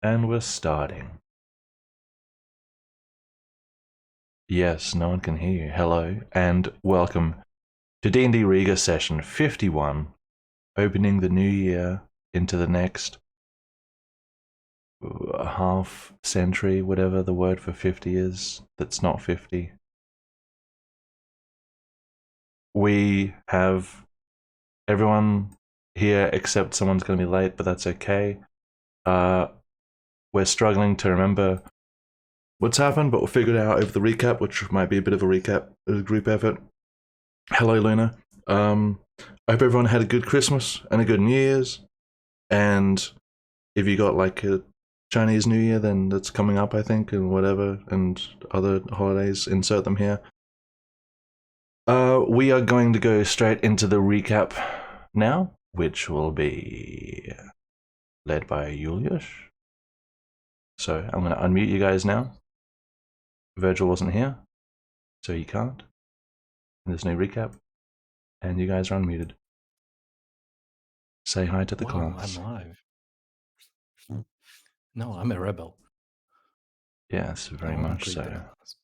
And we're starting. Yes, no one can hear you. Hello, and welcome to DnD Riiga session 51, opening the new year into the next half century, whatever the word for 50 is, that's not 50. We have everyone here except someone's going to be late, but that's okay. We're struggling to remember what's happened, but we'll figure it out over the recap, which might be a bit of a recap, a group effort. Hello, Luna. I hope everyone had a good Christmas and a good New Year's. And if you got like a Chinese New Year, then that's coming up, I think, and whatever, and other holidays, insert them here. We are going to go straight into the recap now, which will be led by Julius. So I'm going to unmute you guys now. Virgil wasn't here, so he can't. And there's no recap, and you guys are unmuted. Say hi to the class. I'm live. No, I'm a rebel. Yes, very I wanna much greet so. the class.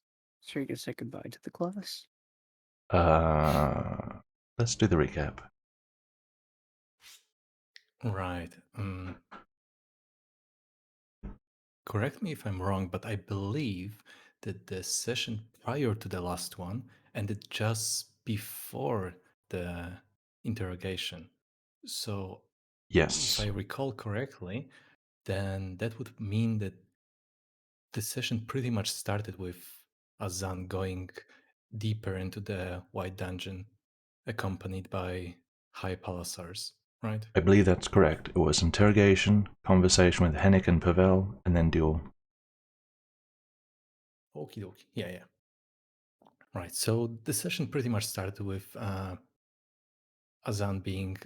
Sure, you can say goodbye to the class. Let's do the recap. Right. Correct me if I'm wrong, but I believe that the session prior to the last one ended just before the interrogation. So, Yes. if I recall correctly, then that would mean that the session pretty much started with Azan going deeper into the White Dungeon, accompanied by High Palasars, right? I believe that's correct. It was interrogation, conversation with Henrik and Pavel, and then duel. Okie dokie. Yeah. Right. So the session pretty much started with Azan being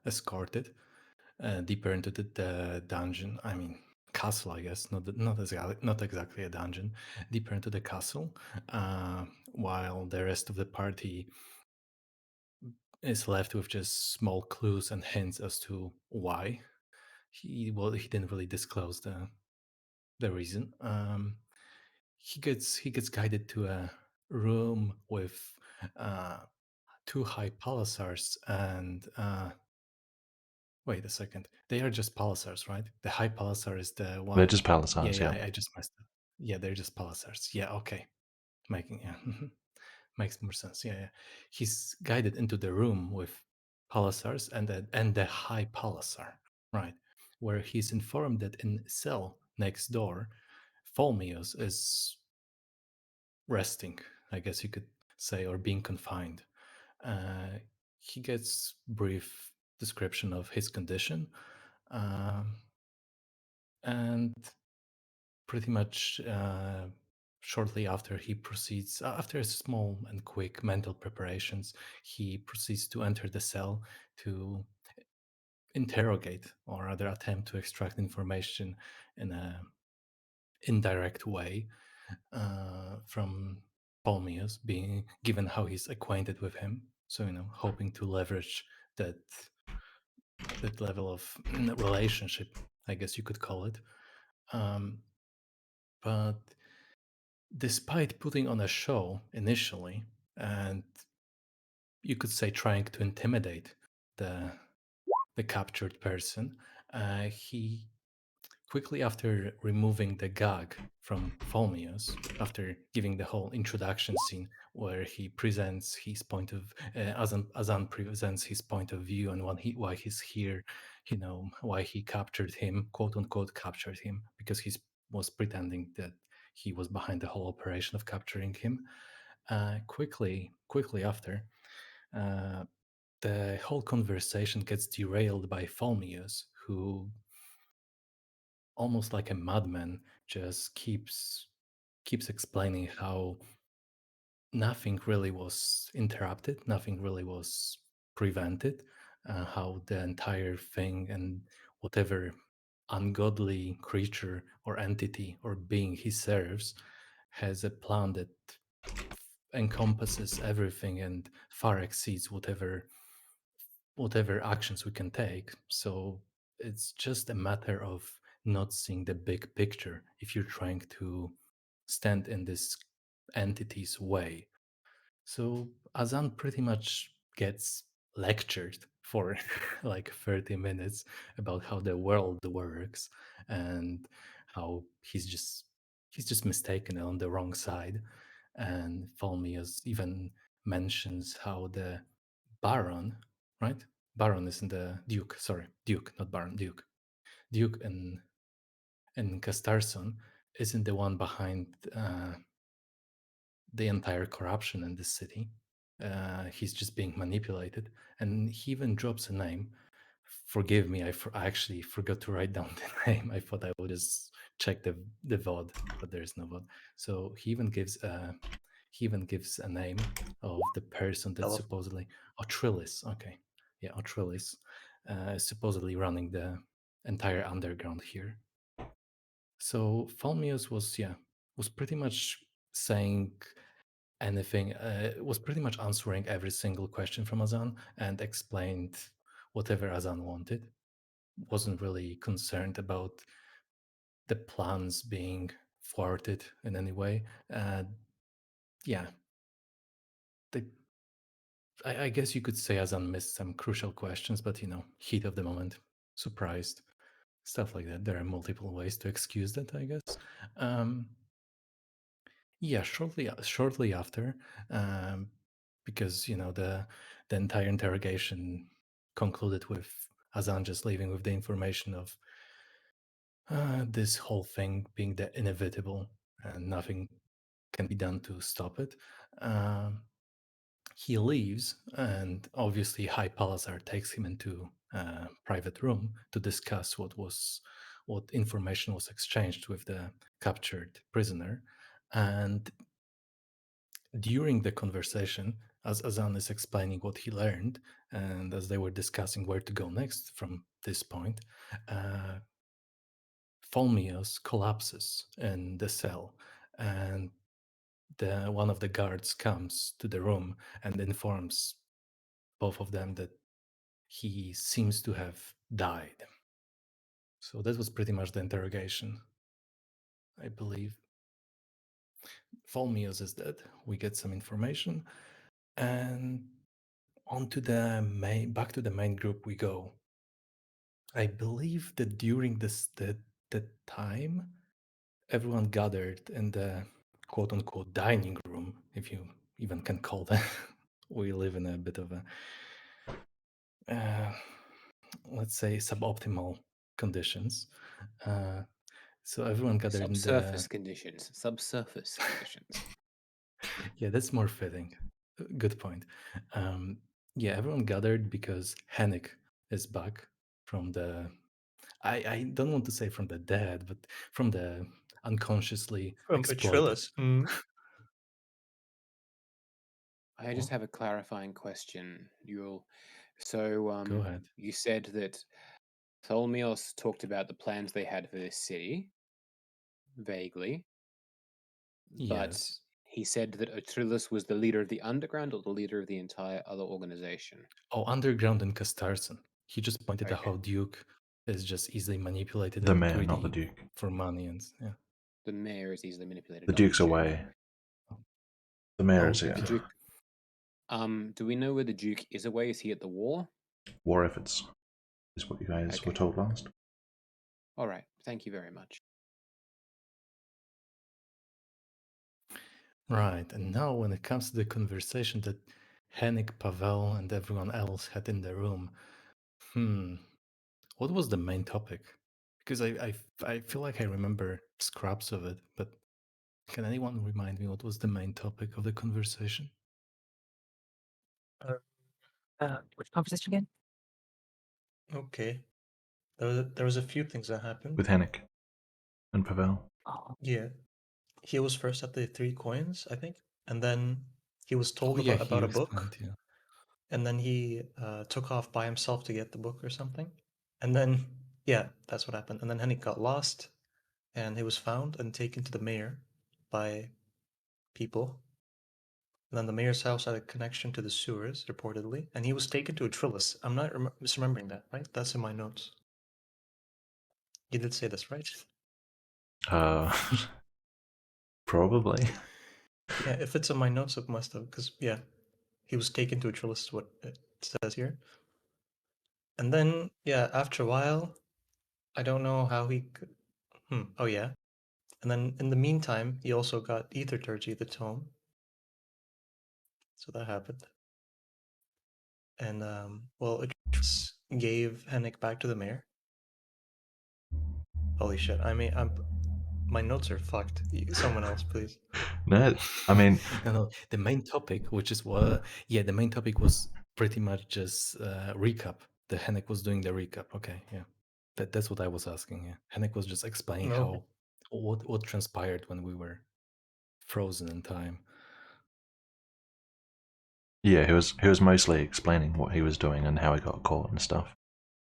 escorted deeper into the dungeon. I mean, castle, I guess. Not exactly a dungeon. Deeper into the castle, while the rest of the party is left with just small clues and hints as to why. He didn't really disclose the reason. He gets guided to a room with two high palasars and wait a second. They are just palasars, right? The high palasar is the one. They're just palasars, yeah. I just messed up. Yeah, they're just palasars. Yeah, okay. Makes more sense. Yeah. He's guided into the room with palasars and the high palasar, right? Where he's informed that in cell next door, Folmios is resting, I guess you could say, or being confined. He gets brief description of his condition, and pretty much shortly after he proceeds, after small and quick mental preparations, he proceeds to enter the cell to interrogate, or rather attempt to extract information in a indirect way from Palmius, being given how he's acquainted with him. So hoping to leverage that level of relationship, I guess you could call it. But despite putting on a show initially, and you could say trying to intimidate the captured person, he quickly, after removing the gag from Fulmius, after giving the whole introduction scene where he presents his point of Azan presents his point of view and why he's here, why he captured him, quote unquote captured him, because he was pretending that he was behind the whole operation of capturing him. Quickly after, the whole conversation gets derailed by Fulmius, who, almost like a madman, just keeps explaining how nothing really was interrupted, nothing really was prevented, how the entire thing and whatever ungodly creature or entity or being he serves has a plan that encompasses everything and far exceeds whatever actions we can take. So it's just a matter of not seeing the big picture if you're trying to stand in this entity's way. So Azan pretty much gets lectured for like 30 minutes about how the world works and how he's just mistaken on the wrong side. And Falmius even mentions how the Baron, right? Baron is in the Duke, sorry, Duke, not Baron, Duke. Duke and Castarson isn't the one behind the entire corruption in this city. He's just being manipulated, and he even drops a name. Forgive me, I actually forgot to write down the name. I thought I would just check the VOD, but there is no VOD. So he even gives a name of the person that's supposedly Otrillis. Okay, yeah, Otrillis, supposedly running the entire underground here. So Falmius was pretty much saying anything, was pretty much answering every single question from Azan and explained whatever Azan wanted. Wasn't really concerned about the plans being thwarted in any way. Yeah, I guess you could say Azan missed some crucial questions, but heat of the moment, surprised, stuff like that. There are multiple ways to excuse that, I guess. Yeah, shortly after, because the entire interrogation concluded with Azan just leaving with the information of this whole thing being the inevitable and nothing can be done to stop it. He leaves, and obviously High Palazar takes him into a private room to discuss what information was exchanged with the captured prisoner. And during the conversation, as Azan is explaining what he learned, and as they were discussing where to go next from this point, Fulmius collapses in the cell, and one of the guards comes to the room and informs both of them that he seems to have died. So that was pretty much the interrogation, I believe. Fulmius is dead. We get some information, and back to the main group we go. I believe that during the time, everyone gathered in the quote unquote dining room, if you even can call that. We live in a bit of a let's say suboptimal conditions. So everyone gathered in Subsurface conditions. Subsurface conditions. Yeah, that's more fitting. Good point. Yeah, everyone gathered because Hennig is back from the. I don't want to say from the dead, but from the unconsciously From exploited. Petrillus. I just have a clarifying question. You'll So, Go ahead. you said that Tholmios talked about the plans they had for this city, vaguely, but Yes. he said that Atrilus was the leader of the underground or the leader of the entire other organization. Oh, Underground and Castarson. He just pointed out Okay. how Duke is just easily manipulated The and mayor, not the greedy Duke. for money and yeah. The mayor is easily manipulated. The not Duke's Duke. away. The mayor Oh, is here. The Duke. Do we know where the Duke is away? Is he at the war? War efforts is what you guys were Okay. told last. All right. Thank you very much. Right. And now when it comes to the conversation that Hennig, Pavel, and everyone else had in the room, what was the main topic? Because I feel like I remember scraps of it, but can anyone remind me what was the main topic of the conversation? Which conversation again? Okay. There was a few things that happened. With Hennick and Pavel. Oh, Yeah. He was first at the 3 coins, I think. And then he was told Oh yeah, about he a book. explained, yeah. And then he took off by himself to get the book or something. And then, yeah, that's what happened. And then Henning got lost. And he was found and taken to the mayor by people. And then the mayor's house had a connection to the sewers, reportedly. And he was taken to Atrilus. I'm not misremembering that, right? That's in my notes. You did say this, right? Probably. Yeah, if it's in my notes, it must have, because, yeah, he was taken to Atrilus, what it says here. And then, yeah, after a while, I don't know how he could. Oh, yeah. And then in the meantime, he also got Etherturgy, the tome. So that happened. And, well, Atrilus gave Hennig back to the mayor. Holy shit, my notes are fucked. Someone else, please. No, I mean, No, the main topic, which is what, yeah, the main topic was pretty much just recap. The Hennek was doing the recap. Okay, yeah, that's what I was asking. Yeah, Hennek was just explaining No. how what transpired when we were frozen in time. yeah, he was mostly explaining what he was doing and how he got caught and stuff,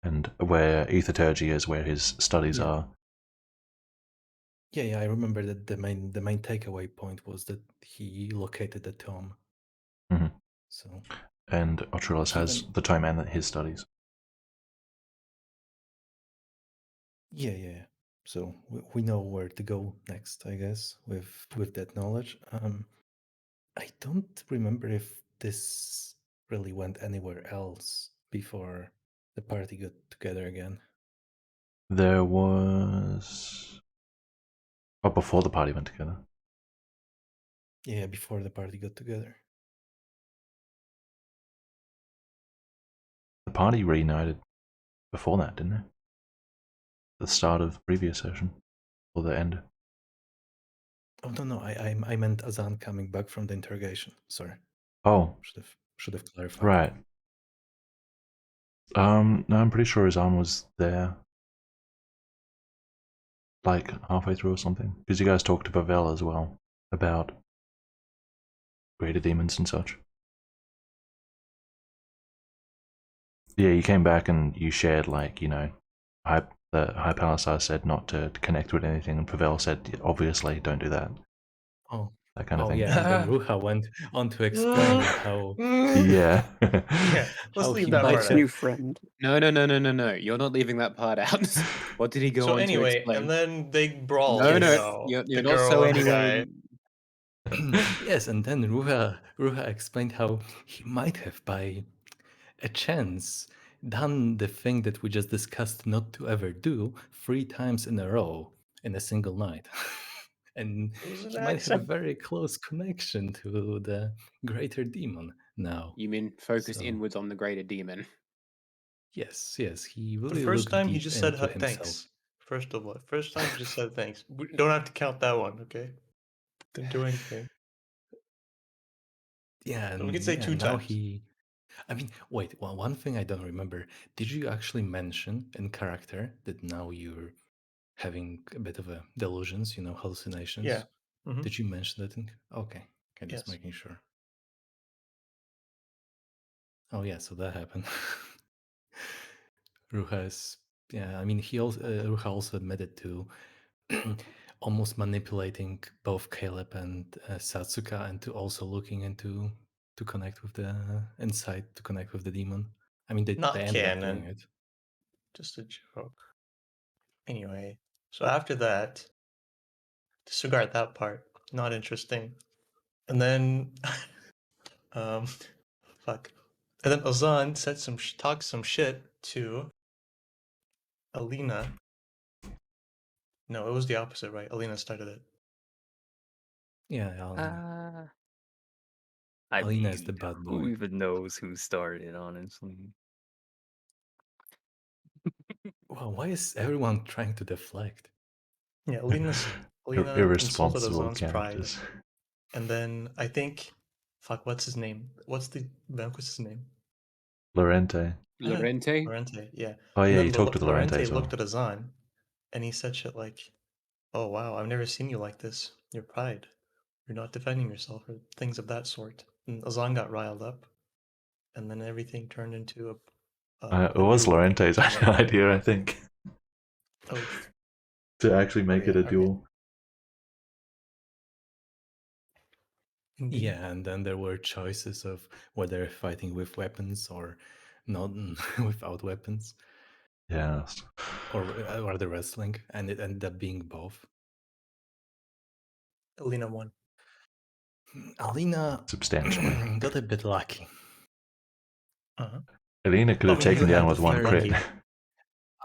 and where Etherturgy is, where his studies Yeah. are. Yeah, I remember that the main takeaway point was that he located the tome. Mhm. So And Otrilus has the tome and his studies. yeah. So we know where to go next, I guess, with that knowledge. I don't remember if this really went anywhere else before the party got together again. There was. Oh, before the party went together. Yeah, before the party got together. The party reunited before that, didn't it? The start of the previous session. Or the end. Oh no, I meant Azan coming back from the interrogation. Sorry, Oh, should have clarified. right. No, I'm pretty sure his arm was there. Like halfway through or something. Because you guys talked to Pavel as well about greater demons and such. Yeah, you came back and you shared, like, you know, the High Palisar said not to connect with anything, and Pavel said, obviously, don't do that. Oh, That kind of thing. yeah, and then Ruha went on to explain how Yeah. Yeah, let's how leave he that might part have- out. new friend. No. You're not leaving that part out. What did he go So on to anyway, explain? and then they brawl. No, you no, know, you're the not girl so and the anyway. guy. Yes, and then Ruha explained how he might have, by a chance, done the thing that we just discussed not to ever do 3 times in a row in a single night. And It was an he might have a accent. very close connection to the greater demon now. You mean focused So- inwards on the greater demon? Yes, he The really first looked time he deep just said into himself. thanks. First of all, first time he just said thanks. We don't have to count that one, okay? Didn't do anything. Yeah, We could say and 2 now times. I mean, wait, one thing I don't remember. Did you actually mention in character that now you're having a bit of a delusions, hallucinations? Yeah. Mhm. Did you mention that? Okay, just Yes. making sure. Oh yeah, so that happened. Ruha is, yeah. I mean, Ruha also admitted to almost manipulating both Caleb and Satsuka, and to also looking into to connect with the inside to connect with the demon. I mean, Not they ended up doing canon. it. Just a joke. Anyway, so after that, disregard that part. Not interesting. And then, um, fuck. And then Ozan said talked some shit to Alina. No, it was the opposite, right? Alina started it. Yeah, Alina. I Alina is mean, the bad who boy. even knows who started, honestly? Well, why is everyone trying to deflect? Yeah, Alina insulted Irresponsible Ozan's pride. characters. And then I think, fuck, what's his name? What's the Vanquist's name? Lorente. Lorente? Lorente, yeah. Oh And yeah, then you talked to Lorente Lorente as well. looked at Azan, and he said shit like, "Oh wow, I've never seen you like this. Your pride. You're not defending yourself," or things of that sort. And Azan got riled up, and then everything turned into It was duel. Lorente's idea, I think, Oh, to actually make it yeah, a duel. indeed. Yeah, and then there were choices of whether fighting with weapons or not without weapons, Yes. or the wrestling, and it ended up being both. Alina won. Alina Substantially. got a bit lucky. Uh-huh. Alina could have Oh, you taken had down the with one very- crit.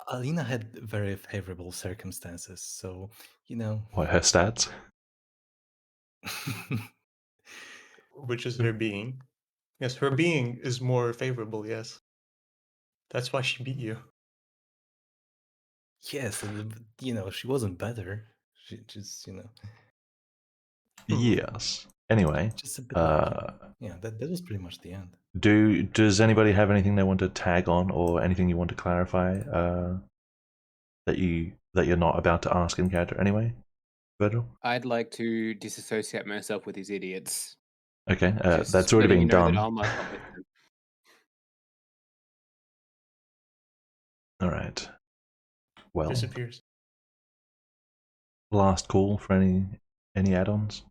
Alina had very favorable circumstances, so What, her stats? Which is her being. Yes, her being is more favorable. Yes, that's why she beat you. Yes, she wasn't better. She just, Yes. Anyway, just a bit lucky. Yeah, that was pretty much the end. does anybody have anything they want to tag on, or anything you want to clarify that you're not about to ask in character anyway, Virgil? I'd like to disassociate myself with these idiots. Okay, Just that's already letting been you know that done. Alma's not with them. All right. Well, Disappears. last call for any add-ons.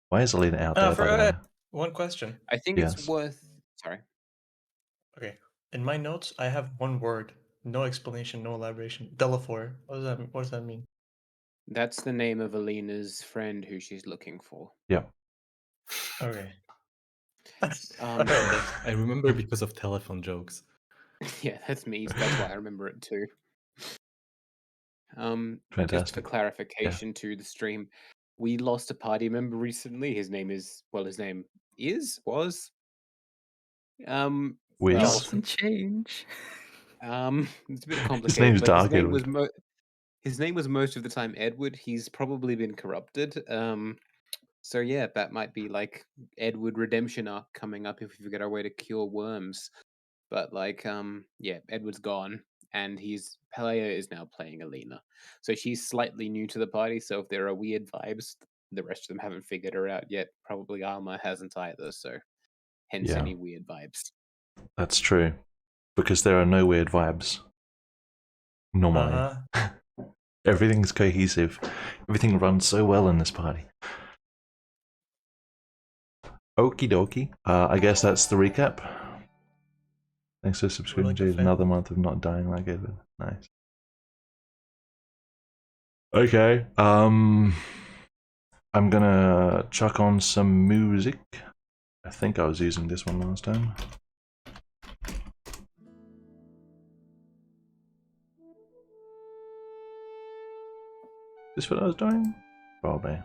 Why is Alina out there, by the way? One question. I think Yes. it's worth. Sorry. Okay. In my notes, I have one word. No explanation, no elaboration. Delafor. What does that mean? That's the name of Alina's friend who she's looking for. Yeah. Okay. Um, I remember because of telephone jokes. Yeah, that's me. So that's why I remember it too. Just for Fantastic. clarification to the stream, we lost a party member recently. His name was. Wiz. well, Doesn't change. it's a bit complicated. His name's but Dark his name was Edward. his name was most of the time Edward. He's probably been corrupted. So yeah, that might be like Edward redemption arc coming up if we figure out a way to cure worms. But yeah, Edward's gone, and Pelea is now playing Alina. So she's slightly new to the party. So if there are weird vibes, the rest of them haven't figured her out yet. Probably Alma hasn't either. So hence Yeah. any weird vibes. That's true, because there are no weird vibes. Normally, Uh-huh. everything's cohesive. Everything runs so well in this party. Okie dokie. I guess that's the recap. Thanks for subscribing, like the Jade. Another family. month of not dying like Edward. Nice. Okay. I'm gonna chuck on some music. I think I was using this one last time. This what I was doing? Probably.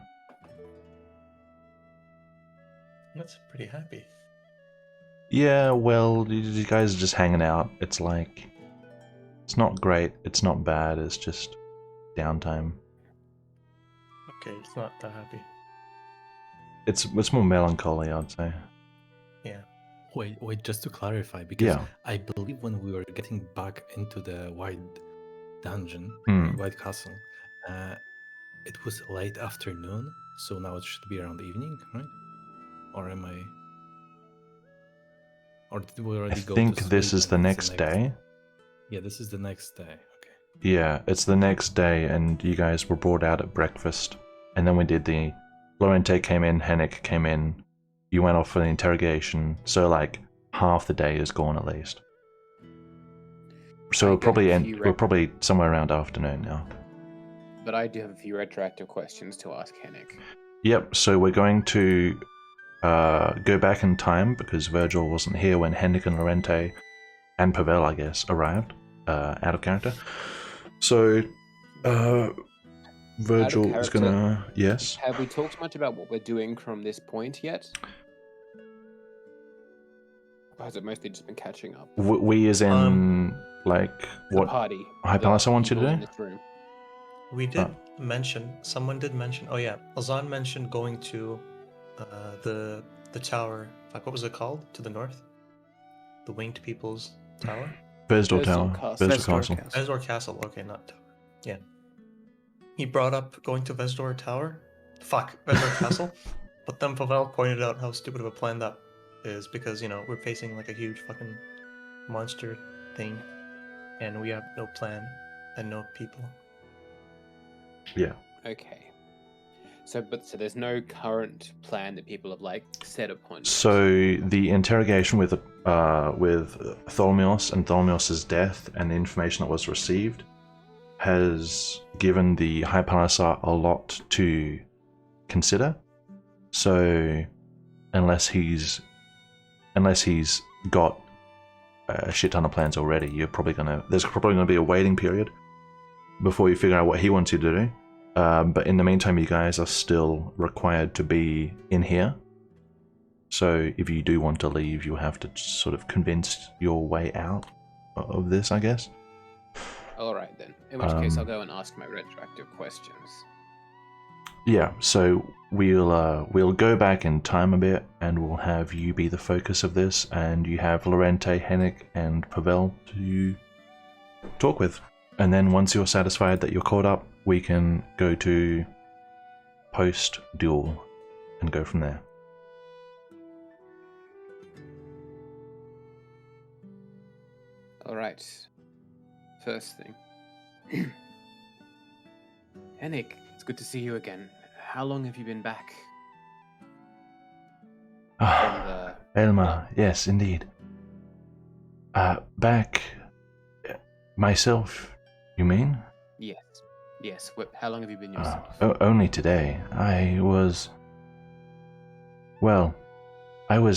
That's pretty happy. Yeah, well, you guys are just hanging out. It's like, it's not great, it's not bad, it's just downtime. Okay, it's not that happy. It's more melancholy, I'd say. Yeah. Wait, just to clarify, because Yeah. I believe when we were getting back into the White Dungeon, White Castle, it was late afternoon, so now it should be around evening, right? Or am I Or did we already I go think to this sleep is the and it's next day. Yeah, this is the next day. Okay. Yeah, it's the next day, and you guys were brought out at breakfast. And then we did the... Lorente came in, Hennick came in, you went off for the interrogation, so like half the day is gone at least. So I we're get probably a few we're probably somewhere around afternoon now. But I do have a few retroactive questions to ask Hennick. Yep, so we're going to go back in time because Virgil wasn't here when Hennick and Lorente and Pavel, I guess, arrived out of character. So Virgil is gonna... Yes? Have we talked much about what we're doing from this point yet? Or has it mostly just been catching up? We as in, like, The what party. High Palace I want you to people in do? this room. We did mention. Someone did mention. Oh yeah, Azan mentioned going to the tower. Fuck, what was it called? To the north, the Winged People's Tower. Vesdor Vesdor Tower. Castle. Vesdor Vesdor Castle. Castle. Vesdor Castle. Okay, not tower. Yeah. He brought up going to Vesdor Tower. Fuck, Vesdor Castle. But then Pavel pointed out how stupid of a plan that is because, you know, we're facing like a huge fucking monster thing and we have no plan and no people. Yeah. Okay. So there's no current plan that people have like set upon. So the interrogation with Tholmios and Tholmios' death and the information that was received has given the High Palace a lot to consider. So unless he's got a shit ton of plans already, there's probably gonna be a waiting period before you figure out what he wants you to do. But in the meantime, you guys are still required to be in here. So if you do want to leave, you have to sort of convince your way out of this, I guess. All right then. In which case, I'll go and ask my retroactive questions. Yeah. So we'll go back in time a bit, and we'll have you be the focus of this, and you have Lorente, Hennick, and Pavel to talk with. And then once you're satisfied that you're caught up, we can go to post-duel and go from there. All right. First thing. Hennick, it's good to see you again. How long have you been back? Ah, Elma, yes, indeed. Back... Myself, you mean? Yes. Yes. How long have you been yourself? Only today. I was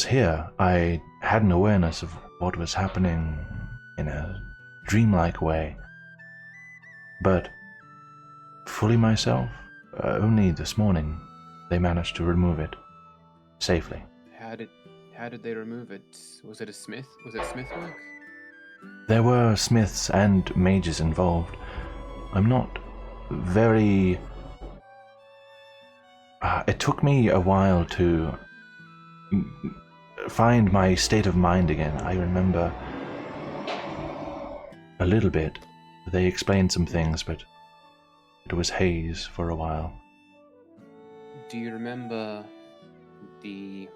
here. I had an awareness of what was happening in a dreamlike way. But fully myself, only this morning they managed to remove it safely. How did they remove it? Was it a smith? Was it smith work? There were smiths and mages involved. I'm not very... it took me a while to find my state of mind again. I remember a little bit. They explained some things, but it was haze for a while. Do you remember being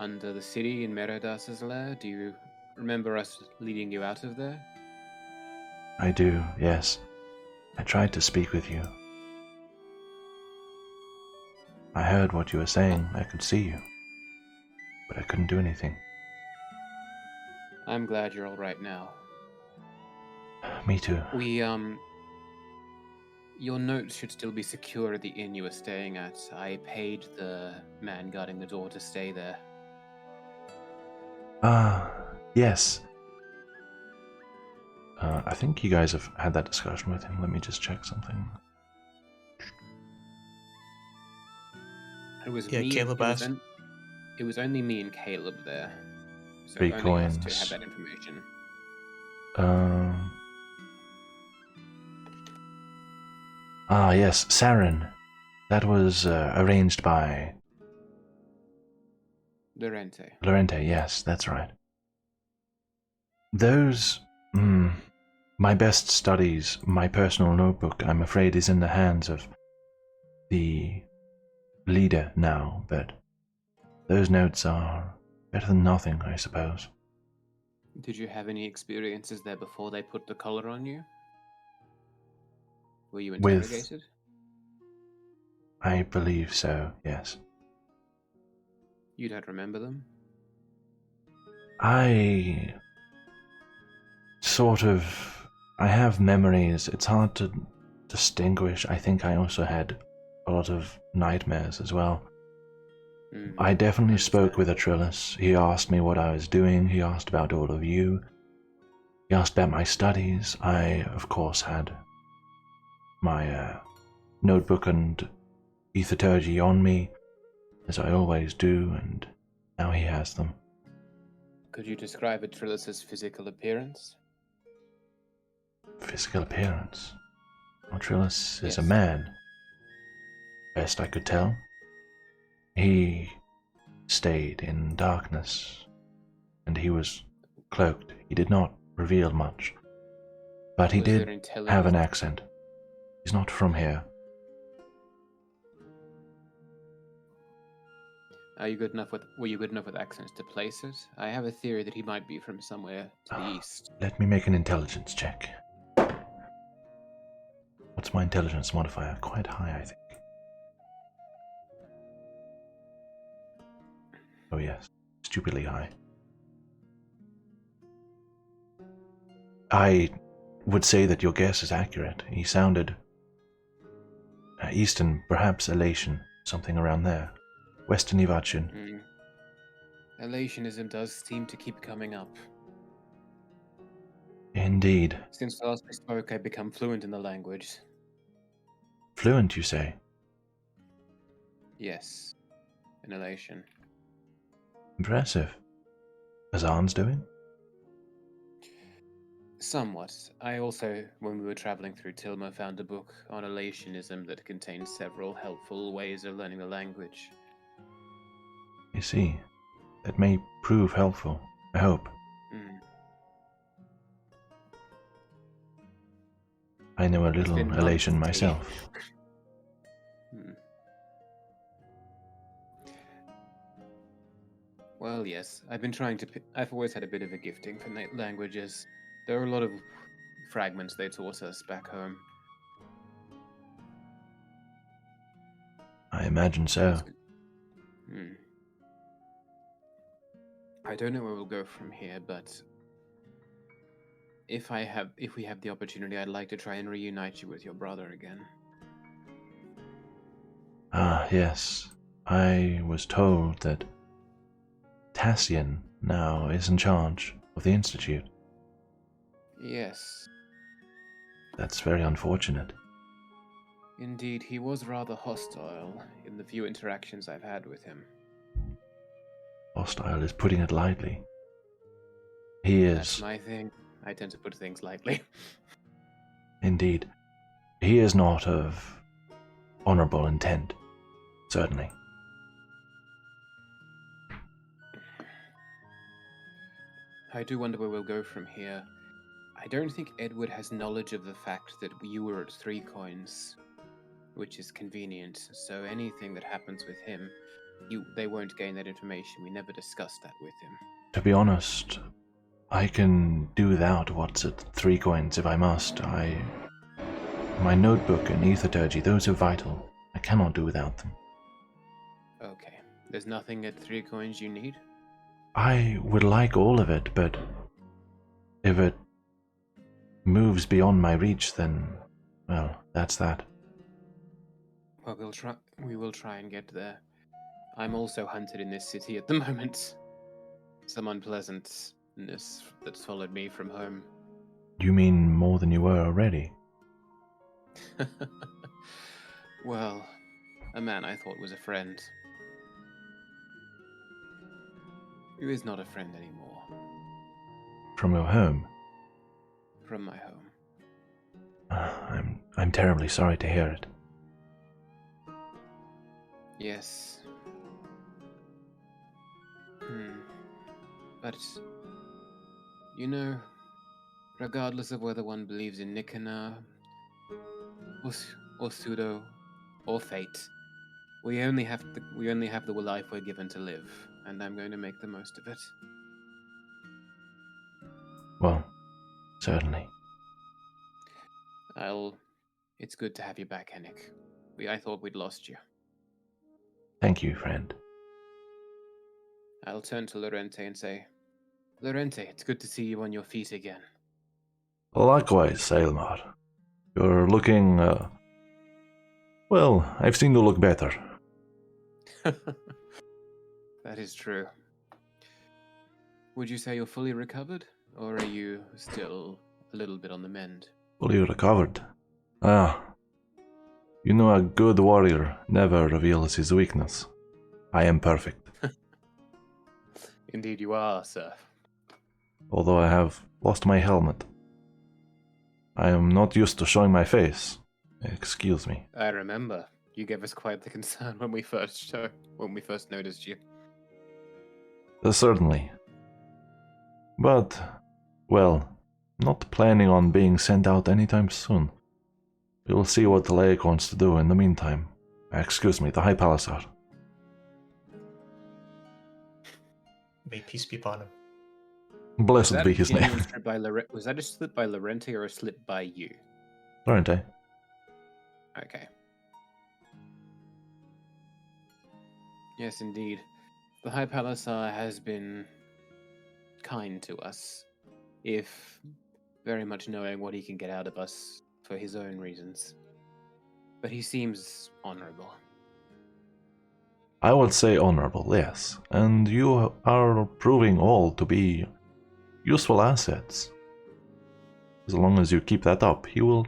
under the city in Merodas's lair? Do you remember us leading you out of there? I do, yes. I tried to speak with you. I heard what you were saying. I could see you. But I couldn't do anything. I'm glad you're all right now. Me too. Your notes should still be secure at the inn you were staying at. I paid the man guarding the door to stay there. Yes. I think you guys have had that discussion with him. Let me just check something. It was Yeah, me. Caleb asked. It was only me and Caleb there. So 3 only us to coins. have that information. Yes, Saren. That was arranged by Lorente. Yes, that's right. Those... my best studies, my personal notebook, I'm afraid is in the hands of the leader now, but those notes are better than nothing, I suppose. Did you have any experiences there before they put the collar on you? Were you With- interrogated? I believe so, yes. You don't remember them? I I have memories. It's hard to distinguish. I think I also had a lot of nightmares as well. I definitely spoke with Atrilus. He asked me what I was doing. He asked about all of you. He asked about my studies. I, of course, had my notebook and etherturgy on me, as I always do, and now he has them. Could you describe Atrilus's physical appearance? Physical appearance. Atrilus is a Yes. man. Best I could tell. He stayed in darkness, and he was cloaked. He did not reveal much, but he Was there did intelligence? have an accent. He's not from here. Were you good enough with accents to place it? I have a theory that he might be from somewhere to the east. Let me make an intelligence check. What's my intelligence modifier? Quite high, I think. Oh yes, stupidly high. I would say that your guess is accurate. He sounded Eastern, perhaps Elation, something around there. Western Ivachin. Elationism does seem to keep coming up. Indeed. Since last we spoke, I've become fluent in the language. Fluent, you say? Yes, in Elation. Impressive. Azan's doing? Somewhat. I also, when we were traveling through Tilma, found a book on Elationism that contains several helpful ways of learning the language. You see, that may prove helpful, I hope. I know a little been Elation months, myself. Well, yes. I've always had a bit of a gifting for languages. There are a lot of fragments they taught us back home. I imagine so. I don't know where we'll go from here, but if we have the opportunity, I'd like to try and reunite you with your brother again. Ah, yes. I was told that Tassian now is in charge of the Institute. Yes. That's very unfortunate. Indeed, he was rather hostile in the few interactions I've had with him. Hostile is putting it lightly. He is. That's my thing. I tend to put things lightly. Indeed. He is not of honorable intent, certainly. I do wonder where we'll go from here. I don't think Edward has knowledge of the fact that you were at 3 coins, which is convenient. So anything that happens with him, they won't gain that information. We never discussed that with him. To be honest, I can do without what's at 3 coins if I must. My notebook and etherturgy, those are vital. I cannot do without them. Okay. There's nothing at 3 coins you need? I would like all of it, but if it moves beyond my reach, then, well, that's that. Well, we will try and get there. I'm also hunted in this city at the moment. Some unpleasantness that's followed me from home. You mean more than you were already? Well, a man I thought was a friend. Who is not a friend anymore. From your home? From my home. I'm terribly sorry to hear it. Yes. But, you know, regardless of whether one believes in Nicanor, or Pseudo, or fate, We only have the life we're given to live, and I'm going to make the most of it. Well, certainly. It's good to have you back, Henrik. I thought we'd lost you. Thank you, friend. I'll turn to Lorente and say, Lorente, it's good to see you on your feet again. Likewise, Sailmar. You're looking, well, I've seen you look better. That is true. Would you say you're fully recovered, or are you still a little bit on the mend? Fully recovered. Ah. You know, a good warrior never reveals his weakness. I am perfect. Indeed you are, sir. Although I have lost my helmet. I am not used to showing my face. Excuse me. I remember. You gave us quite the concern when we first noticed you. Certainly. But, well, not planning on being sent out anytime soon. We'll see what the Lake wants to do in the meantime. Excuse me, the High Palisade. May peace be upon him. Blessed be his name. Was that a slip by Lorente or a slip by you? Aren't I? Okay. Yes, indeed. The High Palisade has been kind to us, if very much knowing what he can get out of us for his own reasons. But he seems honorable. I would say honorable, yes. And you are proving all to be useful assets. As long as you keep that up, he will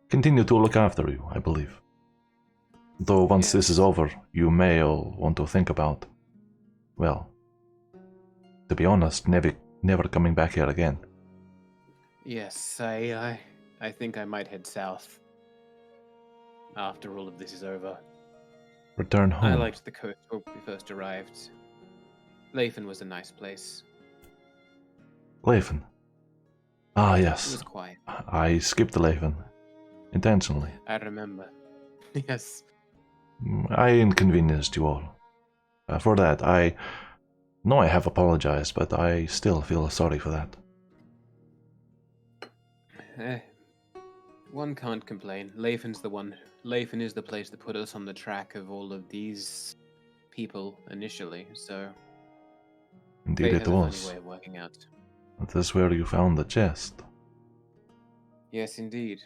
continue to look after you, I believe. Though once this is over, you may all want to think about, well, to be honest, never coming back here again. Yes, I think I might head south after all of this is over. Return home. I liked the coast when we first arrived. Lathan was a nice place. Leifin. Ah, It yes. was quiet. I skipped Leifin. Intentionally. I remember. Yes. I inconvenienced you all. For that, I know I have apologized, but I still feel sorry for that. One can't complain. Lathan is the place that put us on the track of all of these people initially, so Indeed fate it has a funny was. way of working out. That is where you found the chest. Yes, indeed.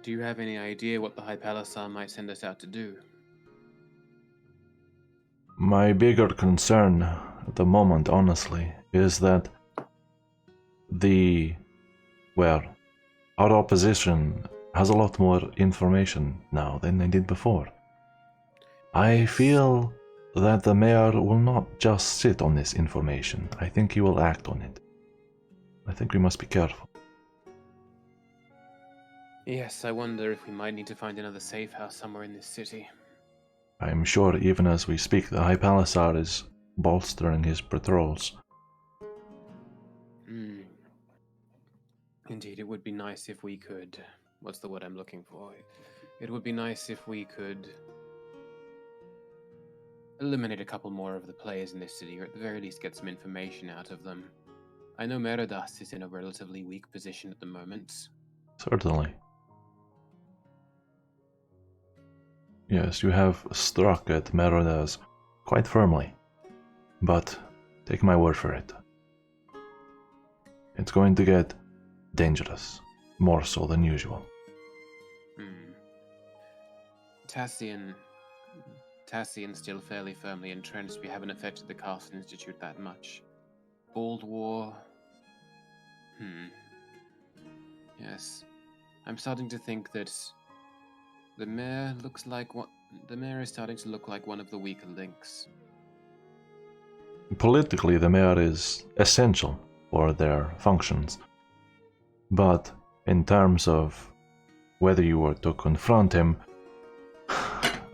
Do you have any idea what the High Palisade might send us out to do? My bigger concern at the moment, honestly, is that our opposition has a lot more information now than they did before. I feel that the mayor will not just sit on this information. I think he will act on it. I think we must be careful. Yes, I wonder if we might need to find another safe house somewhere in this city. I am sure even as we speak, the High Palisade is bolstering his patrols. Indeed, it would be nice if we could... What's the word I'm looking for? It would be nice if we could eliminate a couple more of the players in this city, or at the very least get some information out of them. I know Meridas is in a relatively weak position at the moment. Certainly. Yes, you have struck at Meridas quite firmly. But take my word for it. It's going to get dangerous, more so than usual. Tassian's still fairly firmly entrenched. We haven't affected the Castle Institute that much. Bold War... Yes. I'm starting to think that the mayor is starting to look like one of the weaker links. Politically, the mayor is essential for their functions. But in terms of whether you were to confront him,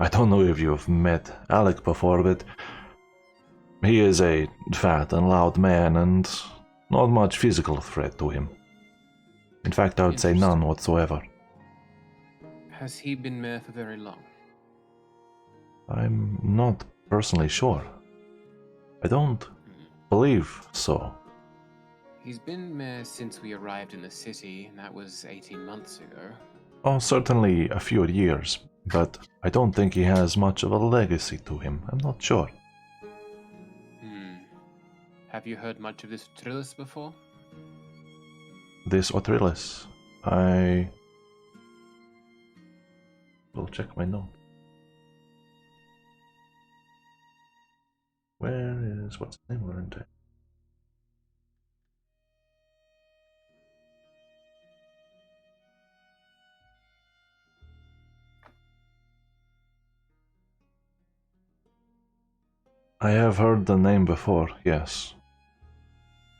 I don't know if you've met Alec before, but he is a fat and loud man and not much physical threat to him. In fact, I would say none whatsoever. Has he been mayor for very long? I'm not personally sure. I don't believe so. He's been mayor since we arrived in the city, and that was 18 months ago. Oh, certainly a few years, but I don't think he has much of a legacy to him. I'm not sure. Have you heard much of this Trillis before? This Otrilis, I will check my note. Where is, what's his name? Weren't I? I have heard the name before, yes.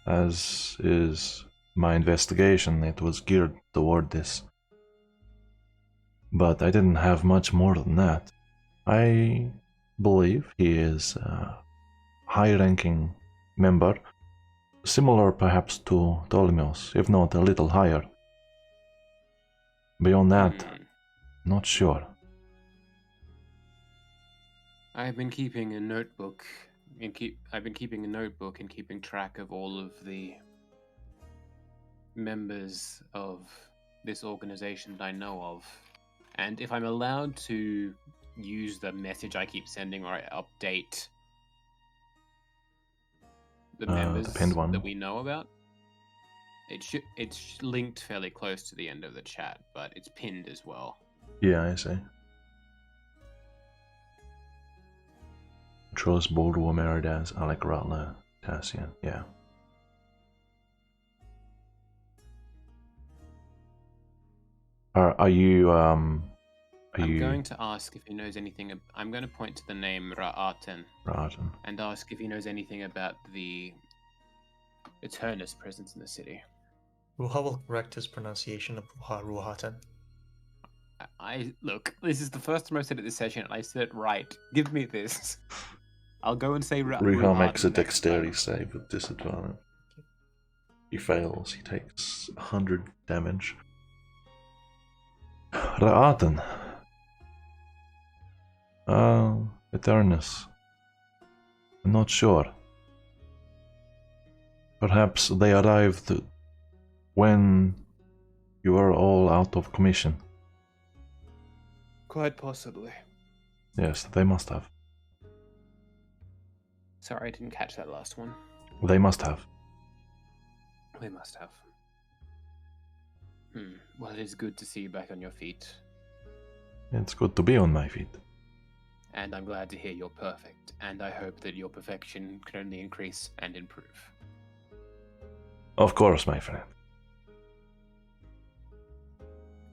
As is my investigation, it was geared toward this. But I didn't have much more than that. I believe he is a high-ranking member, similar perhaps to Ptolemy, if not a little higher. Beyond that, not sure. I've been keeping a notebook. I've been keeping a notebook and keeping track of all of the members of this organization that I know of. And if I'm allowed to use the message I keep sending or update the members the pinned one. that we know about, it's linked fairly close to the end of the chat, but it's pinned as well. Yeah, I see. Trolls, Boldor, Meridas, Alec Rattler, Tassian, yeah. Are you, I'm going to ask if he knows anything. I'm going to point to the name Ra'aten. Ra'aten. And ask if he knows anything about the Eternus presence in the city. Ruha will correct his pronunciation of Ruhatan. Look, this is the first time I've said it this session, and I said it right. Give me this. I'll go and say Ruha makes a dexterity save with disadvantage. He fails, he takes 100 damage. Ra'aten. Eternus. I'm not sure. Perhaps they arrived when you were all out of commission. Quite possibly. Yes, they must have. Sorry, I didn't catch that last one. They must have. They must have. Well, it is good to see you back on your feet. It's good to be on my feet. And I'm glad to hear you're perfect. And I hope that your perfection can only increase and improve. Of course, my friend.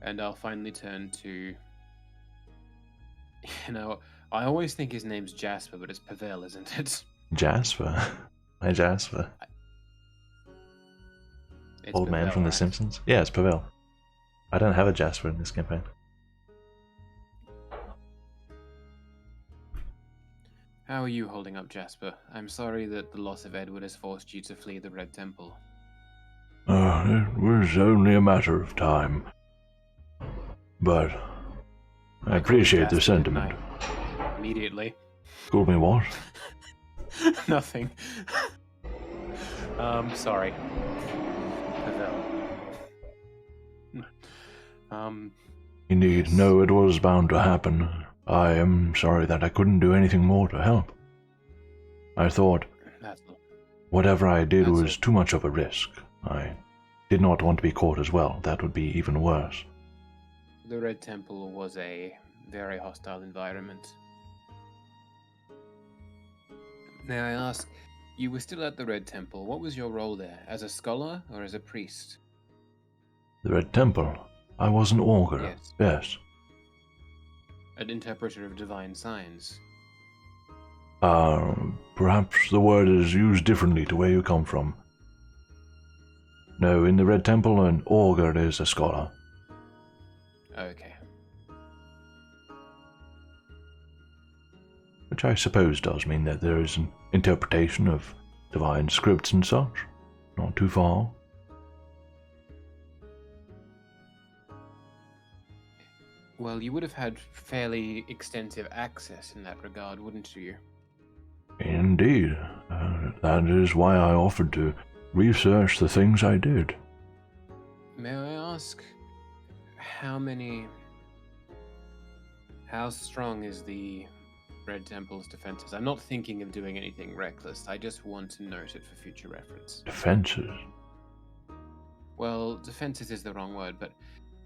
And I'll finally turn to... You know, I always think his name's Jasper, but it's Pavel, isn't it? Jasper? My Jasper? It's Old man Pavel, from The right? Simpsons? Yeah, it's Pavel. I don't have a Jasper in this campaign. How are you holding up, Jasper? I'm sorry that the loss of Edward has forced you to flee the Red Temple. It was only a matter of time. But I appreciate the Jasper, didn't sentiment. I? Immediately. Call me what? Nothing. Sorry. Pavel. Indeed, no, it was bound to happen. I am sorry that I couldn't do anything more to help. I thought That's whatever I did That's was it. too much of a risk. I did not want to be caught as well. That would be even worse. The Red Temple was a very hostile environment. May I ask, you were still at the Red Temple. What was your role there? As a scholar or as a priest? The Red Temple. I was an augur. Yes. Yes. An interpreter of divine signs. Perhaps the word is used differently to where you come from. No, in the Red Temple, an augur is a scholar. Okay. Which I suppose does mean that there is an interpretation of divine scripts and such. Not too far. Well, you would have had fairly extensive access in that regard, wouldn't you? Indeed. That is why I offered to research the things I did. May I ask, how strong is the Red Temple's defenses? I'm not thinking of doing anything reckless. I just want to note it for future reference. Defenses? Well, defenses is the wrong word, but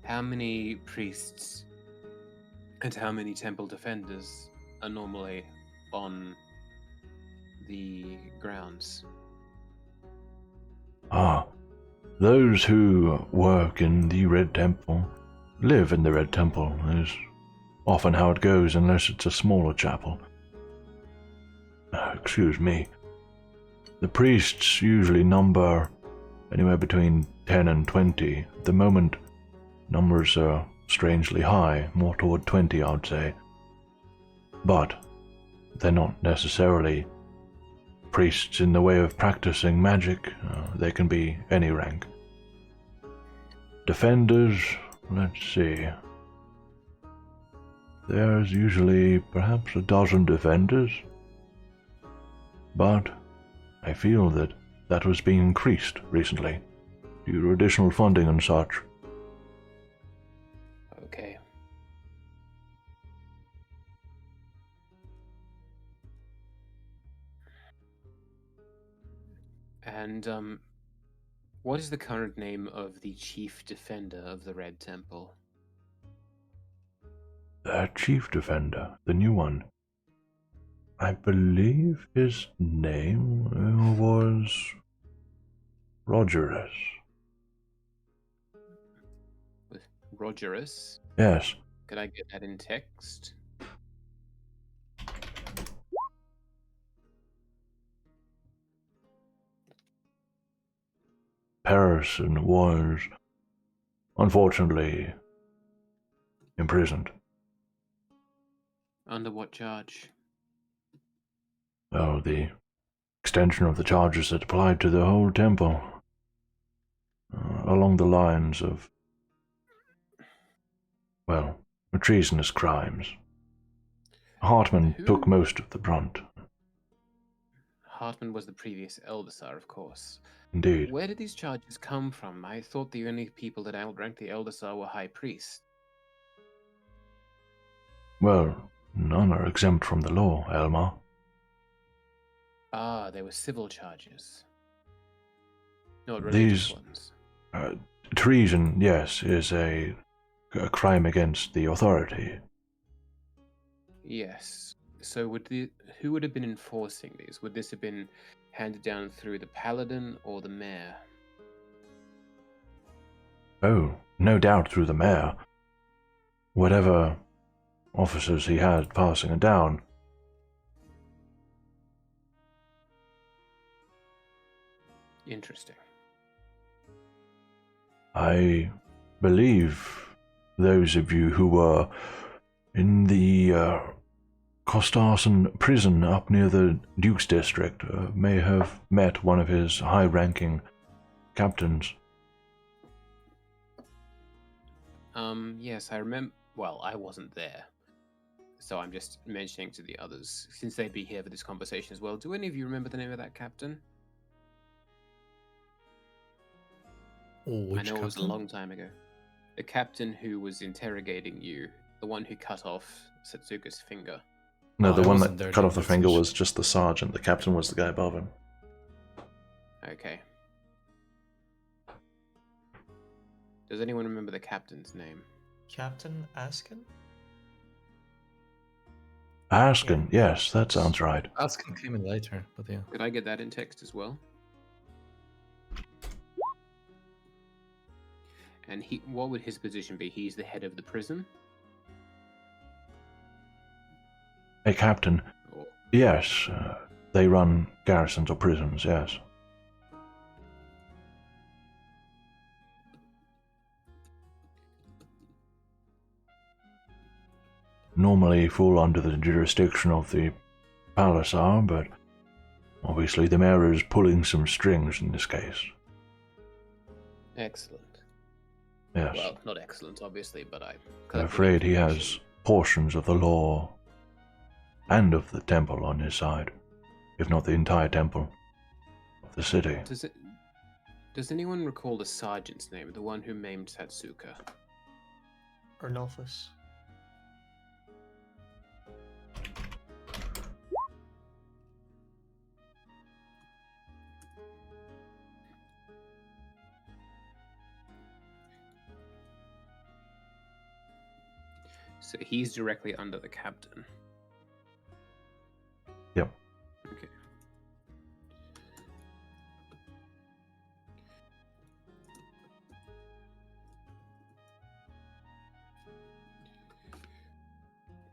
how many priests and how many temple defenders are normally on the grounds? Ah, those who work in the Red Temple live in the Red Temple, is often how it goes unless it's a smaller chapel. Excuse me. The priests usually number anywhere between 10 and 20. At the moment, numbers are strangely high, more toward 20, I'd say. But they're not necessarily priests in the way of practicing magic. They can be any rank. Defenders, let's see. There's usually perhaps a dozen defenders. But I feel that that was being increased recently, due to additional funding and such. Okay. And, what is the current name of the chief defender of the Red Temple? The chief defender, the new one. I believe his name was Rogerus. With Rogerus? Yes, Could I get that in text? Harrison was, unfortunately, imprisoned. Under what charge? Oh, the extension of the charges that applied to the whole temple. Along the lines of, well, treasonous crimes. Hartman took most of the brunt. Hartman was the previous Eldersar, of course. Indeed. Where did these charges come from? I thought the only people that outranked the Eldersar were high priests. Well, none are exempt from the law, Elmar. Ah, they were civil charges. Not religious These- ones. Treason, yes, is a crime against the authority. Yes. So who would have been enforcing these? Would this have been handed down through the paladin or the mayor? Oh, no doubt through the mayor. Whatever officers he had passing it down. Interesting. I believe those of you who were in the Costarson prison up near the Duke's district may have met one of his high-ranking captains. Yes, I remember. Well, I wasn't there. So I'm just mentioning to the others, since they'd be here for this conversation as well. Do any of you remember the name of that captain? Which I know it was a captain? long time ago. The captain who was interrogating you, the one who cut off Setsuka's finger. No, Oh, the I one wasn't that there cut during off the that finger session. was just the sergeant. The captain was the guy above him. Okay. Does anyone remember the captain's name? Captain Askin? Askin, yes, that sounds right. Asking came in later, but yeah. Could I get that in text as well? And what would his position be? He's the head of the prison? A captain, Or yes, they run garrisons or prisons, yes. Normally fall under the jurisdiction of the Palisar, but obviously the mayor is pulling some strings in this case. excellent. Yes. Well, not excellent, obviously, but I. I'm collected afraid he has information. portions of the law and of the temple on his side, if not the entire temple of the city. Does anyone recall the sergeant's name, the one who maimed Satsuka? Arnolphus. So he's directly under the captain. Yep. Okay.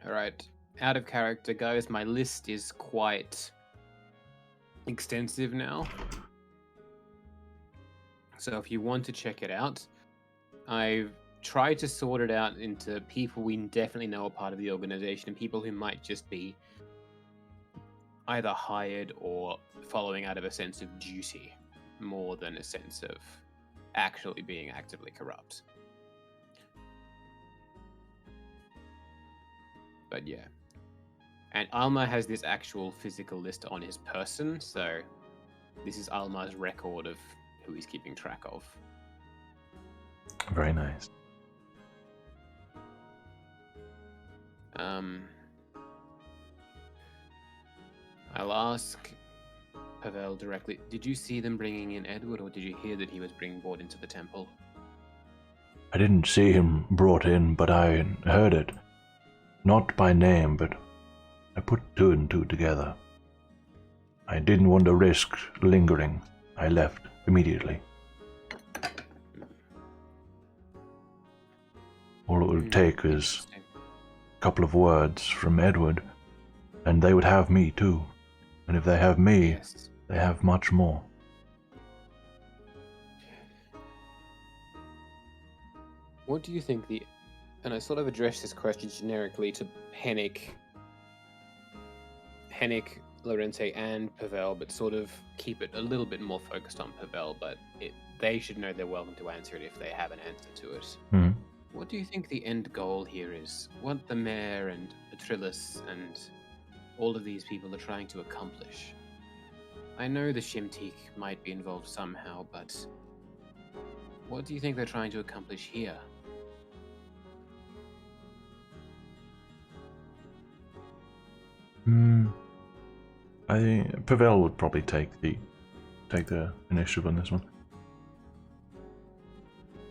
Alright. Out of character, guys, my list is quite extensive now. So if you want to check it out, I've tried to sort it out into people we definitely know are part of the organization and people who might just be either hired or following out of a sense of duty more than a sense of actually being actively corrupt. But yeah. And Alma has this actual physical list on his person, so this is Alma's record of who he's keeping track of. Very nice. I'll ask Pavel directly. Did you see them bringing in Edward, or did you hear that he was being brought into the temple? I didn't see him brought in, but I heard it. Not by name, but I put two and two together. I didn't want to risk lingering. I left immediately. All it would take is Interesting. a couple of words from Edward, and they would have me too. And if they have me, Yes. they have much more. What do you think the... And I sort of addressed this question generically to Hennick, Lorente, and Pavel, but sort of keep it a little bit more focused on Pavel, but they should know they're welcome to answer it if they have an answer to it. Hmm. What do you think the end goal here is? What the mayor and Atrilus and all of these people are trying to accomplish? I know the Shimtik might be involved somehow, but what do you think they're trying to accomplish here? I think Pavel would probably take the initiative on this one.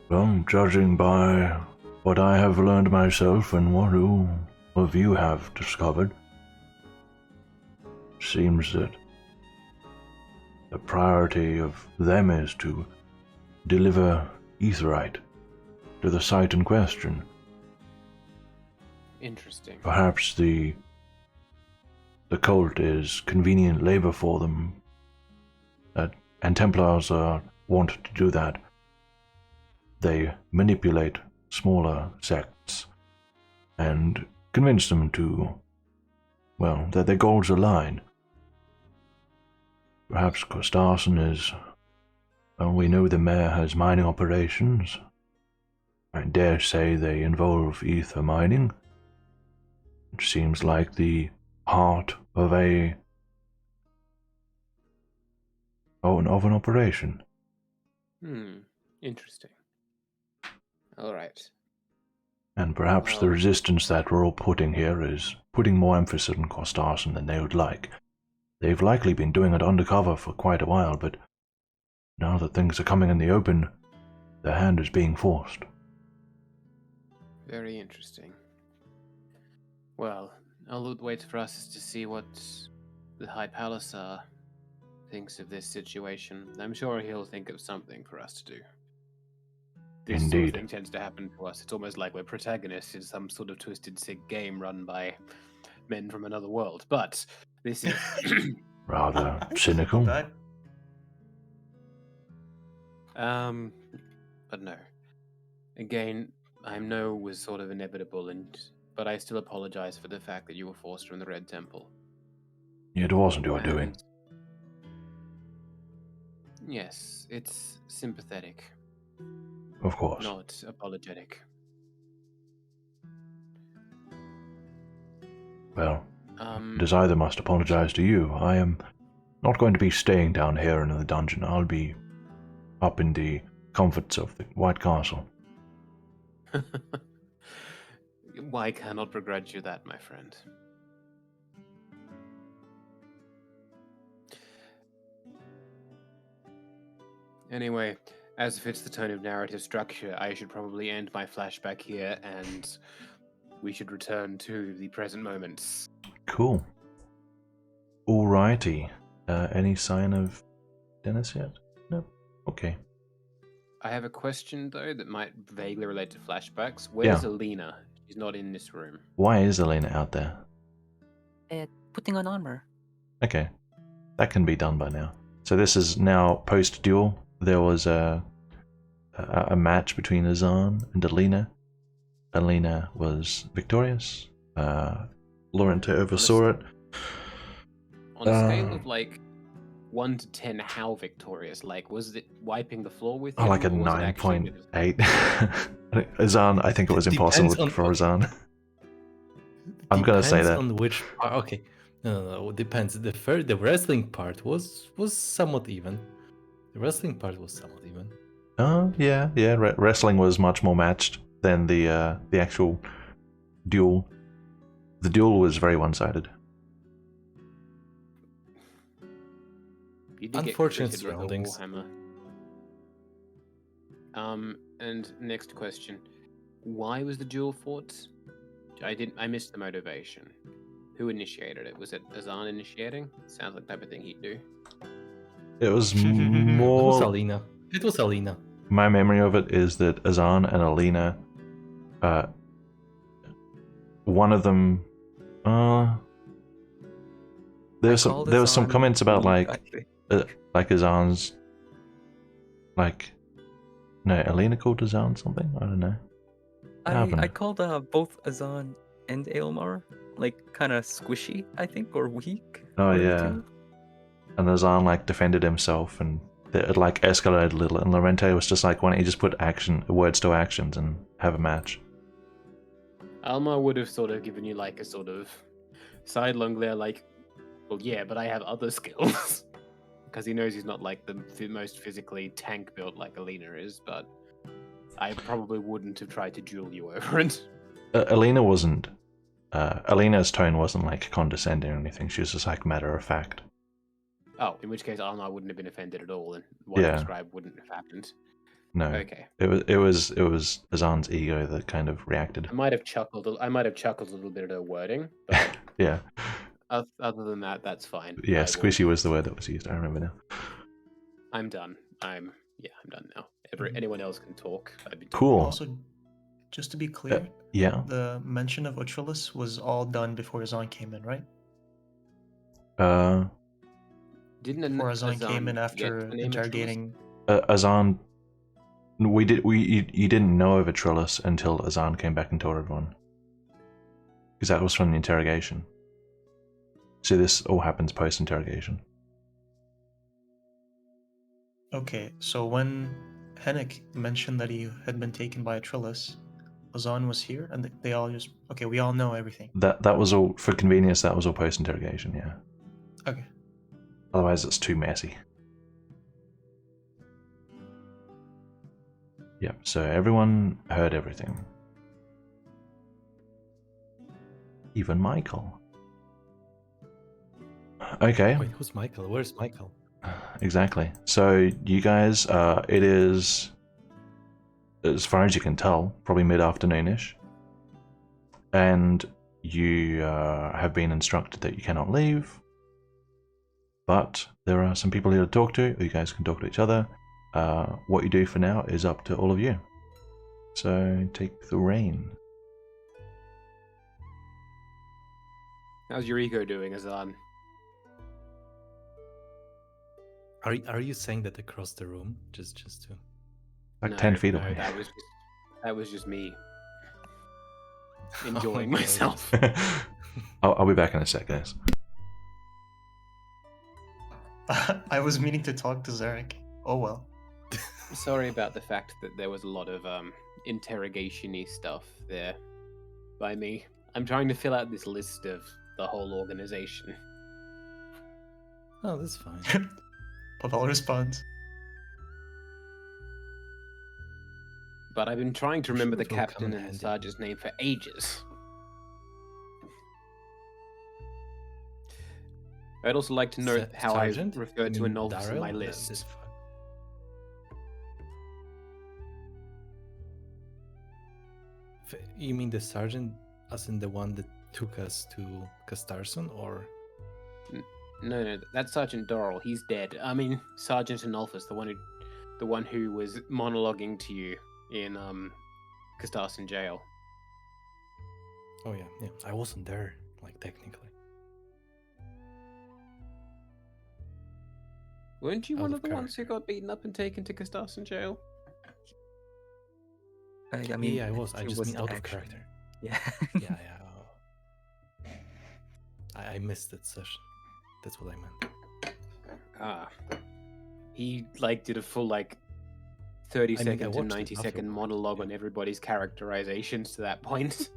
Well, judging by what I have learned myself and what all of you have discovered, seems that the priority of them is to deliver Aetheryte to the site in question. Interesting. Perhaps the cult is convenient labor for them, and Templars are wont to do that. They manipulate smaller sects and convince them to, well, that their goals align. Perhaps Kostarson is, well, we know the mayor has mining operations. I dare say they involve ether mining. It seems like the heart of an operation. Interesting. All right. And perhaps the Well- resistance that we're all putting here is putting more emphasis on Kostarson than they would like. They've likely been doing it undercover for quite a while, but now that things are coming in the open, their hand is being forced. Very interesting. Well, I'll wait for us to see what the High Palisar thinks of this situation. I'm sure he'll think of something for us to do. This sort of Indeed. thing tends to happen to us. It's almost like we're protagonists in some sort of twisted, sick game run by men from another world. But this is... Rather I cynical. that. But no. Again, I know it was sort of inevitable, but I still apologize for the fact that you were forced from the Red Temple. It wasn't your doing. And- Yes, it's sympathetic. Of course. not apologetic. Well, Um, it is I that must apologize to you. I am not going to be staying down here in the dungeon. I'll be up in the comforts of the White Castle. I cannot begrudge you that, my friend. Anyway, as fits the tone of narrative structure, I should probably end my flashback here, and we should return to the present moments. Cool. Alrighty. Any sign of Dennis yet? No. Okay. I have a question, though, that might vaguely relate to flashbacks. Where's Yeah. Alina? She's not in this room. Why is Elena out there? Putting on armor. Okay. That can be done by now. So this is now post-duel. There was a match between Azan and Alina. Alina was victorious. Lorente oversaw it. On a scale of like 1 to 10, how victorious? Like, was it wiping the floor with Oh, him, like a or was it actually a bit of- 9.8. Azan, I think it was Depends impossible on- for Azan. I'm gonna say Depends that. on which part. Okay, no, it depends. The wrestling part was somewhat even. The wrestling part was somewhat even. Oh, yeah. Wrestling was much more matched than the actual duel. The duel was very one-sided. You did get Unfortunate critted with a surroundings. Warhammer. And next question: why was the duel fought? I missed the motivation. Who initiated it? Was it Azan initiating? Sounds like the type of thing he'd do. It was It was more. Alina. It was Alina. My memory of it is that Azan and Alina, one of them, there was some comments about like Azan's, no, Alina called Azan something. I don't know. I called both Azan and Aelmar like kind of squishy, I think, or weak. Oh one of the yeah, two. and Azan like defended himself, and it like escalated a little. And Lorente was just like, why don't you just put words to actions and have a match? Alma would have sort of given you like a sort of sidelong glare, like, well, yeah, but I have other skills. Because he knows he's not like the most physically tank built like Alina is, but I probably wouldn't have tried to duel you over it. Alina wasn't. Alina's tone wasn't like condescending or anything. She was just like matter of fact. Oh, in which case Alma wouldn't have been offended at all, and what I Yeah. described wouldn't have happened. No, Okay. it was Azan's ego that kind of reacted. I might have chuckled a little bit at her wording, but Yeah, other than that, that's fine. yeah. I will- Squishy was the word that was used. I remember now. I'm done. I'm done now. Anyone else can talk. I'd be Cool. Also, just to be clear, Yeah. the mention of Otrilis was all done before Azan came in, right? Didn't Before Azan came in get after the name of Trillis? interrogating. Azan. You didn't know of Atrilis until Azan came back and told everyone. Because that was from the interrogation. So this all happens post-interrogation. Okay, so when Henrik mentioned that he had been taken by Atrilis, Azan was here, and they all just we all know everything. That was all for convenience. That was all post-interrogation. Yeah. Okay. Otherwise, it's too messy. Yep. So everyone heard everything. Even Michael. Okay. Wait, who's Michael? Where's Michael? Exactly. So you guys, it is, as far as you can tell, probably mid-afternoon-ish, and you have been instructed that you cannot leave, but there are some people here to talk to. You guys can talk to each other. What you do for now is up to all of you. So take the reign. How's your ego doing, Azan? Are you saying that across the room? Just to. Like No, 10 feet no, away. That was just me enjoying my God. myself. I'll be back in a sec, guys. I was meaning to talk to Zarek. Oh well. Sorry about the fact that there was a lot of interrogation-y stuff there by me. I'm trying to fill out this list of the whole organization. Oh, that's fine. Pavel responds. But I've been trying to I'm remember sure the it will come captain in and the handy. sergeant's name for ages. I'd also like to note how Sergeant? I refer You to mean Anolphus in my Daryl? list. That's fine. You mean the sergeant, as in the one that took us to Castarson, or? No, that's Sergeant Doral. He's dead. I mean, Sergeant Anolphus, the one who was monologuing to you in Castarson jail. Oh yeah. I wasn't there, like technically. Weren't you Out one of of the ones who character. got beaten up and taken to Castarson jail? I mean, Yeah, I was. I it just was mean out of action. character. Yeah. Yeah. I missed that session. That's what I meant. Ah. He did a full 30 I mean, I second to watched it 90-second afterwards, monologue yeah. on everybody's characterizations to that point.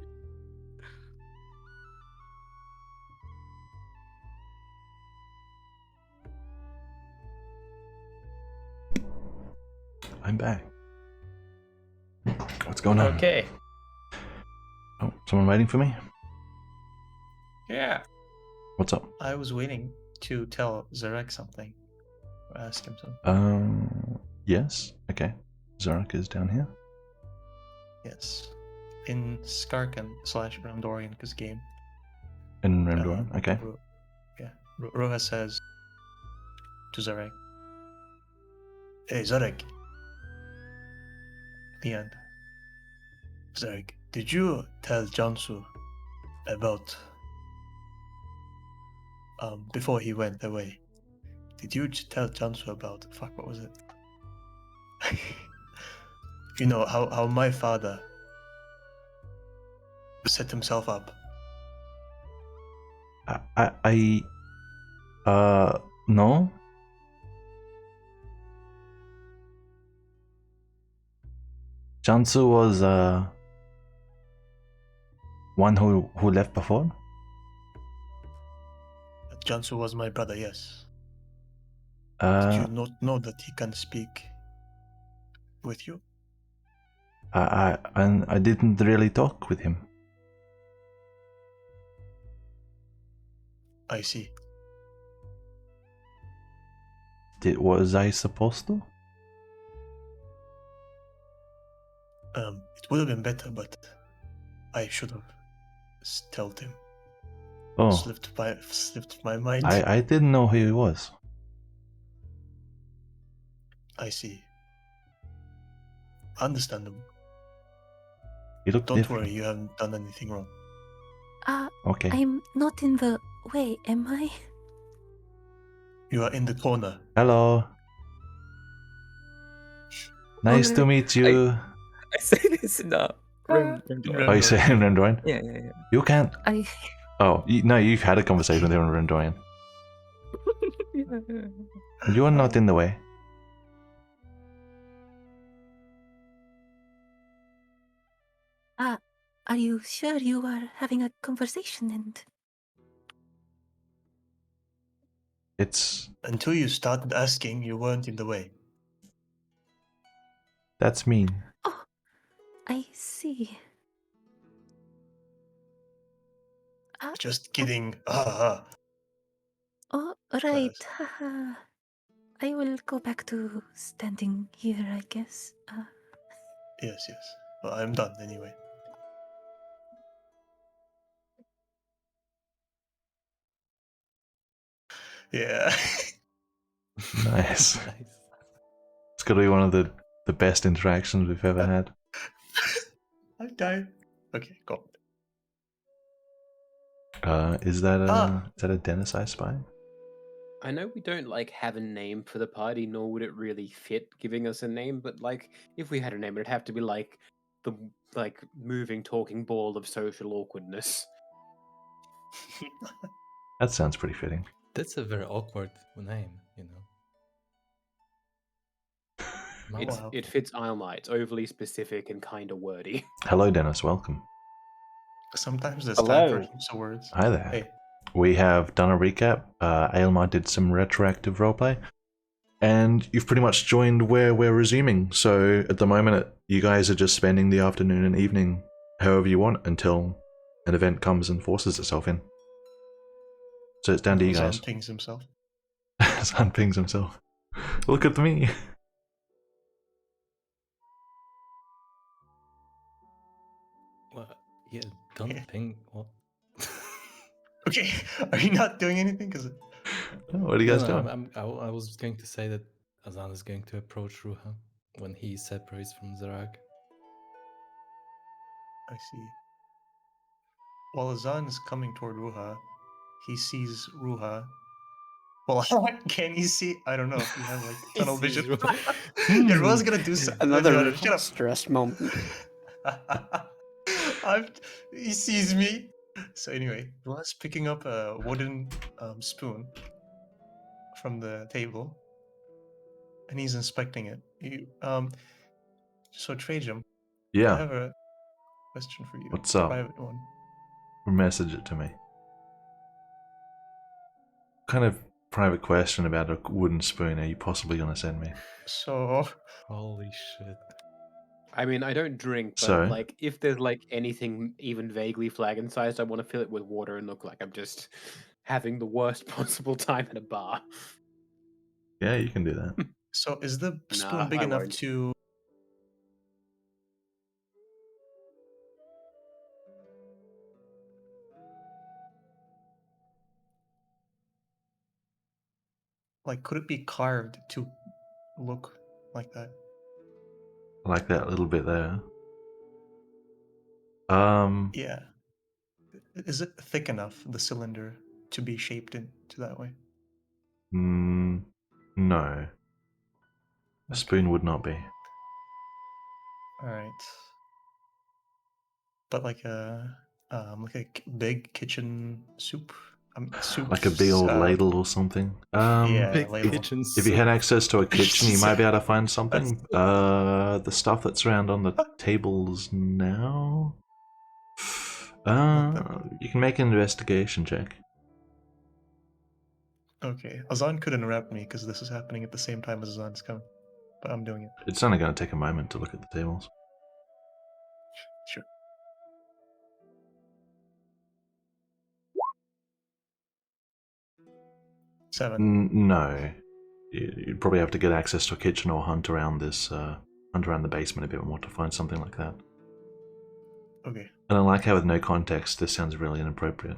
I'm back. What's going on? Okay. Oh, someone waiting for me? Yeah. What's up? I was waiting to tell Zarek something. Or ask him something. Yes. Okay. Zarek is down here. Yes. In Skarkan / Ramdorian's game. In Remdoran. Okay. Roha says to Zarek, "Hey Zarek." The end. Zarek, did you tell Jansu about before he went away? Did you tell Jansu about what was it? You know how my father set himself up. No. Jansu was one who left before. Jansu was my brother, yes. Did Uh, you not know that he can speak with you? I didn't really talk with him. I see. Was I supposed to? It would have been better, but I should have told him. Oh, Slipped my mind. I didn't know who he was. I see. Understandable. He looked Don't different. worry, you haven't done anything wrong. Okay. I'm not in the way, am I? You are in the corner. Hello. Nice to meet you. I say this in Remdorian. Oh, you say in Remdoran? Yeah. You can't. I Oh, no, you've had a conversation with him in Remdoran. You are not in the way. are you sure you are having a conversation and It's... Until you started asking, you weren't in the way. That's mean. I see. Just kidding. Oh, right. Haha. I will go back to standing here, I guess. Yes. Well, I'm done anyway. Yeah. Nice. Nice. It's got to be one of the best interactions we've ever had. I died. Okay, go. Is that a Dennis I spy? I know we don't have a name for the party, nor would it really fit giving us a name, but if we had a name, it'd have to be the moving talking ball of social awkwardness. That sounds pretty fitting. That's a very awkward name, you know. Wow. It fits Islemar. It's overly specific and kind of wordy. Hello, Dennis. Welcome. Sometimes there's time for Hello. heaps of words. Hi there. Hey. We have done a recap. Aylmar did some retroactive roleplay, and you've pretty much joined where we're resuming. So at the moment, you guys are just spending the afternoon and evening however you want until an event comes and forces itself in. So it's down to you guys. Zan pings himself. Zan pings himself. Look at me. What? Yeah, don't ping. What? Okay, are you not doing anything? Because What are you guys No, doing? I was going to say that Azan is going to approach Ruha when he separates from Zarag. I see. While Azan is coming toward Ruha, he sees Ruha. Well, can he see? I don't know if you have like He tunnel sees vision. Ruha. Yeah, Ruha's gonna do something. Another Shut up. stress moment. He sees me. So anyway, Ruha's picking up a wooden spoon from the table, and he's inspecting it. So Trajan, I Yeah. have a question for you. What's up? Private one. Message it to me. What kind of private question about a wooden spoon are you possibly going to send me? So Holy shit. I mean, I don't drink, but So? like, if there's like anything even vaguely flagon sized, I want to fill it with water and look like I'm just having the worst possible time at a bar. Yeah, you can do that. So is the spoon Nah, big I enough won't. to? Like, could it be carved to look like that? I like that little bit there. Yeah. Is it thick enough, the cylinder, to be shaped into that way? No. A Okay. spoon would not be. All right. But like a big kitchen soup. Soup. Like a big old ladle or something. Yeah, Big ladle. kitchen If you soup. had access to a kitchen, you might be able to find something. The stuff that's around on the tables now. You can make an investigation check. Okay, Azan could interrupt me because this is happening at the same time as Azan's coming, but I'm doing it. It's only going to take a moment to look at the tables. Sure. Seven. No. You'd probably have to get access to a kitchen or hunt around the basement a bit more to find something like that. Okay. And I like how with no context, this sounds really inappropriate.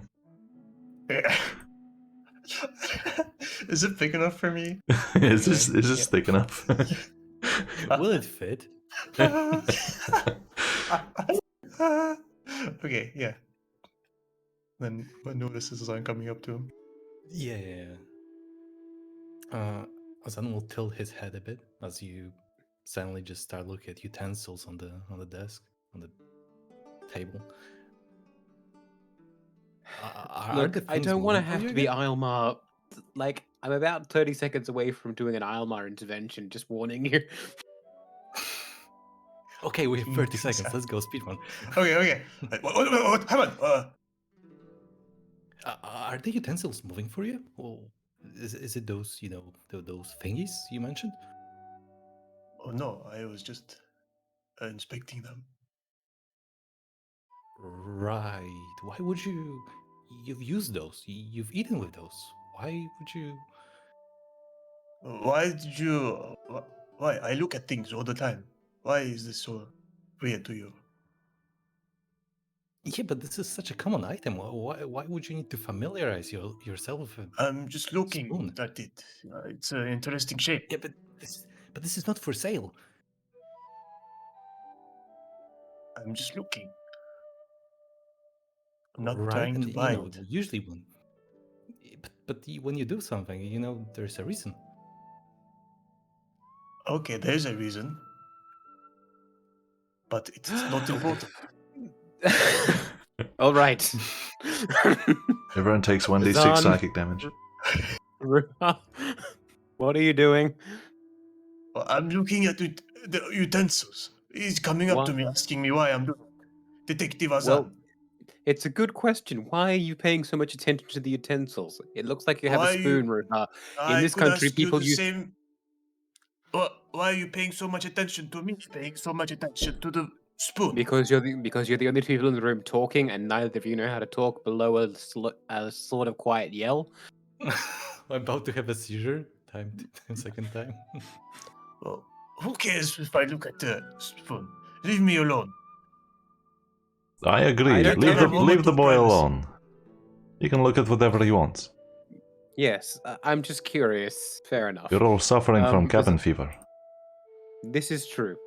Is it big enough for me? is this thick enough? Will it fit? Okay, yeah. Then what notices Azan coming up to him? Yeah. Azan will tilt his head a bit as you suddenly just start looking at utensils on the desk, on the table. Look, I don't want to have to be be. Islemar. Like, I'm about 30 seconds away from doing an Islemar intervention, just warning you. Okay, we have 30 seconds. Let's go speedrun. Okay. What? Hold on. Are the utensils moving for you? Or is it those, those thingies you mentioned? Oh no, I was just inspecting them. Right. Why would you? You've used those. You've eaten with those. Why would you? Why did you? Why? I look at things all the time. Why is this so weird to you? Yeah, but this is such a common item. Why would you need to familiarize yourself with it? I'm just looking Spoon. at it. It's an interesting shape. Yeah, but this is not for sale. I'm just looking. I'm not Right, trying and to buy it. usually when you do something, there's a reason. Okay, there's a reason, but it's not important. All right. Everyone takes 1d6 Zan. psychic damage. What are you doing? Well, I'm looking at the utensils. He's coming up to What? me, asking me why I'm doing it. Detective Azan. Well, it's a good question. Why are you paying so much attention to the utensils? It looks like you have Why a are spoon, you- Ruha. In I this could country, ask you people the use. same. Why are you paying so much attention to me? Paying so much attention to the spoon. Because you're the only two people in the room talking, and neither of you know how to talk below a sort of quiet yell. I'm about to have a seizure. Second time. Well, who cares if I look at the spoon? Leave me alone. I agree. I don't leave care the, if- leave the boy Privacy. alone. He can look at whatever he wants. Yes, I'm just curious. Fair enough. You're all suffering from Because- cabin fever. This is true.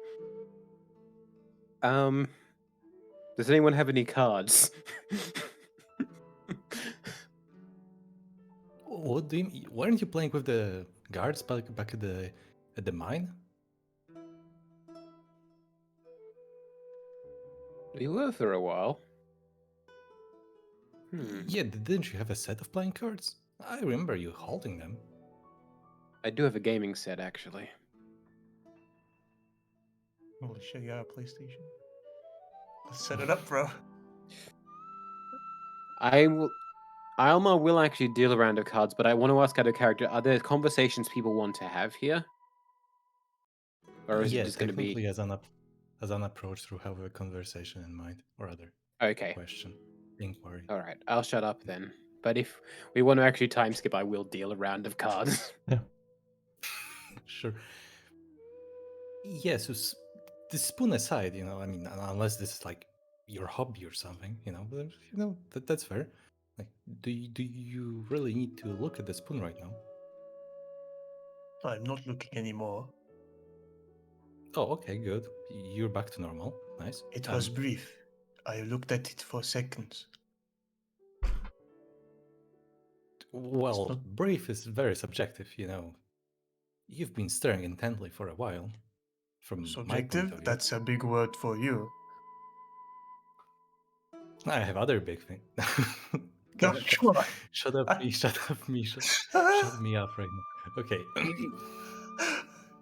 Does anyone have any cards? What do you mean? Weren't you playing with the guards back at the mine? We were for a while. Yeah, didn't you have a set of playing cards? I remember you holding them. I do have a gaming set, actually. Holy shit, you got a PlayStation? Let's set it up, bro. Alma will actually deal a round of cards, but I want to ask out of character: are there conversations people want to have here, or is it just going to be technically as an approach through have a conversation in mind or other okay? question, inquiry. All right, I'll shut up then. But if we want to actually time skip, I will deal a round of cards. Sure. Yes, the spoon aside, I mean, unless this is like your hobby or something, but, that's fair. Like, do you really need to look at the spoon right now? I'm not looking anymore. Oh, okay, good. You're back to normal. Nice. It was brief. I looked at it for seconds. Well, So- brief is very subjective, You've been staring intently for a while. From my point Subjective? of view. That's a big word for you. I have other big things. No, come on. Shut up, me. Shut up, me. Shut me up right now. Okay.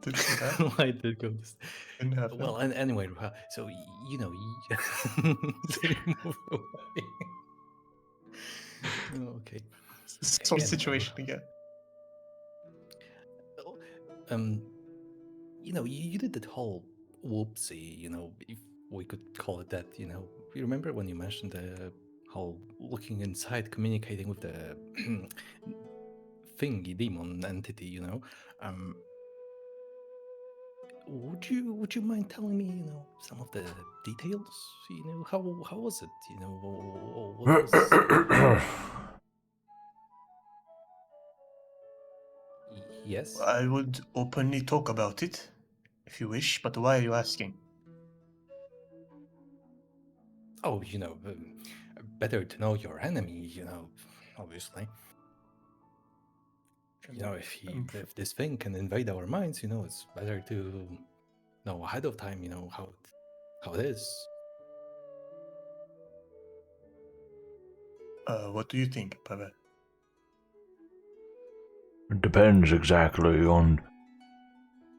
Did you see that? Why did it go this? Didn't happen. Well, anyway, so they move away. Okay. Some Anyway, situation again. You did that whole whoopsie, if we could call it that, You remember when you mentioned the whole looking inside, communicating with the thingy demon entity, would you mind telling me, some of the details? How was it? What was... Yes. I would openly talk about it, if you wish, but why are you asking? Oh, better to know your enemy, obviously. If this thing can invade our minds, it's better to know ahead of time, how it is. What do you think, Pavel? It depends exactly on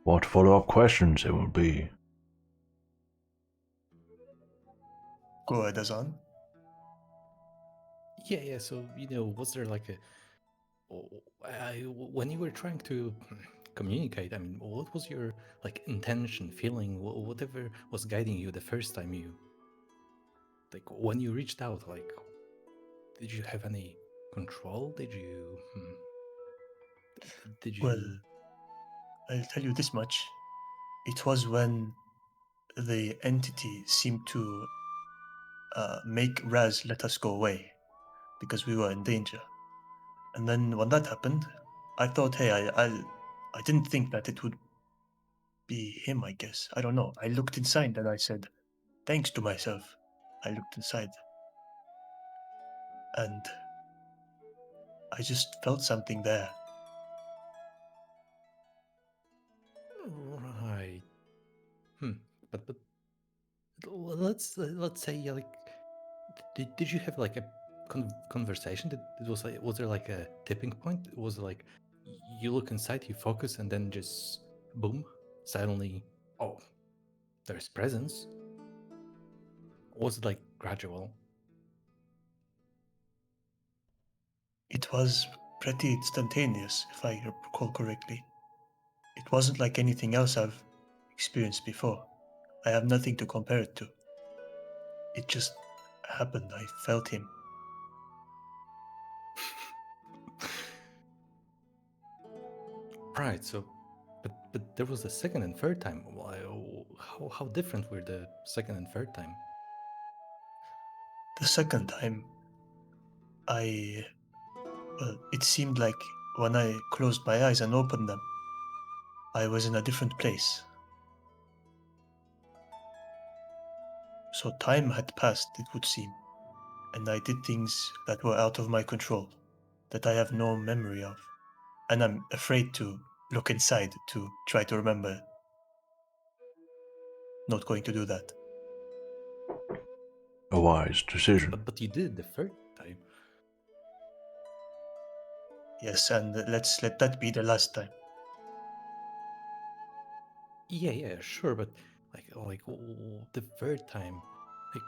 what follow-up questions it will be. Go ahead, Azan. Yeah. So, was there like when you were trying to communicate, I mean, what was your intention, feeling, whatever was guiding you the first time you, when you reached out, did you have any control? Did you? Well, I'll tell you this much. It was when the entity seemed to make Raz let us go away because we were in danger. And then when that happened, I thought, hey, I didn't think that it would be him, I guess. I don't know. I looked inside and I said, thanks to myself. I looked inside. And I just felt something there. Right. But let's say did you have a conversation? Was there a tipping point? Was it you look inside, you focus, and then just boom, suddenly, oh, there's presence? Was it like gradual? It was pretty instantaneous, if I recall correctly. It wasn't like anything else I've experienced before. I have nothing to compare it to. It just happened. I felt him. Right, so, but there was the second and third time. How different were the second and third time? The second time, it seemed like when I closed my eyes and opened them, I was in a different place. So time had passed, it would seem, and I did things that were out of my control, that I have no memory of, and I'm afraid to look inside to try to remember. Not going to do that. A wise decision. But you did the third time. Yes, and let's let that be the last time. Yeah, sure, but the third time, like,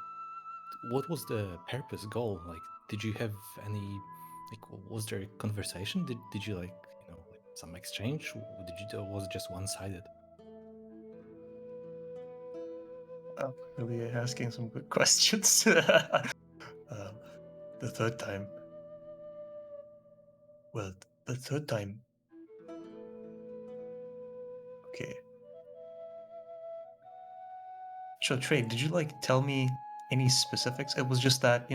what was the purpose, goal? Like, did you have any, was there a conversation? Did you like some exchange? Or was it just one-sided? Oh, really asking some good questions. The third time. Well, the third time. Okay. So, Trey, did you tell me any specifics? It was just that,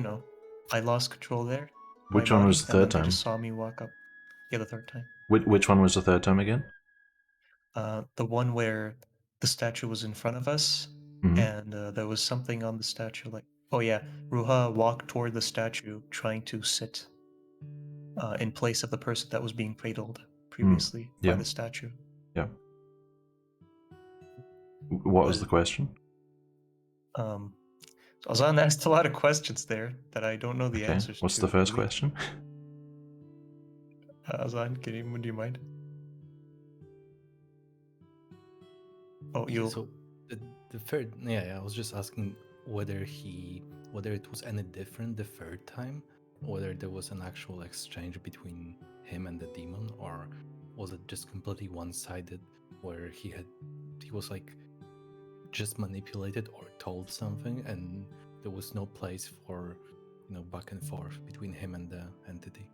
I lost control there. Which my one body, was the and third then they time? just saw me walk up. Yeah, the third time. Which one was the third time again? The one where the statue was in front of us, Mhm. and there was something on the statue, oh yeah, Ruha walked toward the statue, trying to sit in place of the person that was being cradled previously by yeah. the statue. Yeah. What was Well, the question? So Ozan asked a lot of questions there that I don't know the Okay. answers What's to. the first really. question? Ozan, would you mind? Oh, Yeah, you. so the third, I was just asking whether it was any different the third time, whether there was an actual exchange between him and the demon, or was it just completely one-sided, where he was like just manipulated or told something, and there was no place for back and forth between him and the entity.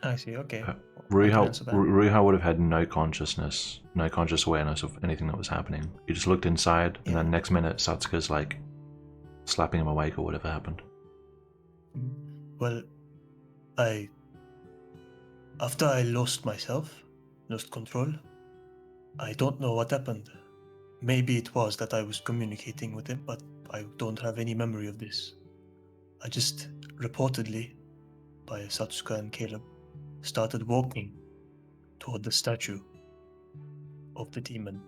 I see. Okay. Ruha would have had no conscious awareness of anything that was happening. He just looked inside, and then next minute, Satsuka's like slapping him awake or whatever happened. Well, after I lost control, I don't know what happened. Maybe it was that I was communicating with him, but I don't have any memory of this. I just reportedly, by Satsuka and Caleb, started walking toward the statue of the demon,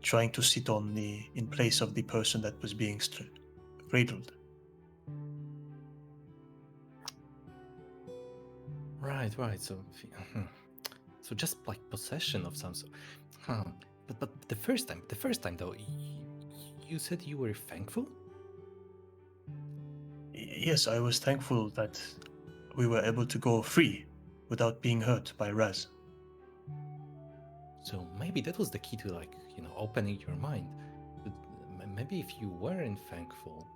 trying to sit in place of the person that was being cradled. Right. So just like possession of some sort. Huh. But the first time though, you said you were thankful? Yes, I was thankful that we were able to go free without being hurt by Raz. So maybe that was the key to opening your mind. But maybe if you weren't thankful.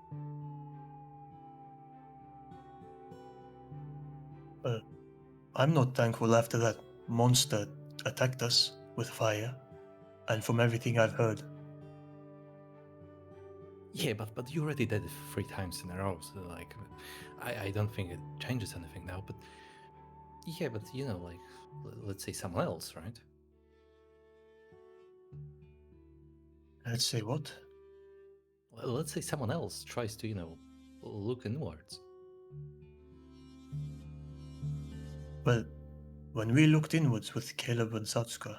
I'm not thankful after that monster attacked us with fire, and from everything I've heard. Yeah, but you already did it 3 times in a row, so I don't think it changes anything now. But yeah, but let's say someone else, right? Let's say what? Let's say someone else tries to look inwards. Well, when we looked inwards with Caleb and Satsuka,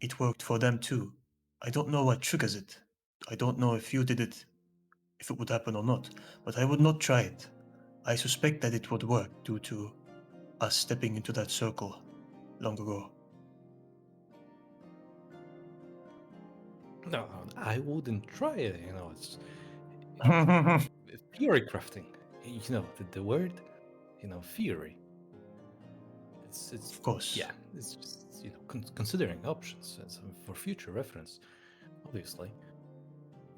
it worked for them too. I don't know what triggers it. I don't know if you did it, if it would happen or not, but I would not try it. I suspect that it would work due to us stepping into that circle long ago. No, I wouldn't try it. It's theory crafting. The word, theory. It's Of course. yeah. It's just considering options for future reference, obviously.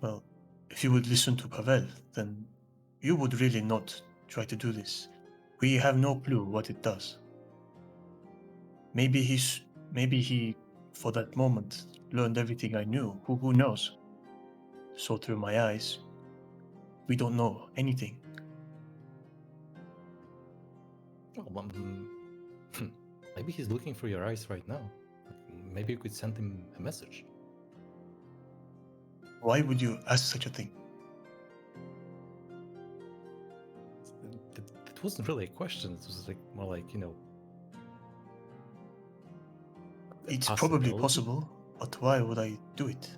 Well, if you would listen to Pavel, then you would really not try to do this. We have no clue what it does. Maybe he, for that moment, learned everything I knew. Who knows? So through my eyes, we don't know anything. Oh, maybe he's looking for your eyes right now. Maybe you could send him a message. Why would you ask such a thing? It wasn't really a question. It was more like It's probably possibility. possible, but why would I do it?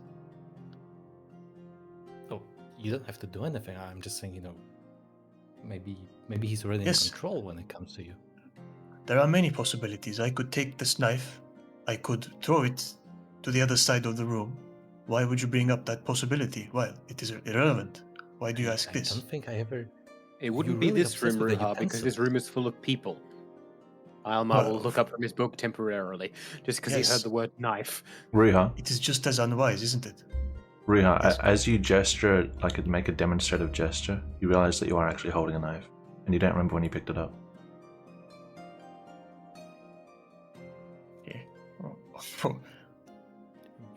Oh, you don't have to do anything. I'm just saying, maybe he's already Yes. in control when it comes to you. There are many possibilities. I could take this knife, I could throw it to the other side of the room. Why would you bring up that possibility? Well, it is irrelevant. Why do you ask I this? don't think I ever. It wouldn't You're be really this room, obsessed with the Ruha, because this utensils. room is full of people. Almar will Well, look up from his book temporarily, just because he Yes. heard the word knife. Riha, It is just as unwise, isn't it? Riha, Yes. as you gesture, like make a demonstrative gesture, you realize that you are actually holding a knife, and you don't remember when you picked it up. Yeah.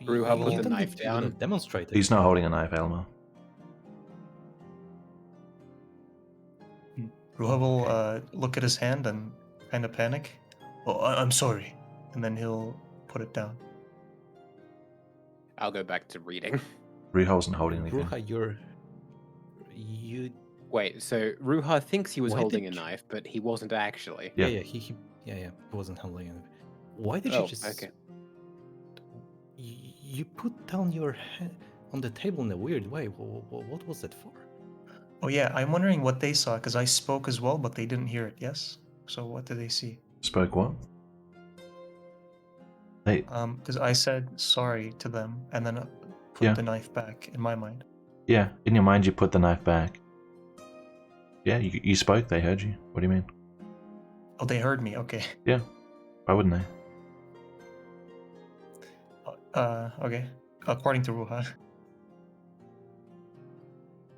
Ruha will You put the don't knife need to, down. demonstrate it. He's not holding a knife, Elmer. Ruha will look at his hand and kind of panic. Oh, I'm sorry. And then he'll put it down. I'll go back to reading. Riha wasn't holding anything. Ruha, you. Wait, so Ruha thinks he was Why holding did a you- knife, but he wasn't actually. Yeah. He wasn't holding it. Why did Oh, you just? okay. You put down your hand on the table in a weird way. What was that for? Oh yeah, I'm wondering what they saw, because I spoke as well, but they didn't hear it, yes? So what did they see? Spoke what? Hey, Because I said sorry to them, and then put Yeah. the knife back in my mind. yeah, in your mind you put the knife back. Yeah, you spoke, they heard you. What do you mean? Oh, they heard me, okay. Why wouldn't they? Okay. According to Ruha.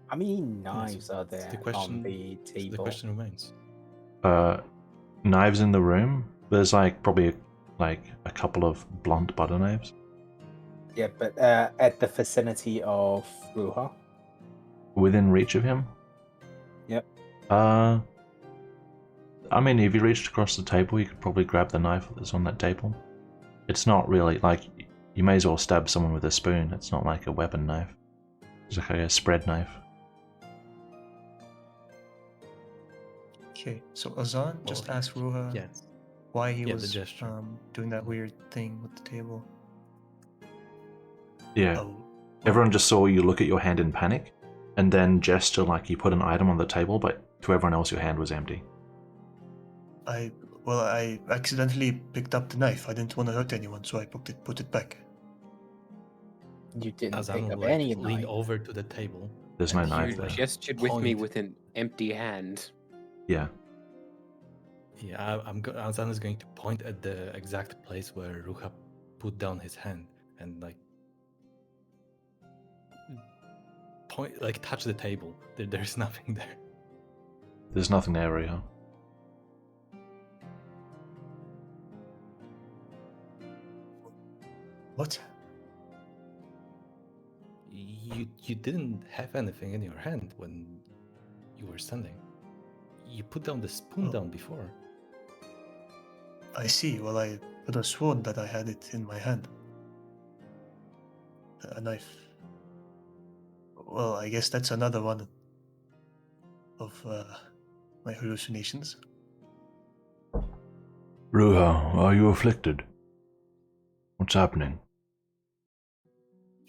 How many knives are there The question, on the so table? the question remains. Knives in the room? There's probably a couple of blunt butter knives. Yeah, but at the vicinity of Ruha. Within reach of him? Yep. I mean, if you reached across the table, you could probably grab the knife that's on that table. It's not really, you may as well stab someone with a spoon. It's not like a weapon knife. It's like a spread knife. Okay, so Azan just Well, asked Ruha Yes. why he Yeah, the was gesture. doing that weird thing with the table. Yeah. Oh, Everyone just saw you look at your hand in panic, and then gesture like you put an item on the table, but to everyone else your hand was empty. I accidentally picked up the knife. I didn't want to hurt anyone, so I put it back. You didn't Azan pick will up any lean knife. over to the table. There's no And knife You there. gestured with me Point. with an empty hand. Yeah. Yeah, Azan is going to point at the exact place where Ruha put down his hand and point, touch the table. There's nothing there. There's nothing there, Riha. What? You didn't have anything in your hand when you were standing. You put down the spoon Oh. down before. I see. Well, I could have sworn that I had it in my hand. A knife. Well, I guess that's another one of my hallucinations. Ruha, are you afflicted? What's happening?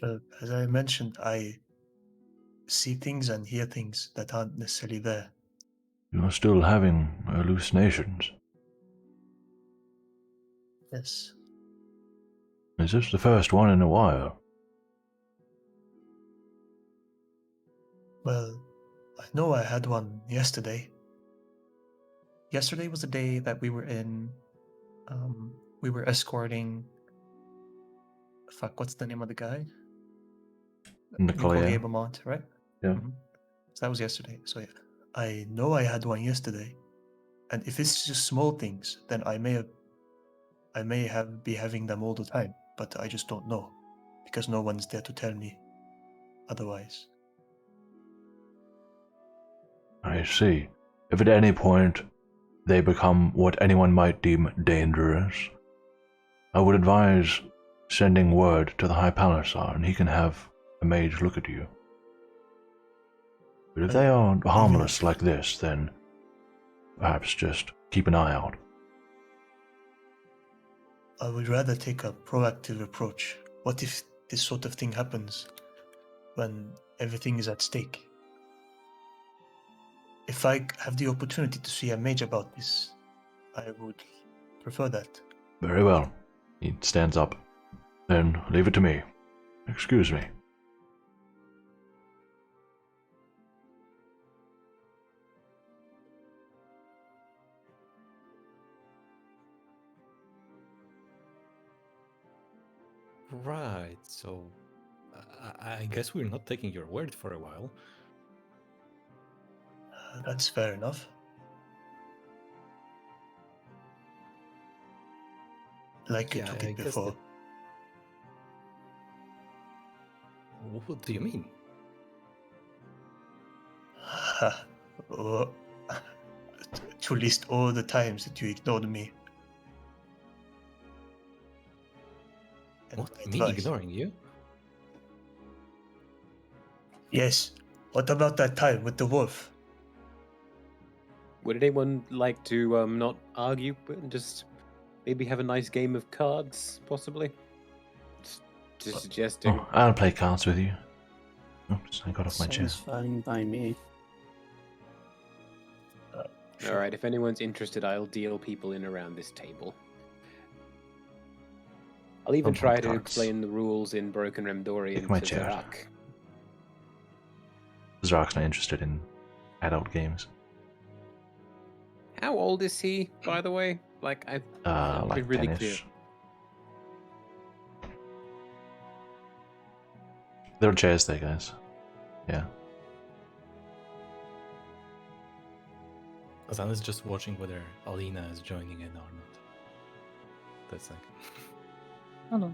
But as I mentioned, I see things and hear things that aren't necessarily there. You're still having hallucinations. Yes. Is this the first one in a while? Well, I know I had one yesterday. Yesterday was the day that we were in. We were escorting. Fuck, what's the name of the guy? Nicole, yeah. Beaumont, right? Yeah. Mhm. So that was yesterday. So yeah, I know I had one yesterday, and if it's just small things, then I may be having them all the time, but I just don't know because no one's there to tell me otherwise. I see. If at any point they become what anyone might deem dangerous, I would advise sending word to the High Palisar, and he can have a mage look at you. But if they are harmless like this, then perhaps just keep an eye out. I would rather take a proactive approach. What if this sort of thing happens when everything is at stake? If I have the opportunity to see a mage about this, I would prefer that. Very well. He stands up. Then leave it to me. Excuse me. Right, so I guess we're not taking your word for a while. That's fair enough. Like you Yeah, took I it guess before. What do you mean? Oh, to list all the times that you ignored me. And What? my Me advice. ignoring you? Yes. What about that time with the wolf? Would anyone like to not argue, but just maybe have a nice game of cards, possibly? Just suggesting. Oh, I'll play cards with you. Oops, I got off my chair. Sounds fine by me. Sure. All right, if anyone's interested, I'll deal people in around this table. I'll even Don't try want to cards. explain the rules in Broken Remdorian Take my to chair. Zarak. Zarak's not interested in adult games. How old is he, by the way? Like, I've been Like really 10-ish. clear. There are chairs there, guys. Yeah. Azan is just watching whether Alina is joining in or not. That's like... No, no.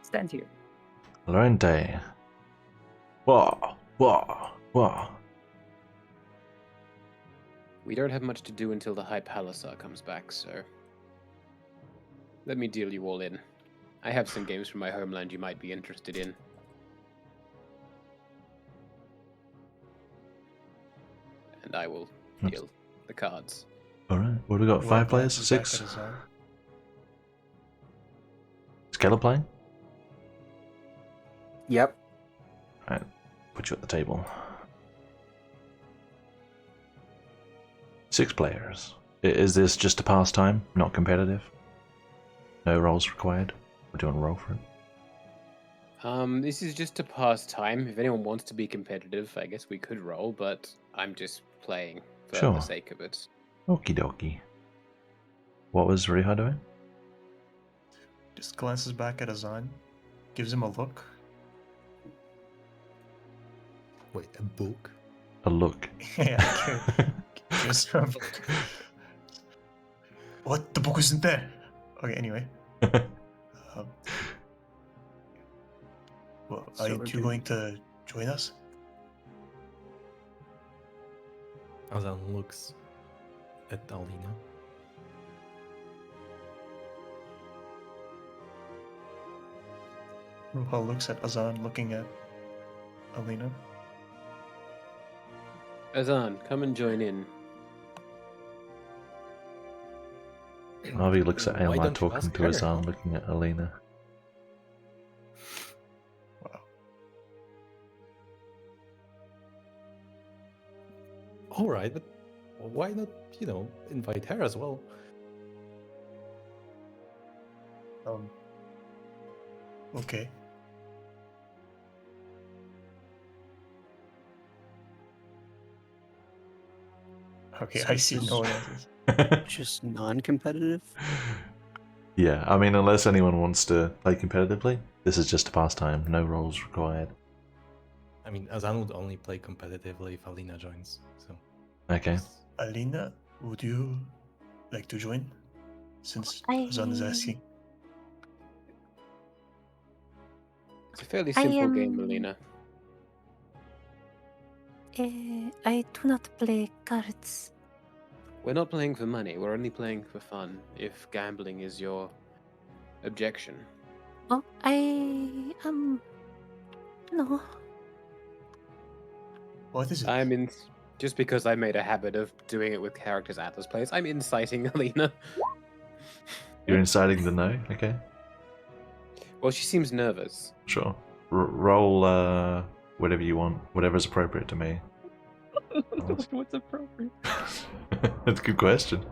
Stand here. Lorente. Whoa. We don't have much to do until the High Palisar comes back, so... Let me deal you all in. I have some games from my homeland you might be interested in. And I will deal the cards. Alright, what do we got? Well, 5 players? glances back 6? at Azan. Is Caleb playing? Yep. Alright, put you at the table. 6 players. Is this just a pastime, not competitive? No rolls required? Or do you want to roll for it? This is just a pastime. If anyone wants to be competitive, I guess we could roll, but I'm just playing for Sure. the sake of it. Okie dokie. What was Riha doing? Just glances back at Azan, gives him a look. Wait, a book? A look. Yeah, gives him a look. What? The book isn't there. Okay, anyway. Well, are So you we're two good. going to join us? Azan looks at Alina. Ruha looks at Azan, looking at Alina. Azan, come and join in. Avi looks at Why Elmar don't you talking ask to her? Azan, looking at Alina. Wow. Alright, but why not, invite her as well? Okay. Okay, So I is see this no one else. just non-competitive? Yeah, I mean, unless anyone wants to play competitively, this is just a pastime, no roles required. I mean, Azan would only play competitively if Alina joins. So Okay. Alina, would you like to join? Since I Azan is asking. It's a fairly I simple am. game, Alina. I do not play cards. We're not playing for money. We're only playing for fun. If gambling is your objection. Oh, I am. No. What is it? I'm in. Just because I made a habit of doing it with characters Atlas plays, I'm inciting Alina. You're inciting the no? Okay. Well, she seems nervous. Sure. Roll whatever you want, whatever's appropriate to me. What's appropriate? That's a good question.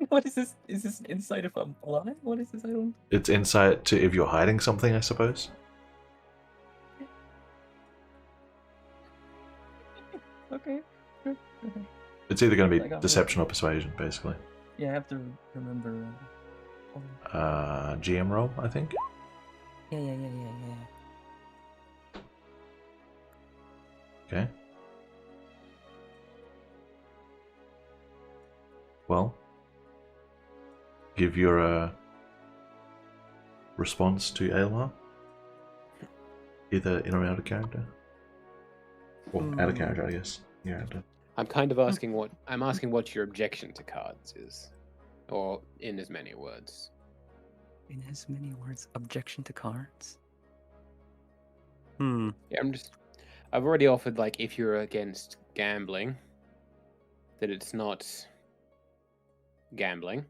What is this? Is this insight if I'm blind? What is this? I don't. It's insight to if you're hiding something, I suppose. Okay. Good. It's either going to I be got deception or persuasion, basically. Yeah, I have to remember. GM roll, I think. Yeah. Okay. Well, give your response to Aelmar. Either in or out of character. Or out of character, I guess. Yeah. I'm kind of asking what your objection to cards is, or in as many words. In as many words, objection to cards. Yeah, I've already offered, like, if you're against gambling, that it's not gambling.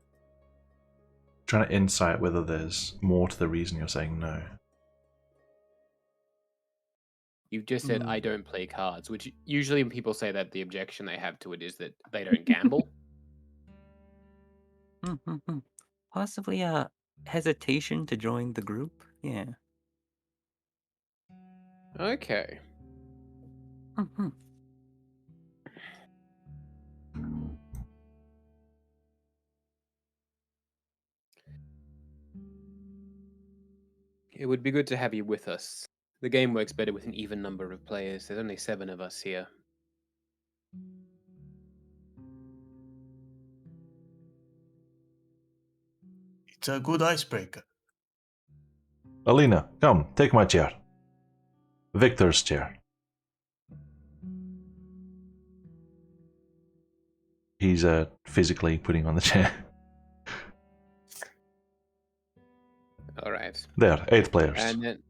Trying to insight whether there's more to the reason you're saying no. You've just said I don't play cards, which usually when people say that, the objection they have to it is that they don't gamble. Possibly a hesitation to join the group. Yeah. Okay. It would be good to have you with us. The game works better with an even number of players. There's only 7 of us here. It's a good icebreaker. Alina, come, take my chair. Victor's chair. He's physically putting on the chair. All right. There, 8 players. And then,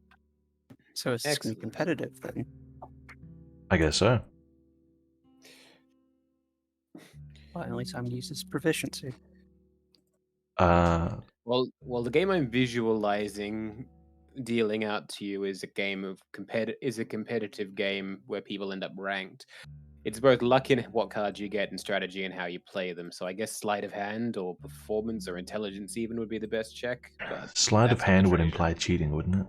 So it's going to be competitive then. I guess so. Well, the only time to use is proficiency. well, the game I'm visualizing dealing out to you is a game of competitive game where people end up ranked. It's both luck in what cards you get and strategy and how you play them. So I guess sleight of hand or performance or intelligence even would be the best check. But Sleight of that's on the hand would treasure. imply cheating, wouldn't it?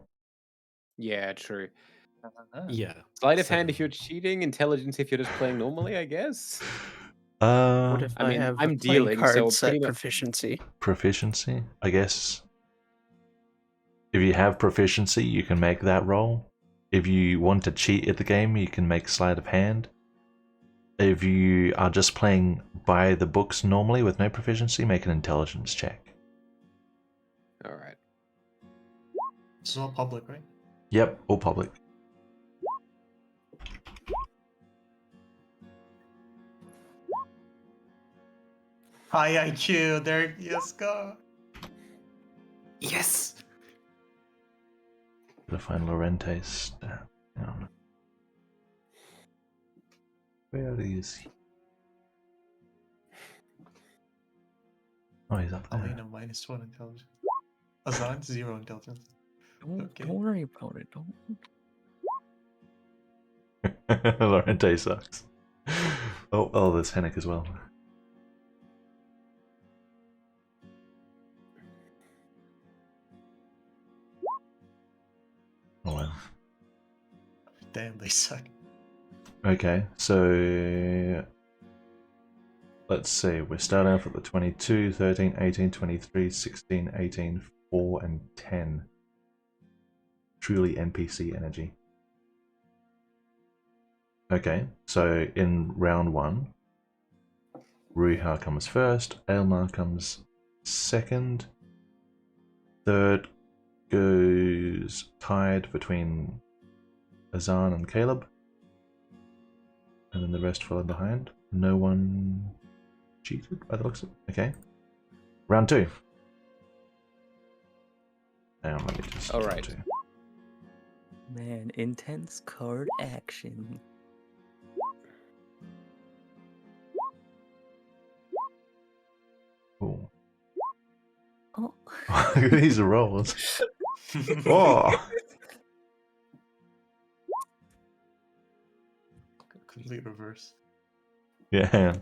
Yeah, true. yeah. Sleight of hand if you're cheating, intelligence if you're just playing normally, I guess. What if I mean, have I'm a playing dealing, card so set pretty much proficiency? Proficiency, I guess. If you have proficiency, you can make that roll. If you want to cheat at the game, you can make sleight of hand. If you are just playing by the books normally with no proficiency, make an intelligence check. All right. It's all public, right? Yep, all public. High IQ, there, yes, go. Yes! Gotta find Lorente's stat. Hang on. Where is he? Oh, he's up there. Alina -1 intelligence. Azan 0 intelligence. Don't worry about it. Don't. Lorente sucks. Oh, there's Hennick as well. Oh well. Damn, they suck. Okay, so let's see. We're starting off at the 22, 13, 18, 23, 16, 18, 4, and 10. Truly NPC energy. Okay, so in round 1, Ruha comes first, Aelmar comes second, third goes tied between Azan and Caleb, and then the rest follow behind. No one cheated by the looks of it. Okay. Round 2. Now let me just. All right. Man, intense card action. Cool. Oh. Look at these rolls. Oh! Complete reverse. Yeah.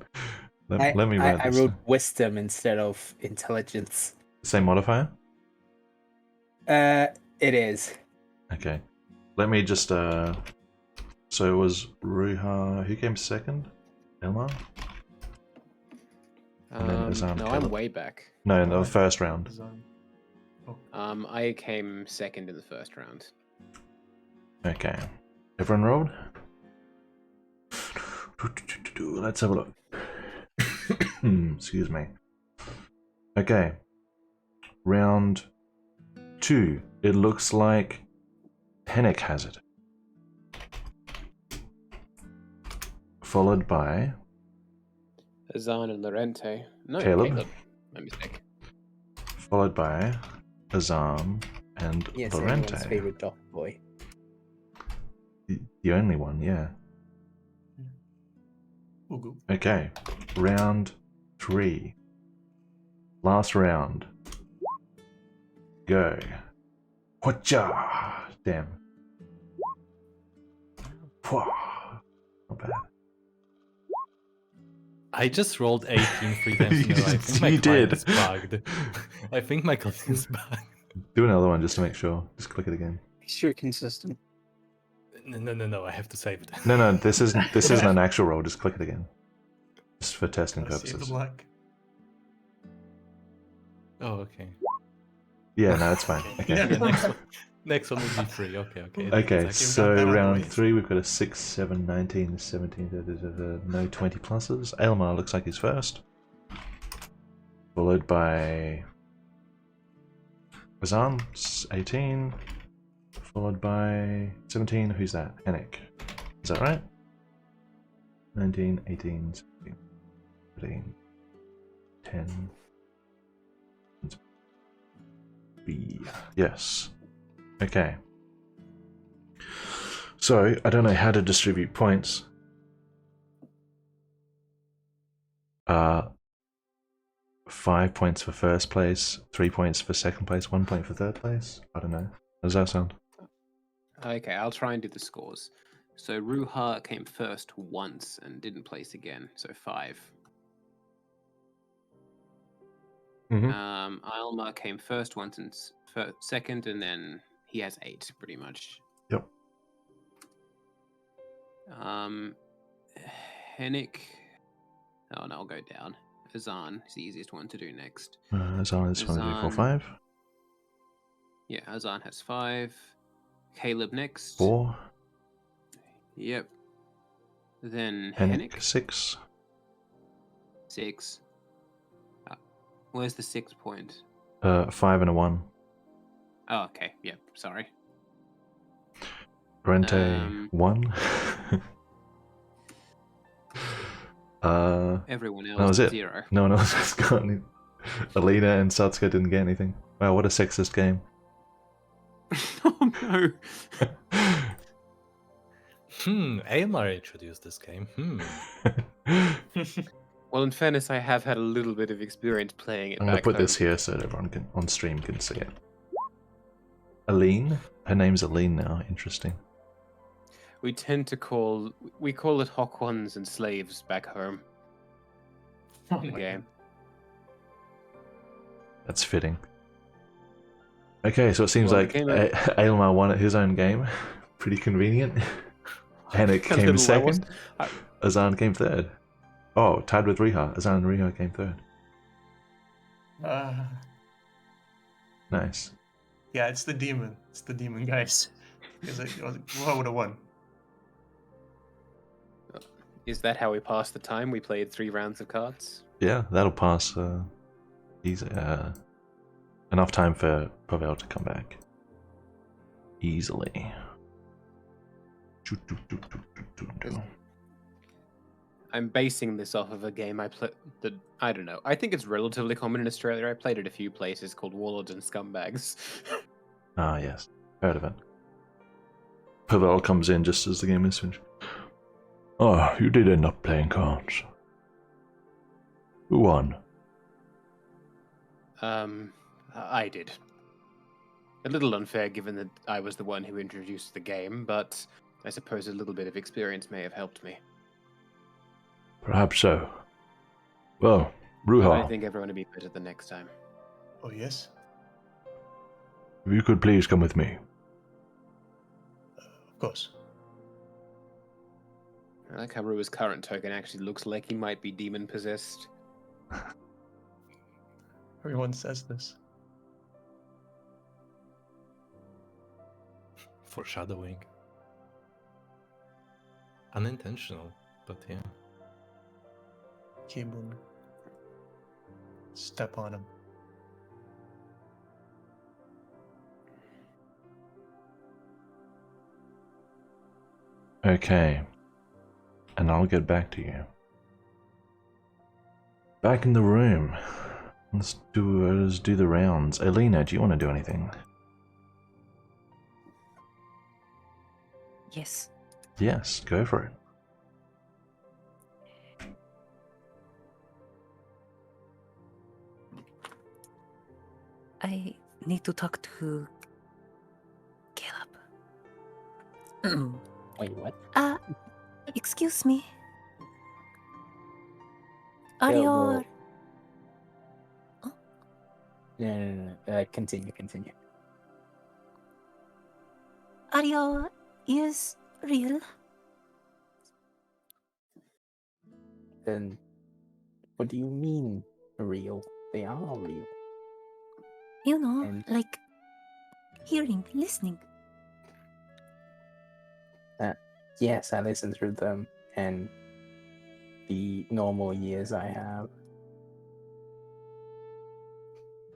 Let me write I this wrote down. wisdom instead of intelligence. Same modifier? It is. Okay. Let me just so it was Ruha. Who came second? Aelmar? And then Azan, no, I'm Caleb. way back. No, in the first round. I came second in the first round. Okay. Everyone rolled? Let's have a look. Excuse me. Okay. Round 2. It looks like Hennick has it. Followed by Azan and Lorente. No, Caleb. My mistake. Followed by Azam and Yes, Lorente. everyone's favorite dog boy. The only one, yeah. Ugu. Okay. Round 3. Last round. Go. Whatcha! Damn. Pwah. Not bad. I just rolled 18 3 times in a row. I think my You client did. is bugged. I think my client is bugged. Do another one just to make sure. Just click it again. Sure, consistent. No, I have to save it. No, this isn't an actual roll. Just click it again. Just for testing Gotta save the purposes. black. Oh, okay. Yeah, no, it's fine. Okay. Yeah, next one will be free. Okay. Okay, Exactly, so we've got that round otherwise. 3, we've got a 6, 7, 19, 17, no 20 pluses. Aelmar looks like he's first. Followed by Azan, 18. Followed by 17, who's that? Hennick. Is that right? 19, 18, 17, 18, 10. B. Yes. Okay. So, I don't know how to distribute points. 5 points for first place, 3 points for second place, 1 point for third place. I don't know. How does that sound? Okay, I'll try and do the scores. So Ruha came first once and didn't place again, so 5. Aelmar came first once and second, and then he has 8, pretty much. Yep. Hennick. Oh no, I'll go down. Azan is the easiest one to do next. Azan is 1, 2, 4, 5. Yeah, Azan has 5. Caleb next. 4. Yep. Then Hennick, Hennick. 6. 6. Where's the 6 point? 5 and a 1. Oh, okay. Yep. Sorry. Rente, 1. Everyone else that was it. 0. No one else has got any. Alina and Satsuka didn't get anything. Wow, what a sexist game. Oh no. Aelmar introduced this game. Well, in fairness, I have had a little bit of experience playing it. I'm gonna back put home. this here so that everyone can on stream can see it. Aline? Her name's Aline now. Interesting. We tend to call it Hawk Ones and slaves back home. The game. That's fitting. Okay, so it seems Well, like the game- Aelmar won at his own game. Pretty convenient. Hennick A came little, I was- second. Azan came third. Oh, tied with Riiga. Azan and Riiga came third. Nice. Yeah, it's the demon. It's the demon, guys. Because Wuha would have won. Is that how we passed the time? We played 3 rounds of cards? Yeah, that'll pass easy. Enough time for Pavel to come back. Easily. I'm basing this off of a game I played that, I don't know. I think it's relatively common in Australia. I played it a few places called Warlords and Scumbags. Ah, yes. Heard of it. Pavel comes in just as the game is finished. Oh, you did end up playing cards. Who won? I did. A little unfair given that I was the one who introduced the game, but I suppose a little bit of experience may have helped me. Perhaps so. Well, But Ruha, I think everyone will be better the next time. Oh, yes? if you could please come with me. Of course. I like how Rua's current token actually looks like he might be demon possessed. Everyone says this. Foreshadowing. Unintentional, but yeah. Kibun. Step on him. Okay. And I'll get back to you. Back in the room. Let's do the rounds. Elena, do you want to do anything? Yes. Yes, go for it. I need to talk to Caleb. Wait, what? Excuse me. Are Yeah, your No. Continue. are your ears real? Then, what do you mean real? They are real. You know, And- like hearing, listening. Yes, I listen through them, and the normal years I have.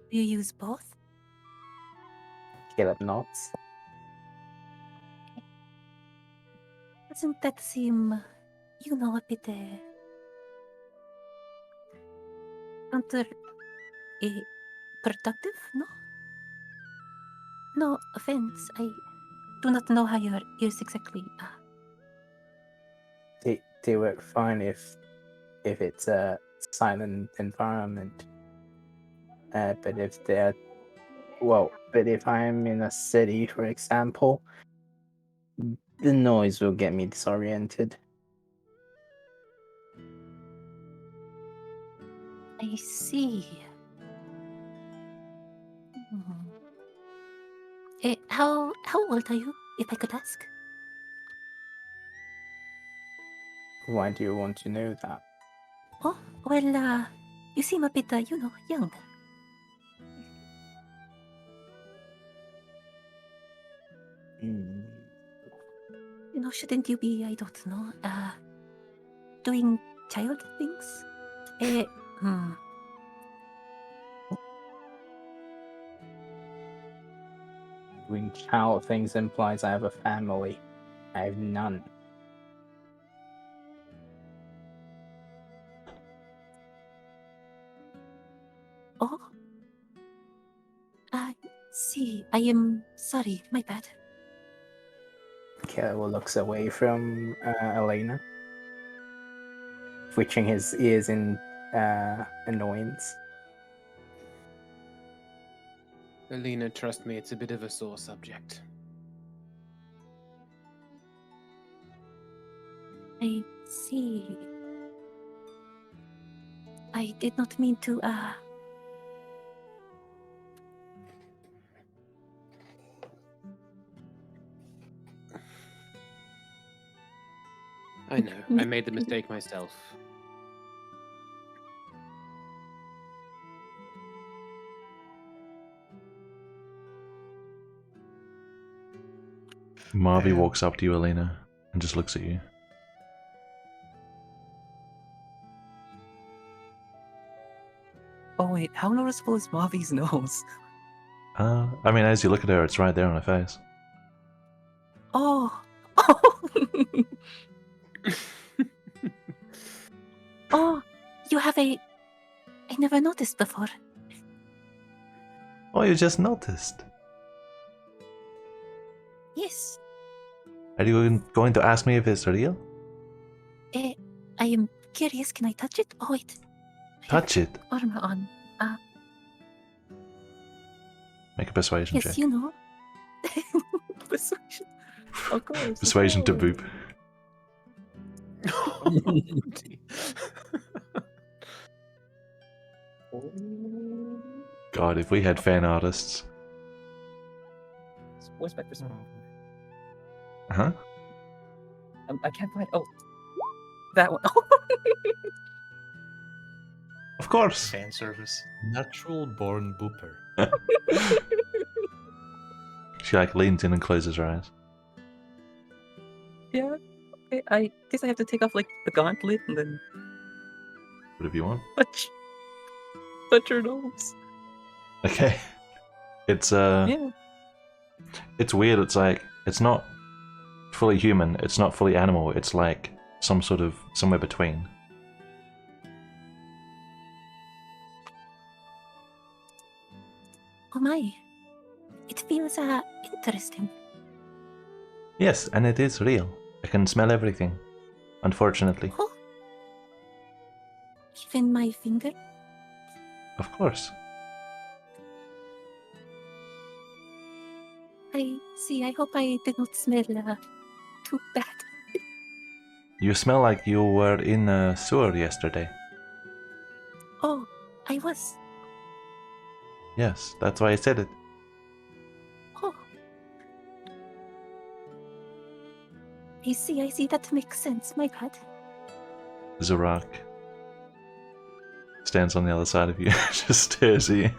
Do you use both? Caleb nods. Doesn't that seem, you know, a bit counter productive? No? No offense. I do not know how your ears exactly are. They work fine if it's a silent environment. But if I'm in a city, for example, the noise will get me disoriented. I see. How old are you, if I could ask? Why do you want to know that? Oh, well, you seem a bit, young. You know, shouldn't you be, I don't know, doing child things? Doing child things implies I have a family. I have none. Oh? I see. I am sorry. My bad. Caleb looks away from Elena, twitching his ears in annoyance. Alina, trust me, it's a bit of a sore subject. I see. I did not mean to, I know. I made the mistake myself. Marvy walks up to you, Elena, and just looks at you. Oh wait, how noticeable is Mavi's nose? I mean, as you look at her, it's right there on her face. Oh. Oh, you have a... I never noticed before. Oh, you just noticed. Yes. Are you going to ask me if it's real? I am curious. Can I touch it? Oh, wait. Touch it. Armor on. Make a persuasion Yes, check. you know. Persuasion. Of course. Persuasion to boop. God, if we had fan artists. Where's my persuasion? Huh? I can't find. Oh, that one. Of course. Fan service. Natural born booper. She like leans in and closes her eyes. Yeah. Okay, I guess I have to take off like the gauntlet and then Whatever you want. touch her nose. Okay. It's Yeah. It's weird. It's like it's not fully human. It's not fully animal. It's like some sort of somewhere between. Oh my. It feels interesting. Yes, and it is real. I can smell everything. Unfortunately. Oh. Even my finger? Of course. I see. I hope I did not smell too bad. You smell like you were in a sewer yesterday. Oh, I was. Yes, that's why I said it. Oh. I see. That makes sense. My God. Zorak stands on the other side of you, just stares at you.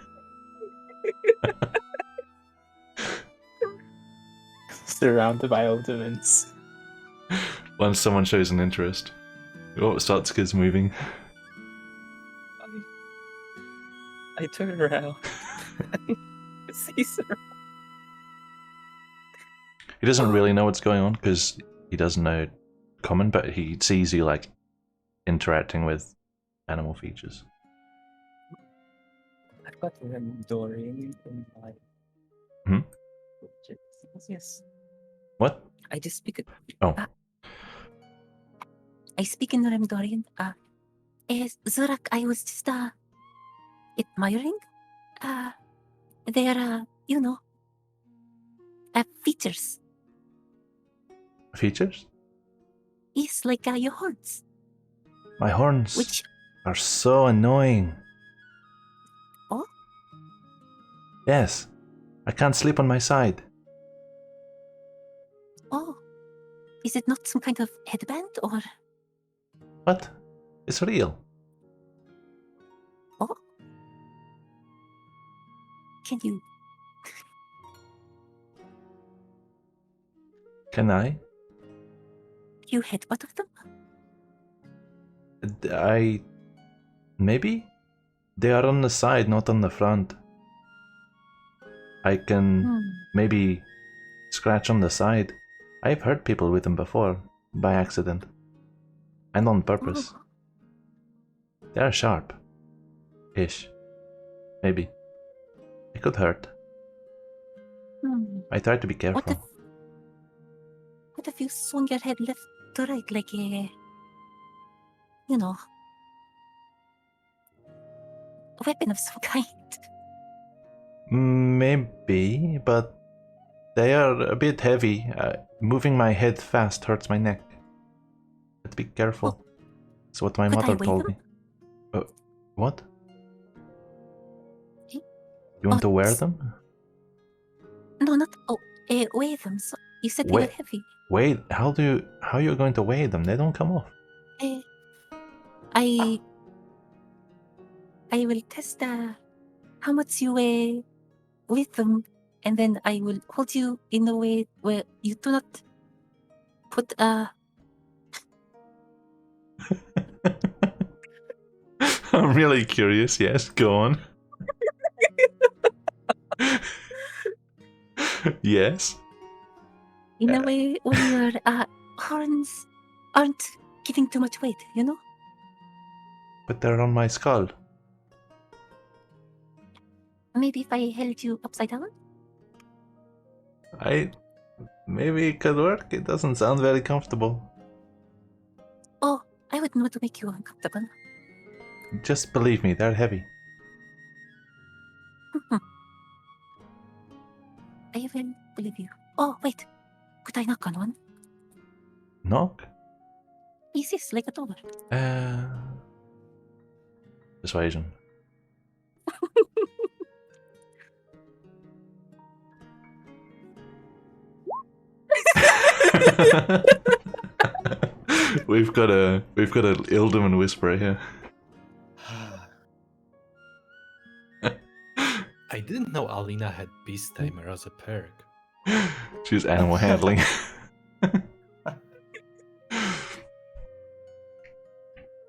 Surrounded by Ultimates. Once someone shows an interest, starts kids moving. I turn around. Caesar. He doesn't really know what's going on because he doesn't know common, but he sees you like interacting with animal features. I've got Dorian in my. Hmm? Yes. What? I just speak it. Oh. I speak in Remdorian. Zorak, I was just admiring their features. Features? Yes, like your horns. My horns Which are so annoying. Oh? Yes. I can't sleep on my side. Oh, is it not some kind of headband or? What? It's real. Oh, can you? Can I? You headbutt of them? Maybe? They are on the side, not on the front. I can maybe scratch on the side. I've hurt people with them before, by accident. And on purpose. Oh. They are sharp. Ish. Maybe. It could hurt. I try to be careful. What if you swung your head left to right like a, weapon of some kind? Maybe, but they are a bit heavy. Moving my head fast hurts my neck. Let's be careful. That's what my mother told me. What? You want to wear them? No, not weigh them. So you said they were heavy. Wait, how are you going to weigh them? They don't come off. I will test how much you weigh with them and then I will hold you in a way where you do not put I'm really curious. Yes, go on. Yes. in a way where your horns aren't giving too much weight, you know? But they're on my skull. Maybe if I held you upside down? Maybe it could work. It doesn't sound very comfortable. Oh, I would not make you uncomfortable. Just believe me, they're heavy. I will believe you. Oh, wait. Could I knock on one? Knock? Yes, like a door. Persuasion. we've got an Ilderman whisperer here. I didn't know Alina had Beast Tamer as a perk. She's animal handling.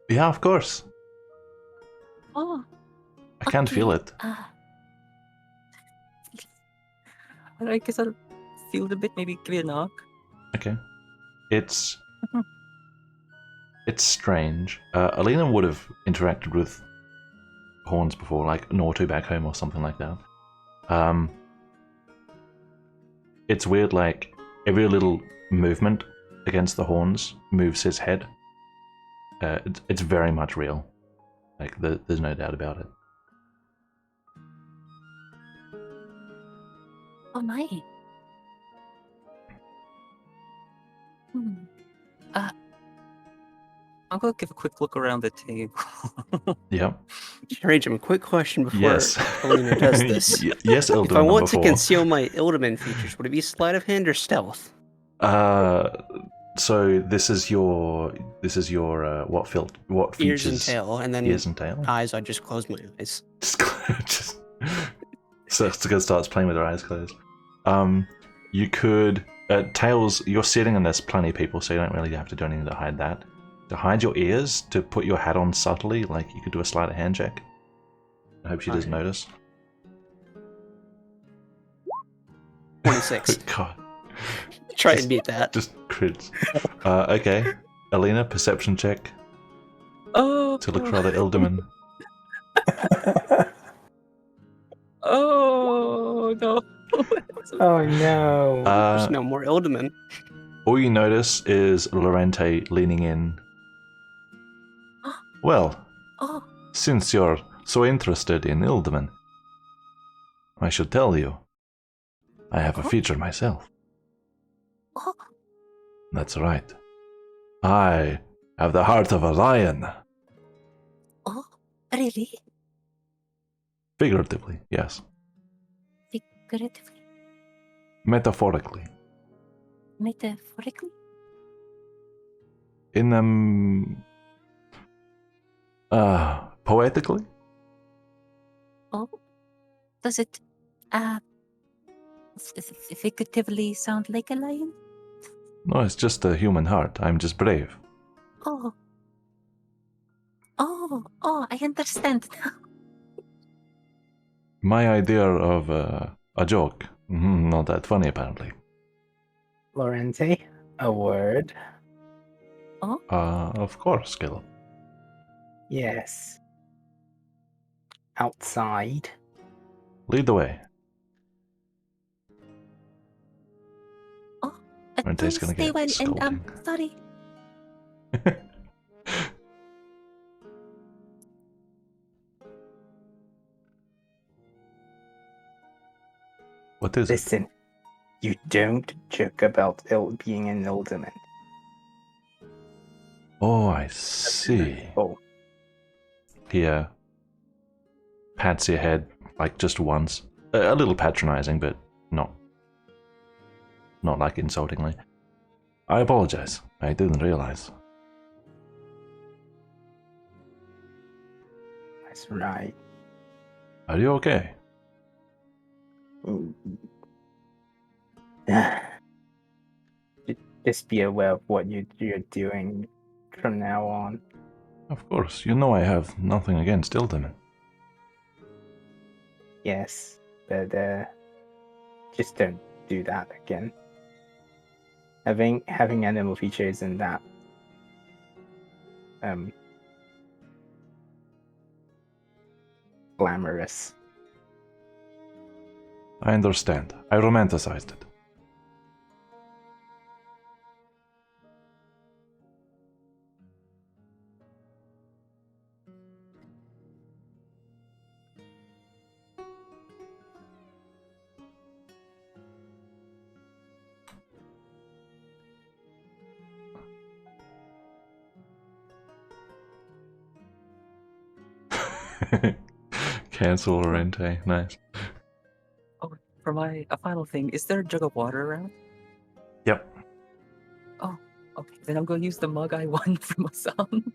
Yeah, of course. Oh. I can't feel it. I guess I'll feel it a bit, maybe give it a knock. Okay. It's strange. Alina would have interacted with horns before, like Nortu back home or something like that. It's weird, like every little movement against the horns moves his head. It's very much real. Like there's no doubt about it. Oh my. I'll go give a quick look around the table. Yep. Ragem, quick question before Yes. Alina does this. Yes, Ilderman. If I want to four. conceal my Ilderman features, would it be sleight of hand or stealth? So this is your what features? Ears and tail, and then ears and tail. eyes. I just close my eyes. just so Jessica starts playing with her eyes closed. You could tails. You're sitting and there's plenty of people, so you don't really have to do anything to hide that. To hide your ears, to put your hat on subtly, like you could do a sleight of hand check. I hope she doesn't notice. 26. God. Try and beat that. Just crits. Okay. Alina, perception check. Oh. To look for other Ilderman. Oh no. Oh no. There's no more Ilderman. All you notice is Lorente leaning in. Well, since you're so interested in Ilderman, I should tell you, I have a feature myself. Oh. That's right. I have the heart of a lion. Oh, really? Figuratively, yes. Figuratively? Metaphorically. Metaphorically? Poetically? Oh. Does it figuratively sound like a lion? No, it's just a human heart. I'm just brave. Oh. Oh, I understand now. My idea of a joke. Not that funny, apparently. Lorente, a word. Oh? Of course, Caleb. Yes. Outside. Lead the way. Oh, Lorente's gonna stay get well, scolding. and sorry. What is Listen, you don't joke about being an Ilderman. Oh, I see. Oh. He pats your head like just once. A little patronizing, but not like insultingly. I apologize. I didn't realize. That's right. Are you okay? Just be aware of what you're doing from now on. Of course, you know I have nothing against Ildaman. Yes, but just don't do that again. Having animal features isn't that glamorous. I understand. I romanticized it. Cancel Orente. Nice. Oh, for a final thing, is there a jug of water around? Yep. Oh, okay. Then I'm going to use the mug I won from Assam.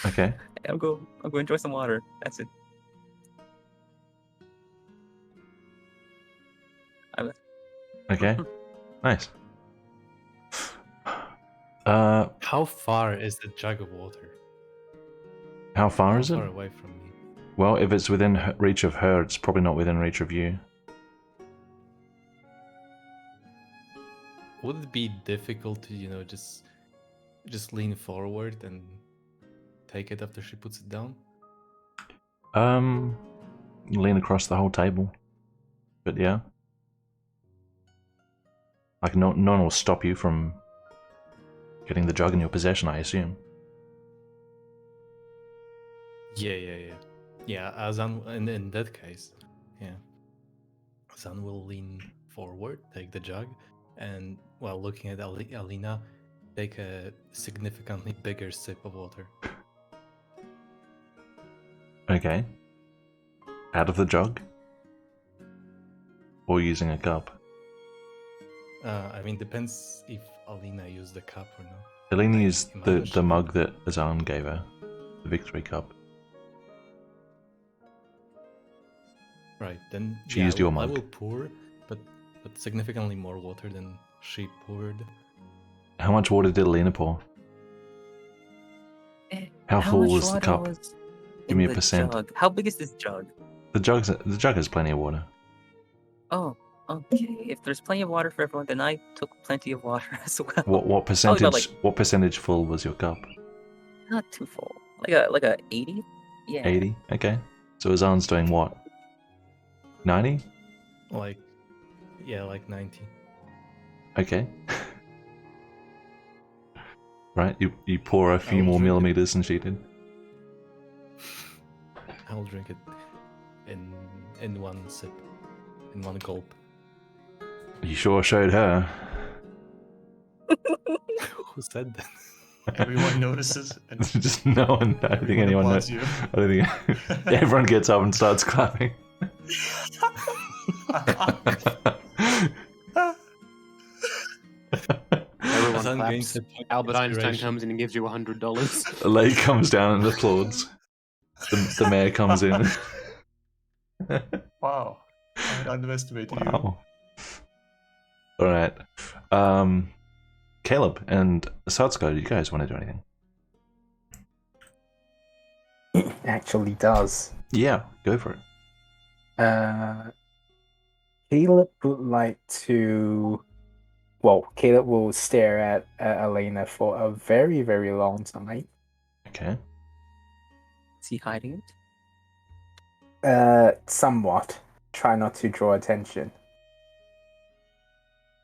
Okay. I'm going to enjoy some water. That's it. Okay. Nice. How far is the jug of water? How far How is it? far away from me? Well, if it's within reach of her, it's probably not within reach of you. Would it be difficult to, just lean forward and take it after she puts it down? Lean across the whole table. But yeah. Like, no one will stop you from getting the jug in your possession, I assume. Yeah. Yeah, Azan, in that case, yeah. Azan will lean forward, take the jug, and while looking at Alina, take a significantly bigger sip of water. Okay. Out of the jug? Or using a cup? Depends if Alina used the cup or not. Alina used imagine the mug that Azan gave her. The victory cup. Right, then She used your mug. I will pour, but significantly more water than she poured. How much water did Alina pour? How full was the cup? Give me a percent. Jug. How big is this jug? The jug has plenty of water. Oh, okay. If there's plenty of water for everyone, then I took plenty of water as well. What percentage? What percentage full was your cup? Not too full. Like a 80? Yeah. 80. Okay. So Azan's doing what? 90? Like 90. Okay. Right. You pour a few more millimeters than she did. I'll drink it in one sip, in one gulp. You sure showed her. Who said that? Everyone notices. And Just no one. I don't think anyone knows. you. I don't think everyone gets up and starts clapping. Everyone claps. Albert Einstein comes in and gives you $100. A lady comes down and applauds. The mayor comes in. Wow. I had underestimated you. Wow. Alright. Caleb and Satsuko, do you guys want to do anything? It actually does. Yeah, go for it. Caleb would like to... Well, Caleb will stare at Elena for a very, very long time. Okay. Is he hiding it? Somewhat. Try not to draw attention.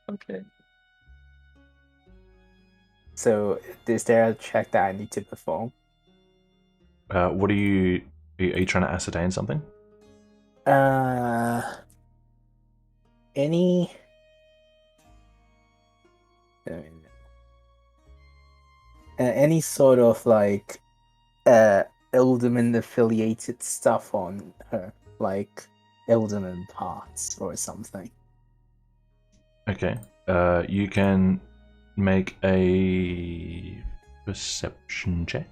Okay. So, is there a check that I need to perform? What are you trying to ascertain something? Any sort of like Elderman affiliated stuff on her, like Elderman parts or something. Okay. You can make a perception check.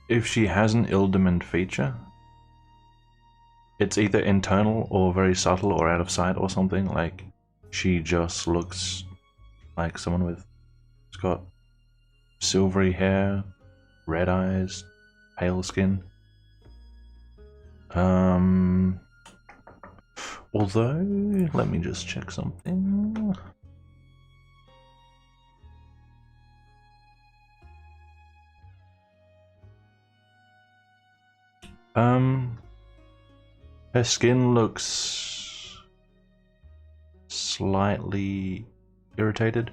If she has an ill-determined feature, it's either internal or very subtle or out of sight or something. Like, she just looks like someone with... She's got silvery hair, red eyes, pale skin. Although, let me just check something. Her skin looks slightly irritated.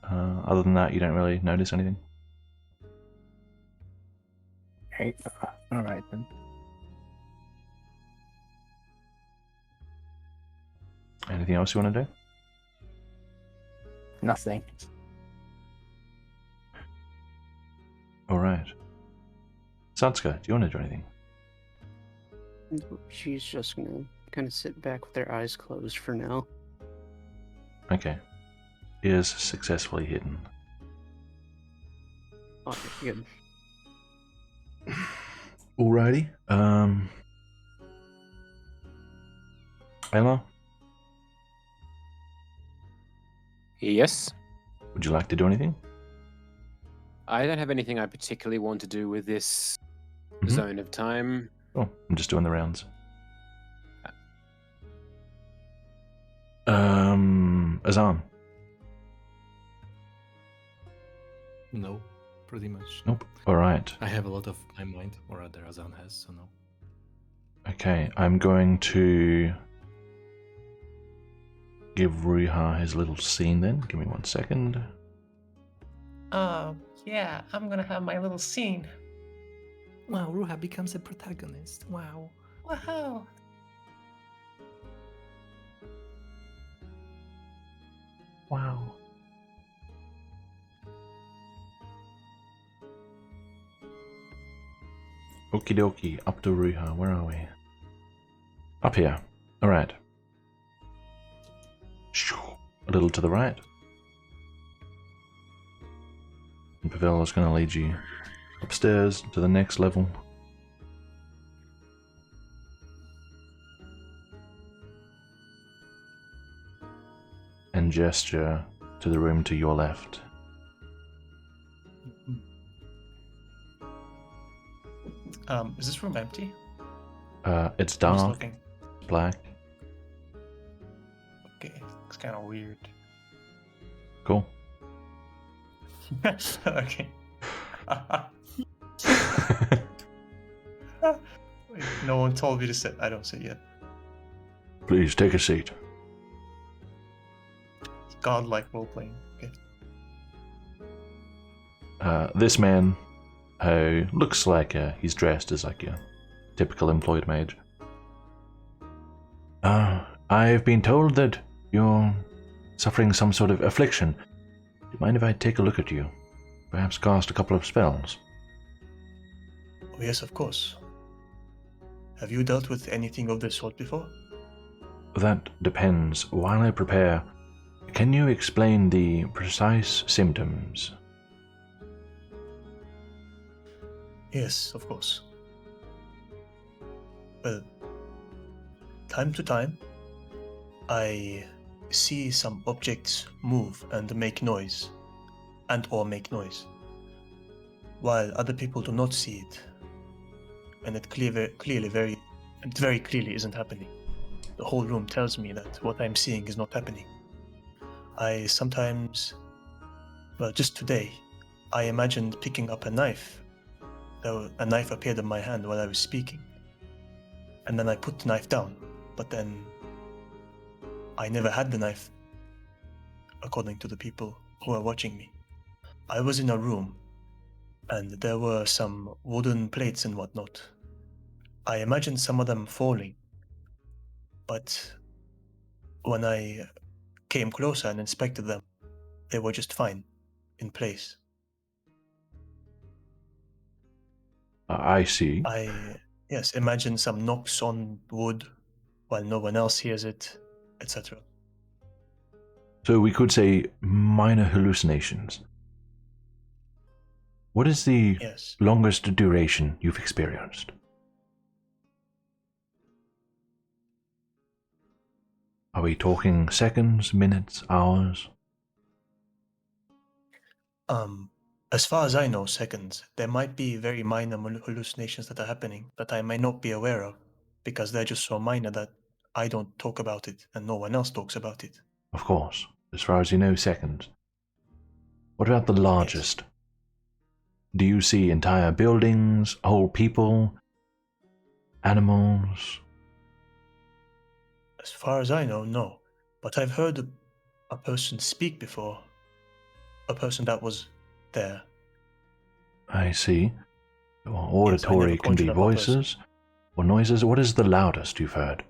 Other than that, you don't really notice anything. Right. All right then. Anything else you want to do? Nothing. Alright. Satsuka, do you want to do anything? She's just gonna kind of sit back with her eyes closed for now. Okay. Ears successfully hidden. Oh, good. Alrighty. Emma, Yes. would you like to do anything? I don't have anything I particularly want to do with this zone of time. Oh, I'm just doing the rounds. Azan. No, pretty much. Nope. Alright. I have a lot of my mind, or rather Azan has, so no. Okay, I'm going to give Ruha his little scene then. Give me 1 second. Yeah, I'm gonna have my little scene. Wow, Ruha becomes a protagonist. Wow. Wow. Wow. Okie dokie, up to Ruha. Where are we? Up here. Alright. A little to the right. And Pavel is going to lead you upstairs to the next level. And gesture to the room to your left. Is this room empty? It's I'm just dark, looking. black. Okay, it's kind of weird. Cool. Okay. Wait, no one told me to sit. I don't sit yet. Please take a seat. It's godlike role playing. Okay. This man, who looks like he's dressed as like a typical employed mage. I've been told that you're suffering some sort of affliction. Do you mind if I take a look at you? Perhaps cast a couple of spells? Oh, yes, of course. Have you dealt with anything of this sort before? That depends. While I prepare, can you explain the precise symptoms? Yes, of course. Well, time to time, I see some objects move and make noise, while other people do not see it, and it very clearly isn't happening. The whole room tells me that what I'm seeing is not happening. I sometimes, well, just today, I imagined picking up a knife. A knife appeared in my hand while I was speaking, and then I put the knife down, but then I never had the knife, according to the people who are watching me. I was in a room, and there were some wooden plates and whatnot. I imagined some of them falling, but when I came closer and inspected them, they were just fine, in place. I see. I imagine some knocks on wood while no one else hears it, etc. So we could say minor hallucinations. What is the Yes. longest duration you've experienced? Are we talking seconds, minutes, hours? As far as I know, seconds. There might be very minor hallucinations that are happening that I might not be aware of, because they're just so minor that I don't talk about it and no one else talks about it. Of course, as far as you know, seconds. What about the largest? Yes. Do you see entire buildings, whole people, animals? As far as I know, no. But I've heard a person speak before. A person that was there. I see. Auditory yes, can be voices or noises. What is the loudest you've heard?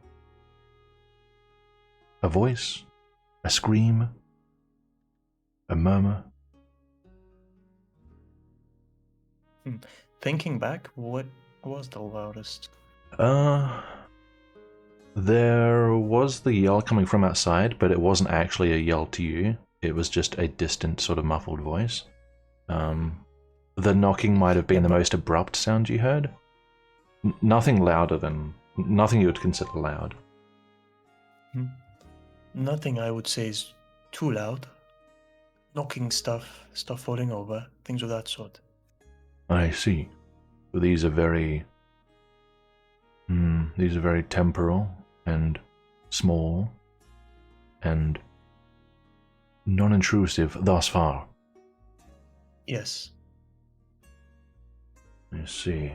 A voice? A scream? A murmur? Thinking back, what was the loudest? There was the yell coming from outside, but it wasn't actually a yell to you. It was just a distant, sort of muffled voice. The knocking might have been the most abrupt sound you heard. Nothing louder than... Nothing you would consider loud. Nothing I would say is too loud. Knocking stuff falling over, things of that sort. I see. Well, these are very temporal and small and non-intrusive thus far. Yes. I see.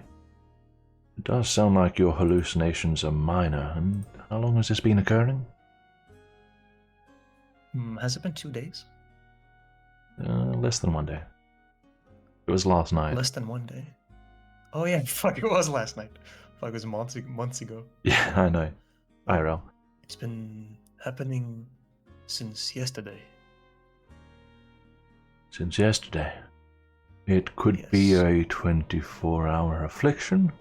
It does sound like your hallucinations are minor. And how long has this been occurring? Has it been 2 days? Less than 1 day. It was last night. Less than 1 day? Oh yeah, fuck, it was last night. Fuck, it was months ago. Yeah, I know. IRL. It's been happening since yesterday. Since yesterday. It could be a 24-hour affliction.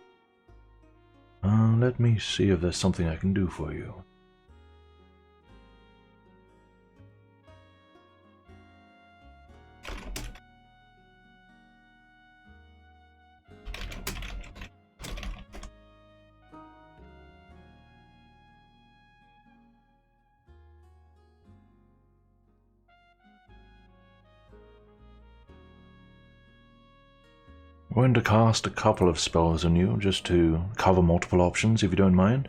Let me see if there's something I can do for you. I'm going to cast a couple of spells on you just to cover multiple options, if you don't mind.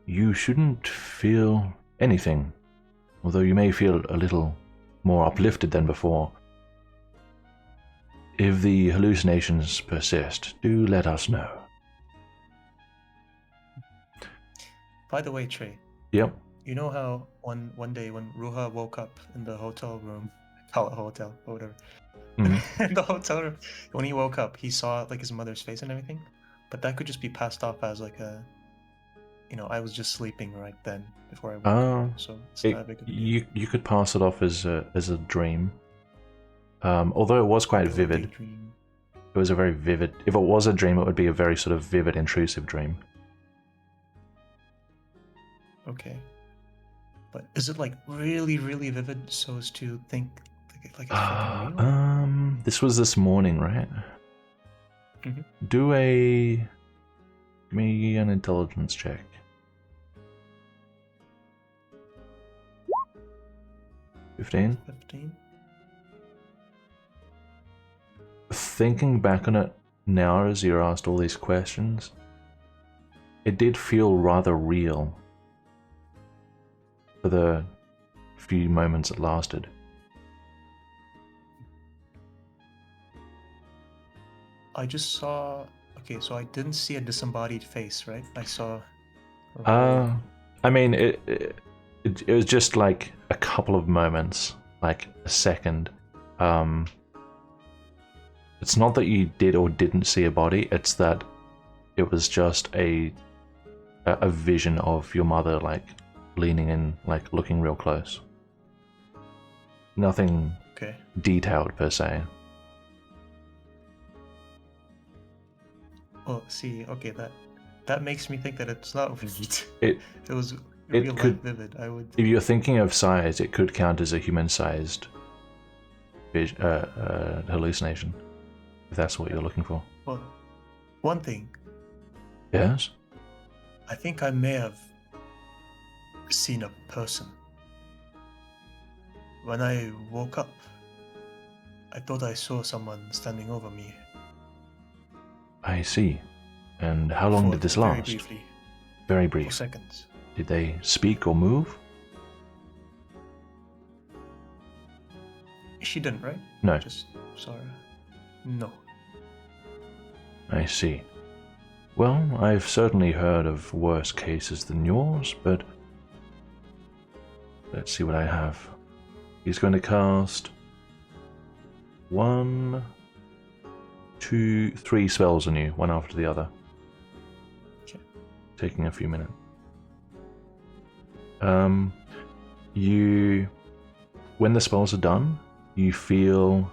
You shouldn't feel anything, although you may feel a little more uplifted than before. If the hallucinations persist, do let us know. By the way, Trey. Yep. You know how one day when Ruha woke up in the hotel room, call it hotel, or whatever. In the hotel room, when he woke up, he saw like his mother's face and everything, but that could just be passed off as like a, I was just sleeping right then before I woke up. So it's not a big deal. You could pass it off as a dream, although it was quite vivid. It was a very vivid. If it was a dream, it would be a very sort of vivid, intrusive dream. Okay, but is it like really, really vivid so as to think like it's fucking real? This was this morning, right? Mm-hmm. Do give me an intelligence check. 15? Thinking back on it now as you're asked all these questions, it did feel rather real for the few moments it lasted. I just saw... Okay, so I didn't see a disembodied face, right? I saw... I mean, it was just like a couple of moments, like a second. It's not that you did or didn't see a body, it's that it was just a vision of your mother, like, leaning in, like, looking real close. Nothing detailed, per se. Oh, see, okay, that makes me think that it's not it was It real could- life vivid. I would. If you're thinking of size, it could count as a human-sized hallucination, if that's what you're looking for. Well, one thing. Yes? I think I may have seen a person. When I woke up, I thought I saw someone standing over me. I see. And how long for did this very last? briefly, Very for brief. seconds. Did they speak or move? She didn't, right? No. Just saw her. No. I see. Well, I've certainly heard of worse cases than yours, but let's see what I have. He's going to cast 1, 2, 3 spells on you, one after the other. Okay. Taking a few minutes. When the spells are done, you feel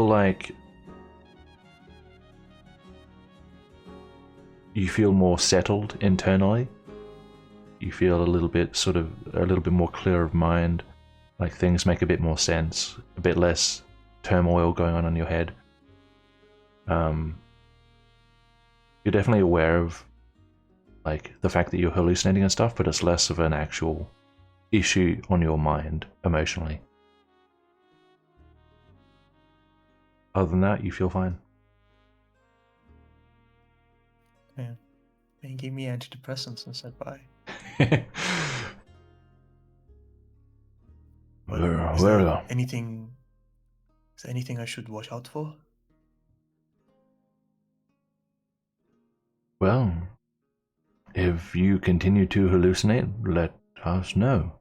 like you feel more settled internally. You feel a little bit more clear of mind, like things make a bit more sense, a bit less turmoil going on in your head. You're definitely aware of like the fact that you're hallucinating and stuff, but it's less of an actual issue on your mind emotionally. Other than that, you feel fine. Yeah. They gave me antidepressants and said bye. Is there anything I should watch out for? Well, if you continue to hallucinate, let us know.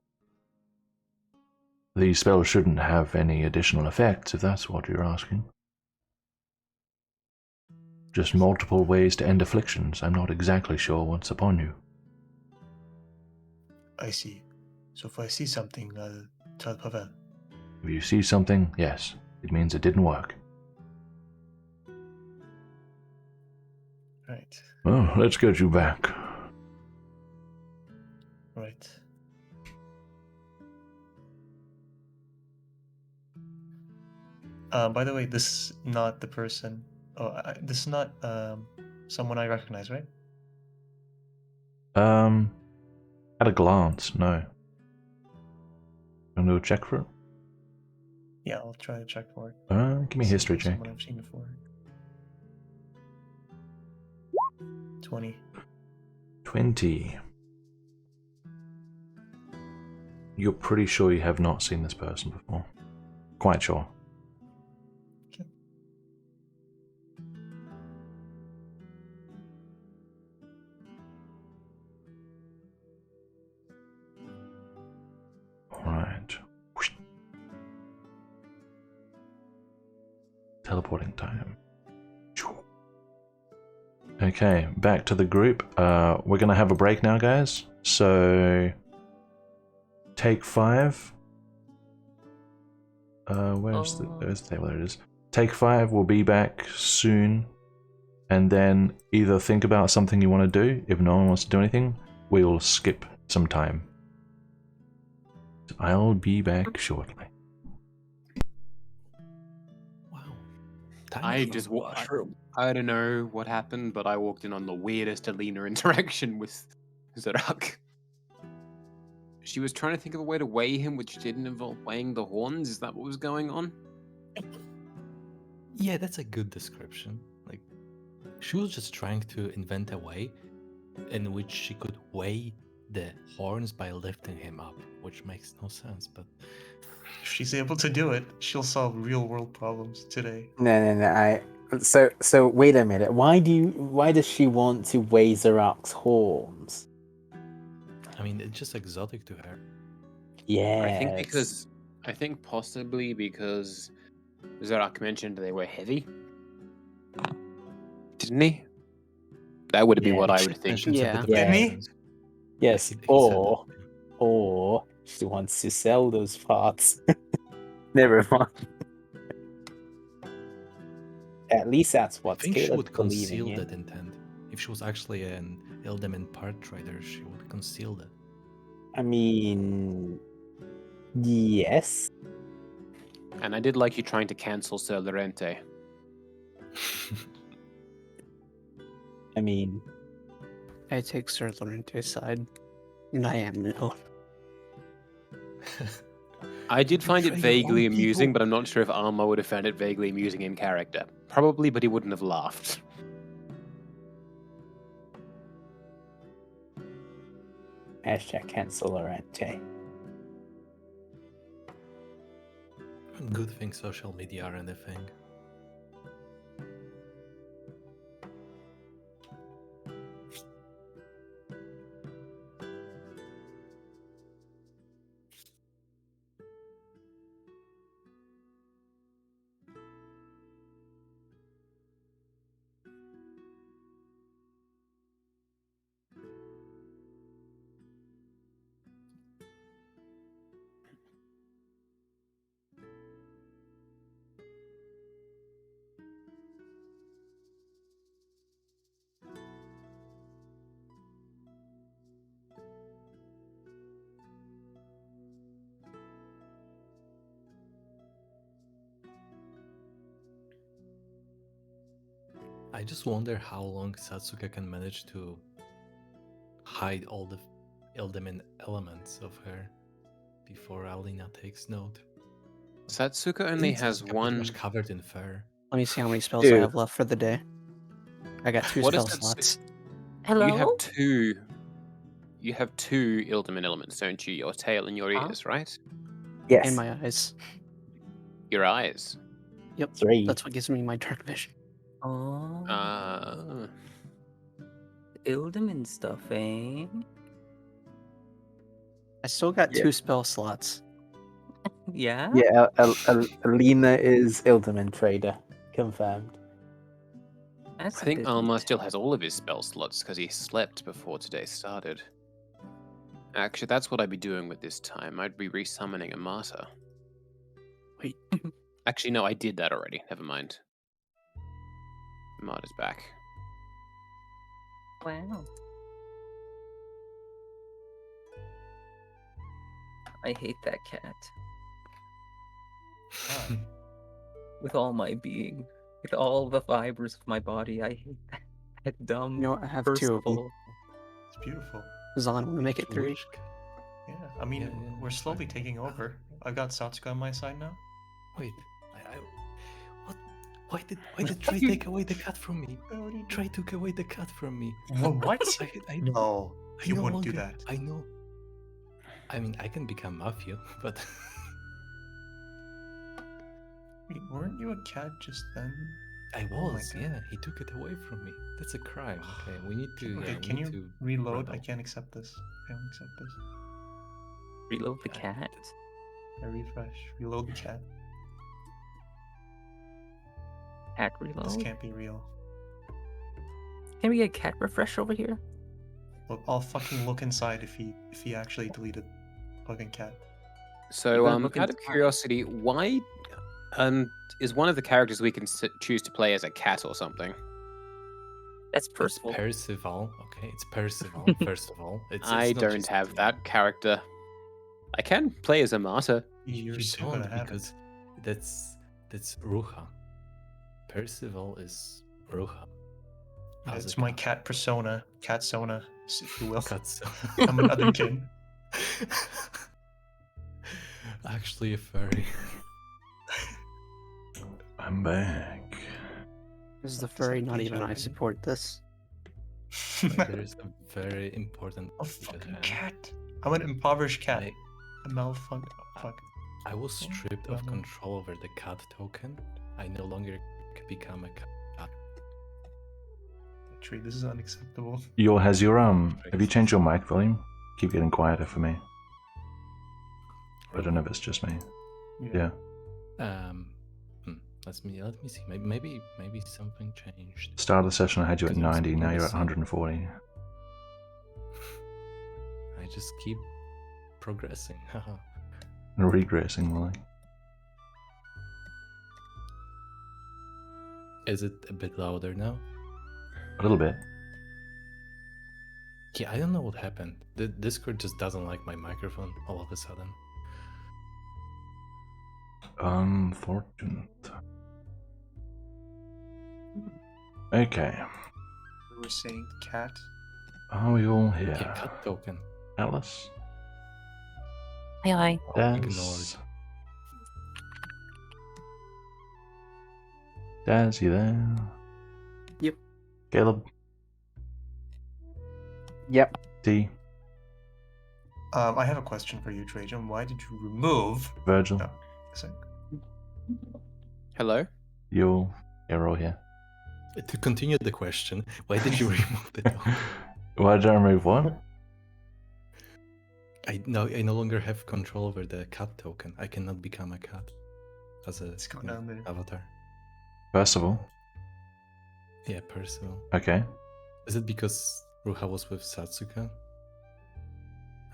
These spells shouldn't have any additional effects, if that's what you're asking. Just multiple ways to end afflictions. I'm not exactly sure what's upon you. I see. So if I see something, I'll tell Pavel. If you see something, yes, it means it didn't work. Right. Well, let's get you back. Right. By the way, this is not the person. This is not someone I recognize, right? At a glance, no. Want to do a check for it? Yeah, I'll try to check for it. Give me a history check. Someone I've seen before. 20. 20. You're pretty sure you have not seen this person before. Quite sure. Okay. Alright. Teleporting time. Okay, back to the group. We're gonna have a break now, guys. So take 5. Where's the table? There it is. Take 5. We'll be back soon, and then either think about something you want to do. If no one wants to do anything, we'll skip some time. I'll be back shortly. Wow. I just I don't know what happened, but I walked in on the weirdest Alina interaction with Zarak. She was trying to think of a way to weigh him, which didn't involve weighing the horns. Is that what was going on? Yeah, that's a good description. Like, she was just trying to invent a way in which she could weigh the horns by lifting him up, which makes no sense, but If she's able to do it, she'll solve real world problems today. No. So wait a minute. Why does she want to weigh Zarak's horns? I mean, it's just exotic to her. Yeah. I think possibly because Zarak mentioned they were heavy. Didn't he? That would be what I would think. Yeah. Didn't he? Yes. He said Or she wants to sell those parts. Never mind. At least that's I what think she Caleb's would believing conceal in. that intent. If she was actually an Eldament part trader, she would conceal it. I mean, yes. And I did like you trying to cancel Sir Lorente. I mean, I take Sir Lorente's side, and I am no. I did find it Betray your vaguely own amusing, people. but I'm not sure if Alma would have found it vaguely amusing in character. Probably, but he wouldn't have laughed. hashtag cancel Lorente. Good thing social media aren't a thing. I just wonder how long Satsuka can manage to hide all the Eldament elements of her before Alina takes note. Satsuka only Isn't has Satsuka pretty one. much covered in fur. Let me see how many spells I Dude. have left for the day. I got 2 What is spell that slots. Hello? You have two. You have two Ildaman elements, don't you? Your tail and your Huh? ears, right? Yes. In my eyes. Your eyes. Yep. 3. That's what gives me my dark vision. Oh, Uh, Ildaman stuff, eh? I still got Yeah. 2 spell slots. Yeah? Yeah, Alina is Ildaman trader. Confirmed. That's I a think bit Alma weird. still has all of his spell slots because he slept before today started. Actually, that's what I'd be doing with this time. I'd be resummoning a martyr. Wait. Actually, no, I did that already. Never mind. Martyr's back. Wow. I hate that cat. Why? With all my being. With all the fibers of my body, I hate that dumb You know what? I have first 2 of of them. all. It's beautiful. Zon, want to make it 3? Wish- Yeah, I mean, Yeah, yeah, we're it's slowly fine. taking over. I've got Satsuka on my side now. Wait, what? Why did Trey take away the cat from me? What do you do? Trey took away the cat from me. What? I No, you no wouldn't do longer- that. I know. I mean, I can become mafia, but Wait, weren't you a cat just then? I Oh my was. God. Yeah, he took it away from me. That's a crime. Okay, we need to. Okay, Yeah, we can need you to reload? I rebel. can't accept this. I can't accept this. Reload the Yeah, cat? I refresh. Reload the cat. Cat This reload? can't be real. Can we get cat refresh over here? Look, I'll fucking look inside if he actually deleted fucking cat. So, gotta look out of inside. curiosity, why is one of the characters we can choose to play as a cat or something? That's It's Percival. Percival. Okay, it's Percival. First of all, it's I not don't just have me. that character. I can play as a martyr. You You're still gonna don't have because that's Ruha. Percival is Ruha. it. As It's a my cat persona, cat sona, if you will. Cuts. I'm an otherkin. Actually, a furry. I'm back. This is the Does that furry, not bleach even I already? support this. But there is a very important. A message at fucking hand. cat. I'm an impoverished cat. I, A malfunction. Fuck. I was stripped of Well, no. control over the cat token. I no longer can become a cat. Tree, this is unacceptable. Have you changed your mic volume? Keep getting quieter for me. I don't know if it's just me. Yeah. Let me see. Maybe something changed. Start of the session, I had you at Because I'm 90. Now speaking you're the at same. 140. I just keep progressing. Haha. Regressing, more like. Is it a bit louder now? A little bit. Yeah, I don't know what happened. The Discord just doesn't like my microphone all of a sudden. Unfortunate. Okay. We were saying cat. Are we all here? Yeah, cut token. Alice? Aye. Daz? Daz, you there? Yep. Caleb? Yep. D? I have a question for you, Trajan. Why did you remove Virgil? No, sorry. Hello? You'll. Yeah, we're all here. To continue the question, why did you remove the token? Why did I remove what? I no longer have control over the cat token. I cannot become a cat as a Let's go down there. avatar. Percival? Yeah, Percival. Okay. Is it because Ruha was with Satsuka?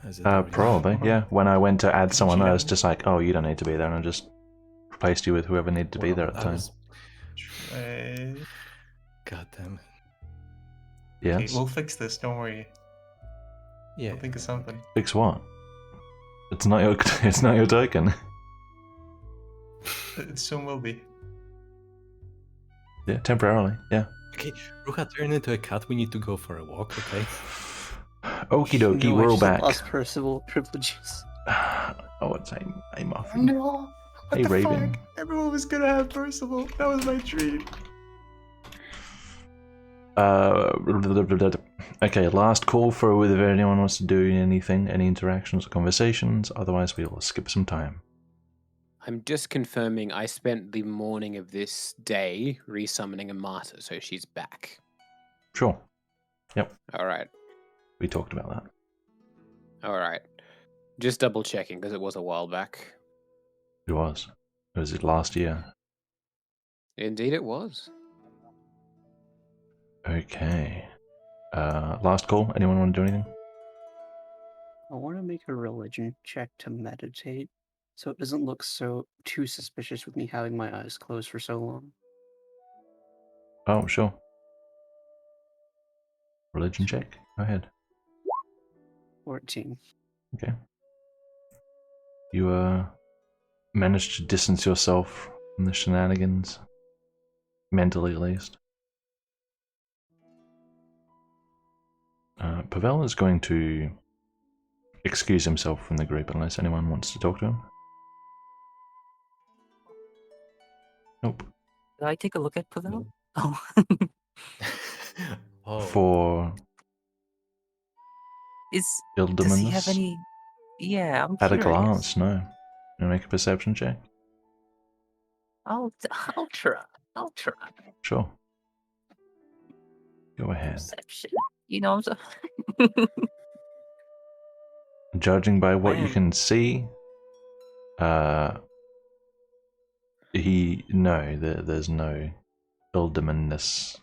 Is it the reason? Probably, yeah. When I went to add someone, She I was didn't- just like, oh, you don't need to be there, and I just replaced you with whoever needed to be there at the I time. was... Uh, God damn it. Yes? Okay, we'll fix this. Don't worry. Yeah. We'll think of something. Fix what? It's not your it's not your token. It soon will be. Yeah, temporarily, yeah. Okay, Ruha turned into a cat. We need to go for a walk, okay? Okie dokie, No, I we're all just back. lost Percival privileges. Oh, it's a muffin. No! What Hey, the Raven. fuck? Everyone was gonna have Percival. That was my dream. Okay, last call for if anyone wants to do anything, any interactions or conversations. Otherwise, we'll skip some time. I'm just confirming I spent the morning of this day resummoning a martyr, so she's back. Sure. Yep, All right. we talked about that. All right. Just double checking because it was a while back. It was. Was it last year? Indeed, it was. Okay. Last call. Anyone want to do anything? I want to make a religion check to meditate, so it doesn't look so too suspicious with me having my eyes closed for so long. Oh, sure. Religion check. Go ahead. 14. Okay. You managed to distance yourself from the shenanigans, mentally at least. Pavel is going to excuse himself from the group unless anyone wants to talk to him. Nope. Did I take a look at Pavel? Oh. Oh. For Does he have Ildamanus, any... Yeah, I'm at a curious. glance, no. You make a perception check? I'll try. I'll try. Sure. Go ahead. Perception. You know, I'm so... Judging by what you Man. can see, there's no Ildamanness.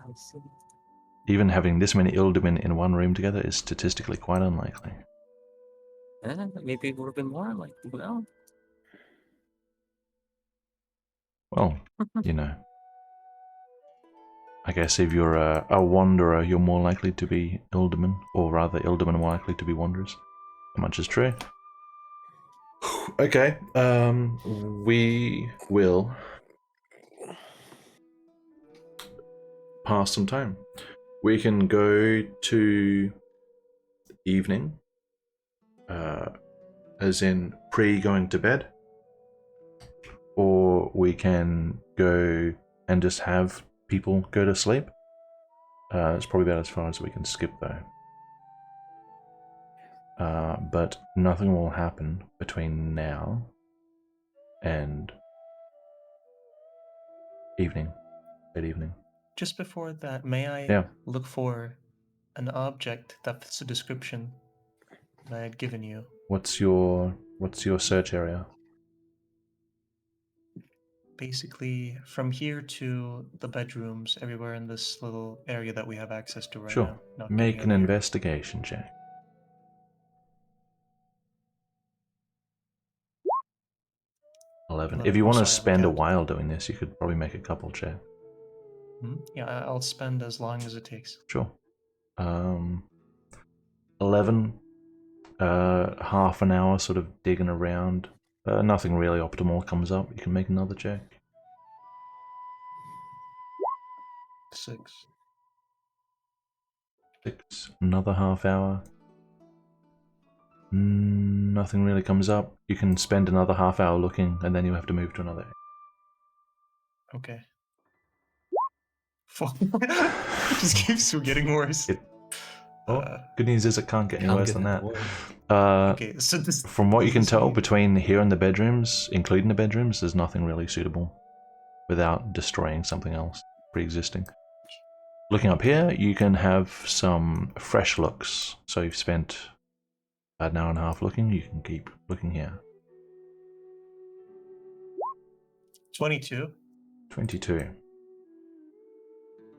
I see. Even having this many Ildaman in one room together is statistically quite unlikely. Maybe it would have been more like, well... Well, you know. I guess if you're a wanderer, you're more likely to be Ildaman, or rather Ildaman more likely to be wanderers. How much is true? Okay, we will pass some time. We can go to evening, as in pre-going to bed, or we can go and just have people go to sleep. It's probably about as far as we can skip though. But nothing will happen between now and evening, late evening. Just before that, may I Yeah. look for an object that fits the description that I had given you? What's your search area? Basically, from here to the bedrooms, everywhere in this little area that we have access to right Sure. now. Not Make getting an out here. investigation check. If you want to Sorry, I'm spend a captain. while doing this, you could probably make a couple check. Yeah, I'll spend as long as it takes. Sure. 11. Half an hour sort of digging around. Nothing really optimal comes up. You can make another check. 6. 6. Another half hour. Nothing really comes up. You can spend another half hour looking, and then you have to move to another. Okay. Fuck. It just keeps getting worse. Good news is it can't get any Can't worse get than any that. worse. Okay, so this. From what you can this tell, mean- between here and the bedrooms, including the bedrooms, there's nothing really suitable without destroying something else pre-existing. Looking up here, you can have some fresh looks. So you've spent an hour and a half looking, you can keep looking here. 22. 22.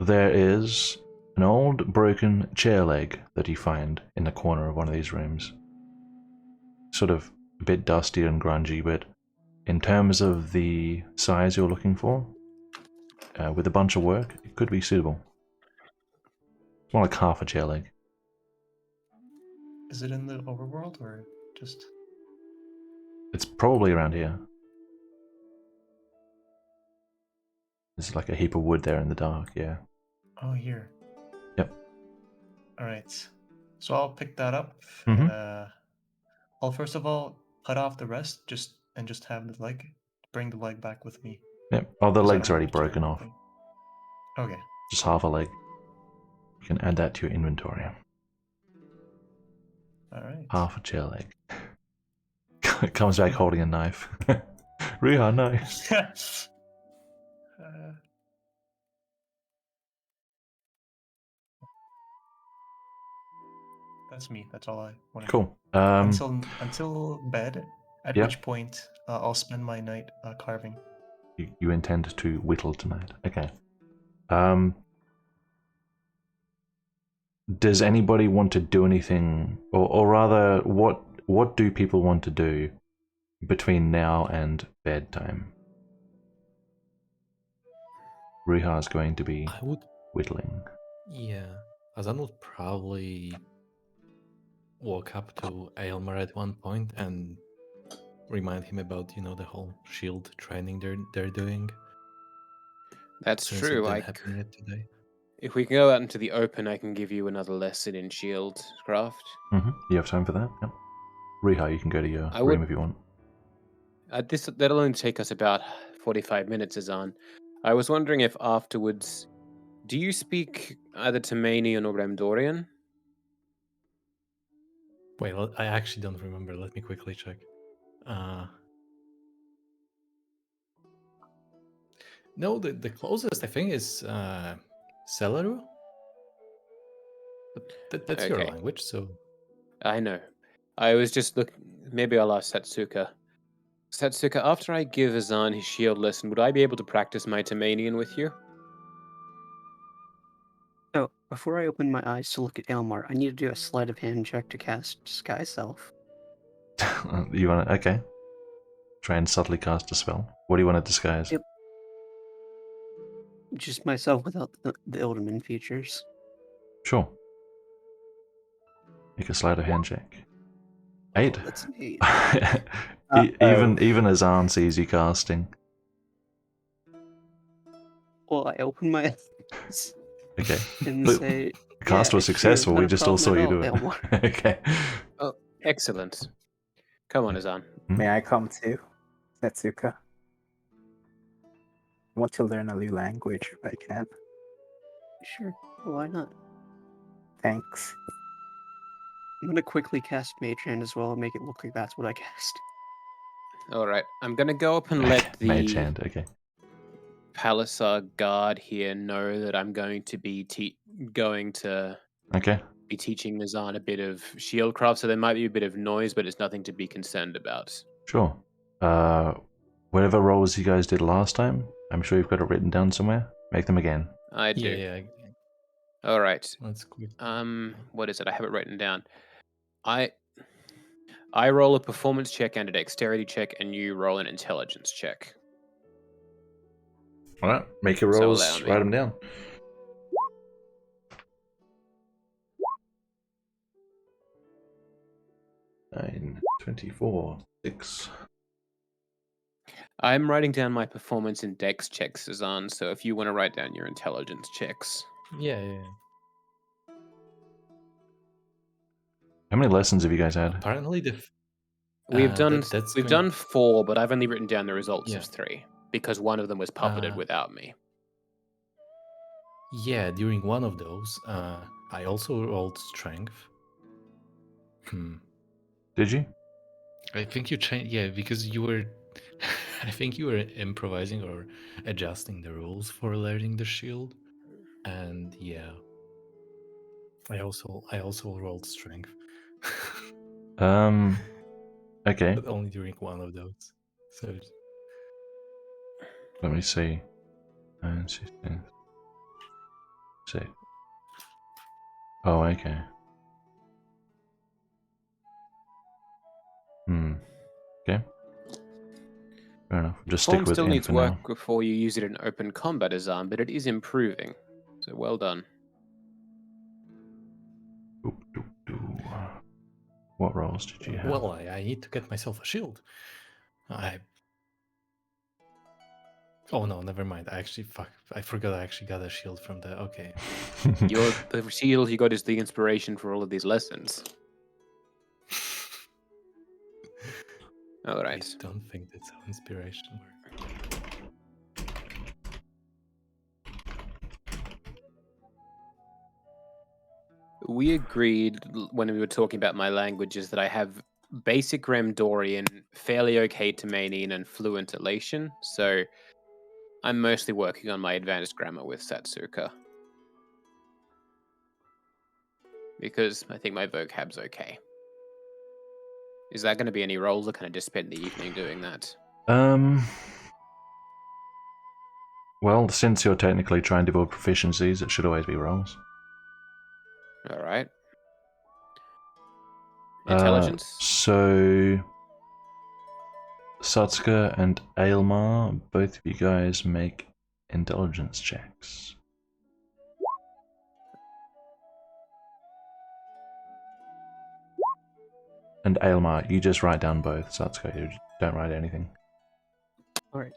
There is an old broken chair leg that you find in the corner of one of these rooms. Sort of a bit dusty and grungy, but in terms of the size you're looking for, with a bunch of work, it could be suitable. It's more like half a chair leg. Is it in the overworld or just? It's probably around here. There's like a heap of wood there in the dark, yeah. Oh, here. Yep. All right. So I'll pick that up. Mhm. I'll first of all cut off the rest, just have the leg. Bring the leg back with me. Yep. Oh, the 'cause I leg's don't already have to start broken off. anything. Okay. Just half a leg. You can add that to your inventory. All right. Half a chair leg. Comes back holding a knife. Riiga, no. That's me. That's all I want to Cool. do. Until bed, at Yep. which point I'll spend my night carving. You intend to whittle tonight. Okay. Does anybody want to do anything, or rather, what do people want to do between now and bedtime? Riiga is going to be I would, whittling. yeah. Azan would probably walk up to Aylmer at one point and remind him about, the whole shield training they're doing. That's Since true. it didn't happen yet today. If we can go out into the open, I can give you another lesson in shield craft. You have time for that? Yep. Riiga, you can go to your I room would- if you want. That'll only take us about 45 minutes, Azan. I was wondering if afterwards, do you speak either Tamanian or Remdorian? Wait, I actually don't remember. Let me quickly check. No, the closest I think is Celeru. But that's your Okay. language, so I know. I was just maybe I'll ask Satsuka. Satsuka, after I give Azan his shield lesson, would I be able to practice my Tamanian with you? Oh, before I open my eyes to look at Aylmar, I need to do a sleight of hand check to cast Disguise Self. You want to? Okay. Try and subtly cast a spell. What do you want to disguise? Yep. Just myself without the Ilderman features. Sure. Make a sleight of hand check. 8. That's an 8. Even Azan sees you casting. Well, I open my eyes Okay. and But say, the cast yeah, was sure, successful. not We a just all saw problem you at do all, it. Aylmar. Okay. Oh, excellent. Come on, Azan. May I come too, Setsuka? I want to learn a new language if I can. Sure, why not? Thanks. I'm gonna quickly cast Mage Hand as well and make it look like that's what I cast. All right, I'm gonna go up and let Mage the hand, okay. Palisar guard here know that I'm going to be Okay. be teaching Azan a bit of shield craft, so there might be a bit of noise, but it's nothing to be concerned about. Sure. Whatever rolls you guys did last time, I'm sure you've got it written down somewhere. Make them again. I do. yeah. All right. That's quick. What is it? I have it written down. I roll a performance check and a dexterity check, and you roll an intelligence check. All right, make your So rolls. allow me. Write them down. 9, 24, 6. I'm writing down my performance and dex checks, Azan, so if you want to write down your intelligence checks. Yeah. How many lessons have you guys had? Apparently, We've done that's we've going- done 4, but I've only written down the results Yeah. of 3 because one of them was puppeted without me. Yeah, during one of those, I also rolled strength. Did you? I think you changed. Yeah, because you were. I think you were improvising or adjusting the rules for learning the shield, and yeah, I also rolled strength. Okay. But only during one of those. So Let me see. 9, 16. See. Oh, okay. Okay. Fair enough. Just stick Form with still int needs for work now. before you use it in open combat, Azan, but it is improving. So well done. What rolls did you have? well, I need to get myself a shield. Oh no, never mind. I forgot I actually got a shield from the. Okay. The shield you got is the inspiration for all of these lessons. All right. I don't think that's how inspiration works. We agreed when we were talking about my languages that I have basic Remdorian, fairly okay Tamanian, and fluent Elation, so I'm mostly working on my advanced grammar with Satsuka. Because I think my vocab's okay. Is that going to be any rolls, or can I just spend the evening doing that? Well, since you're technically trying to build proficiencies, it should always be rolls. Alright. Intelligence? So Satsuka and Aelmar, both of you guys make intelligence checks. And Aelmar, you just write down both. Satsuka, you don't write anything. Alright.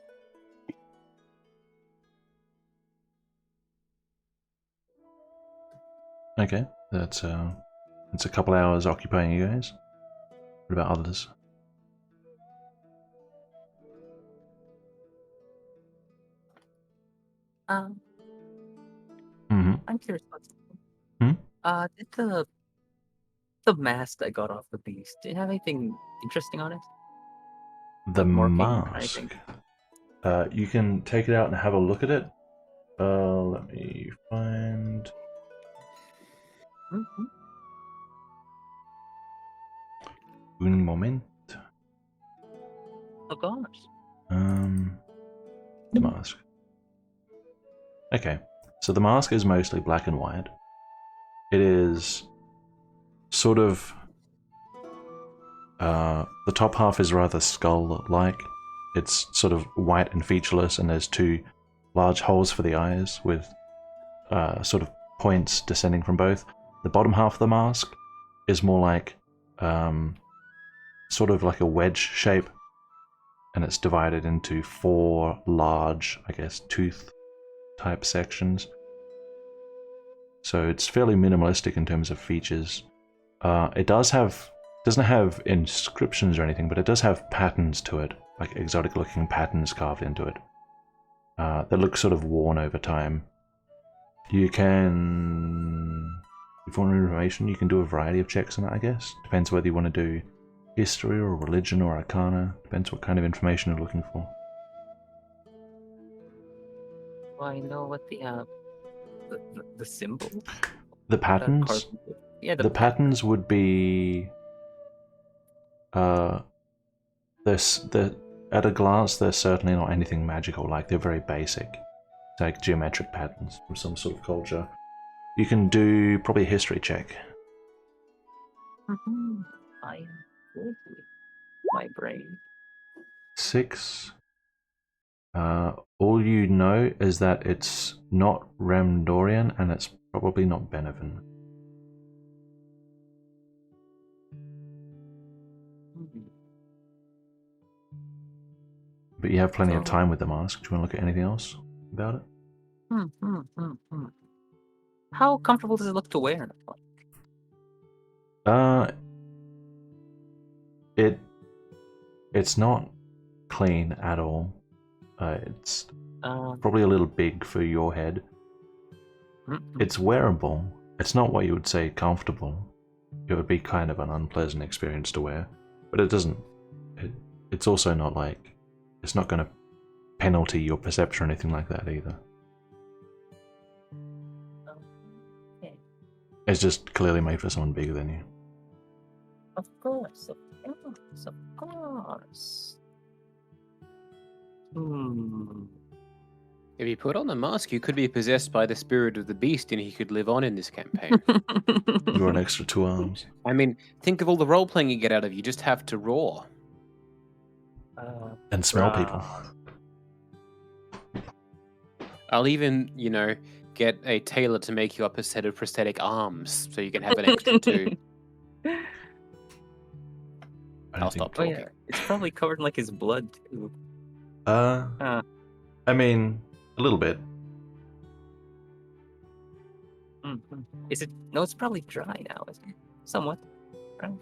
Okay, that's it's a couple hours occupying you guys. What about others? I'm curious. Did the mask I got off the beast, did it have anything interesting on it? The Like marking or mask. anything? You can take it out and have a look at it. Let me find. Un moment. Oh gosh. The mask. Okay, so the mask is mostly black and white. It is sort of the top half is rather skull-like. It's sort of white and featureless, and there's two large holes for the eyes with sort of points descending from both. The bottom half of the mask is more like sort of like a wedge shape, and it's divided into 4 large, I guess, tooth type sections. So it's fairly minimalistic in terms of features. It doesn't have inscriptions or anything, but it does have patterns to it, like exotic looking patterns carved into it that look sort of worn over time. You can, if you want information, you can do a variety of checks on it, I guess. Depends whether you want to do history or religion or arcana. Depends what kind of information you're looking for. Do I know what the symbol? The patterns? Yeah, the patterns would be at a glance they're certainly not anything magical, like they're very basic. Like geometric patterns from some sort of culture. You can do probably a history check. I am good with my brain. 6. all you know is that it's not Remdorian and it's probably not Benevan. But you have plenty of time with the mask. Do you want to look at anything else about it? How comfortable does it look to wear? It's not clean at all. It's probably a little big for your head. It's wearable. It's not what you would say comfortable. It would be kind of an unpleasant experience to wear, but it doesn't. It's also not like it's not going to penalty your perception or anything like that either. It's just clearly made for someone bigger than you. Of course, of course. If you put on the mask, you could be possessed by the spirit of the beast and he could live on in this campaign. You're an extra 2 arms. I mean, think of all the role-playing you get out of you just have to roar. And smell people. I'll even, get a tailor to make you up a set of prosthetic arms so you can have an extra 2. I'll stop talking. Yeah. It's probably covered in like his blood too. I mean, a little bit. Is it? No, it's probably dry now, isn't it? Somewhat. Right?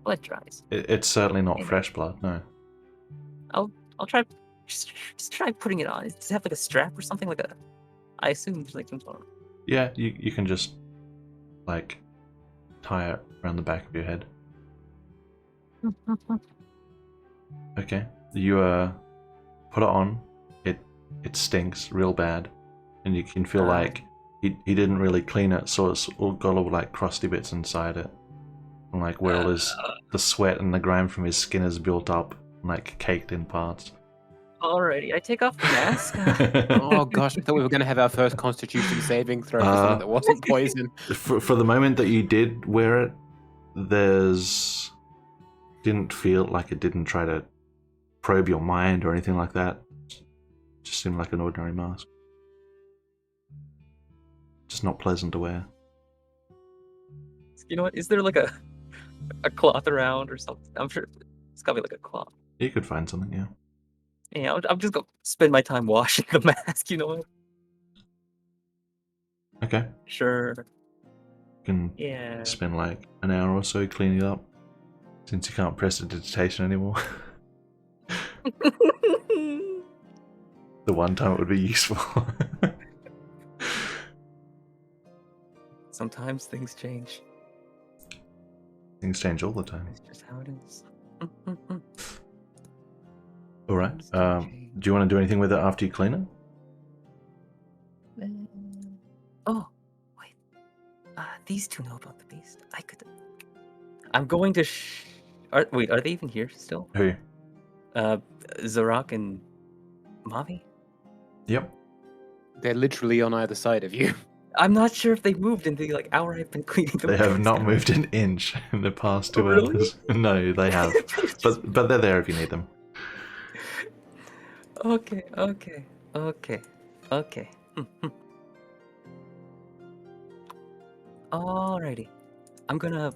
Blood dries. It's certainly not fresh blood, no. I'll try. Just try putting it on. Does it have like a strap or something like a? I assume there's like some sort of. Yeah, you can just like tie it around the back of your head. Okay, you put it on. It stinks real bad, and you can feel like he didn't really clean it, so it's all got all like crusty bits inside it, and like where all the sweat and the grime from his skin is built up, like caked in parts. Alrighty, I take off the mask. Oh gosh, I thought we were going to have our first Constitution saving throw for something that wasn't poison. For the moment that you did wear it, didn't feel like it didn't try to probe your mind or anything like that. Just seemed like an ordinary mask. Just not pleasant to wear. You know what? Is there like a cloth around or something? I'm sure it's gotta be like a cloth. You could find something, yeah. Yeah, I'm just gonna spend my time washing the mask, you know what? Okay. Sure. You can spend like an hour or so cleaning it up, since you can't press digitation anymore. The one time it would be useful. Sometimes things change. Things change all the time. It's just how it is. Alright. Do you want to do anything with it after you clean it? Oh, wait. These two know about the beast. I'm going to are they even here still? Who? Zarak and Mavi? Yep. They're literally on either side of you. I'm not sure if they moved in the hour I've been cleaning them. They have not moved an inch in the past 2 Really? hours. No, they have. but they're there if you need them. Okay. Alrighty. I'm gonna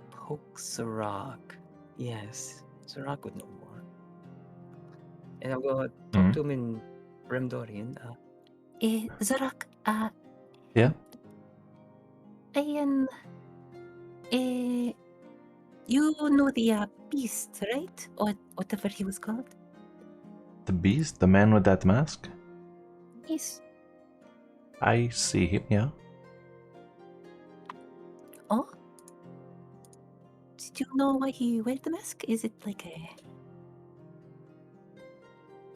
poke Zarak. Yes, Zarak would know more. And I'm gonna talk to him in Remdorian. Zarak, Yeah? you know the beast, right? Or whatever he was called? The beast? The man with that mask? Yes. I see him, yeah. Oh? Did you know why he wear the mask? Is it like a...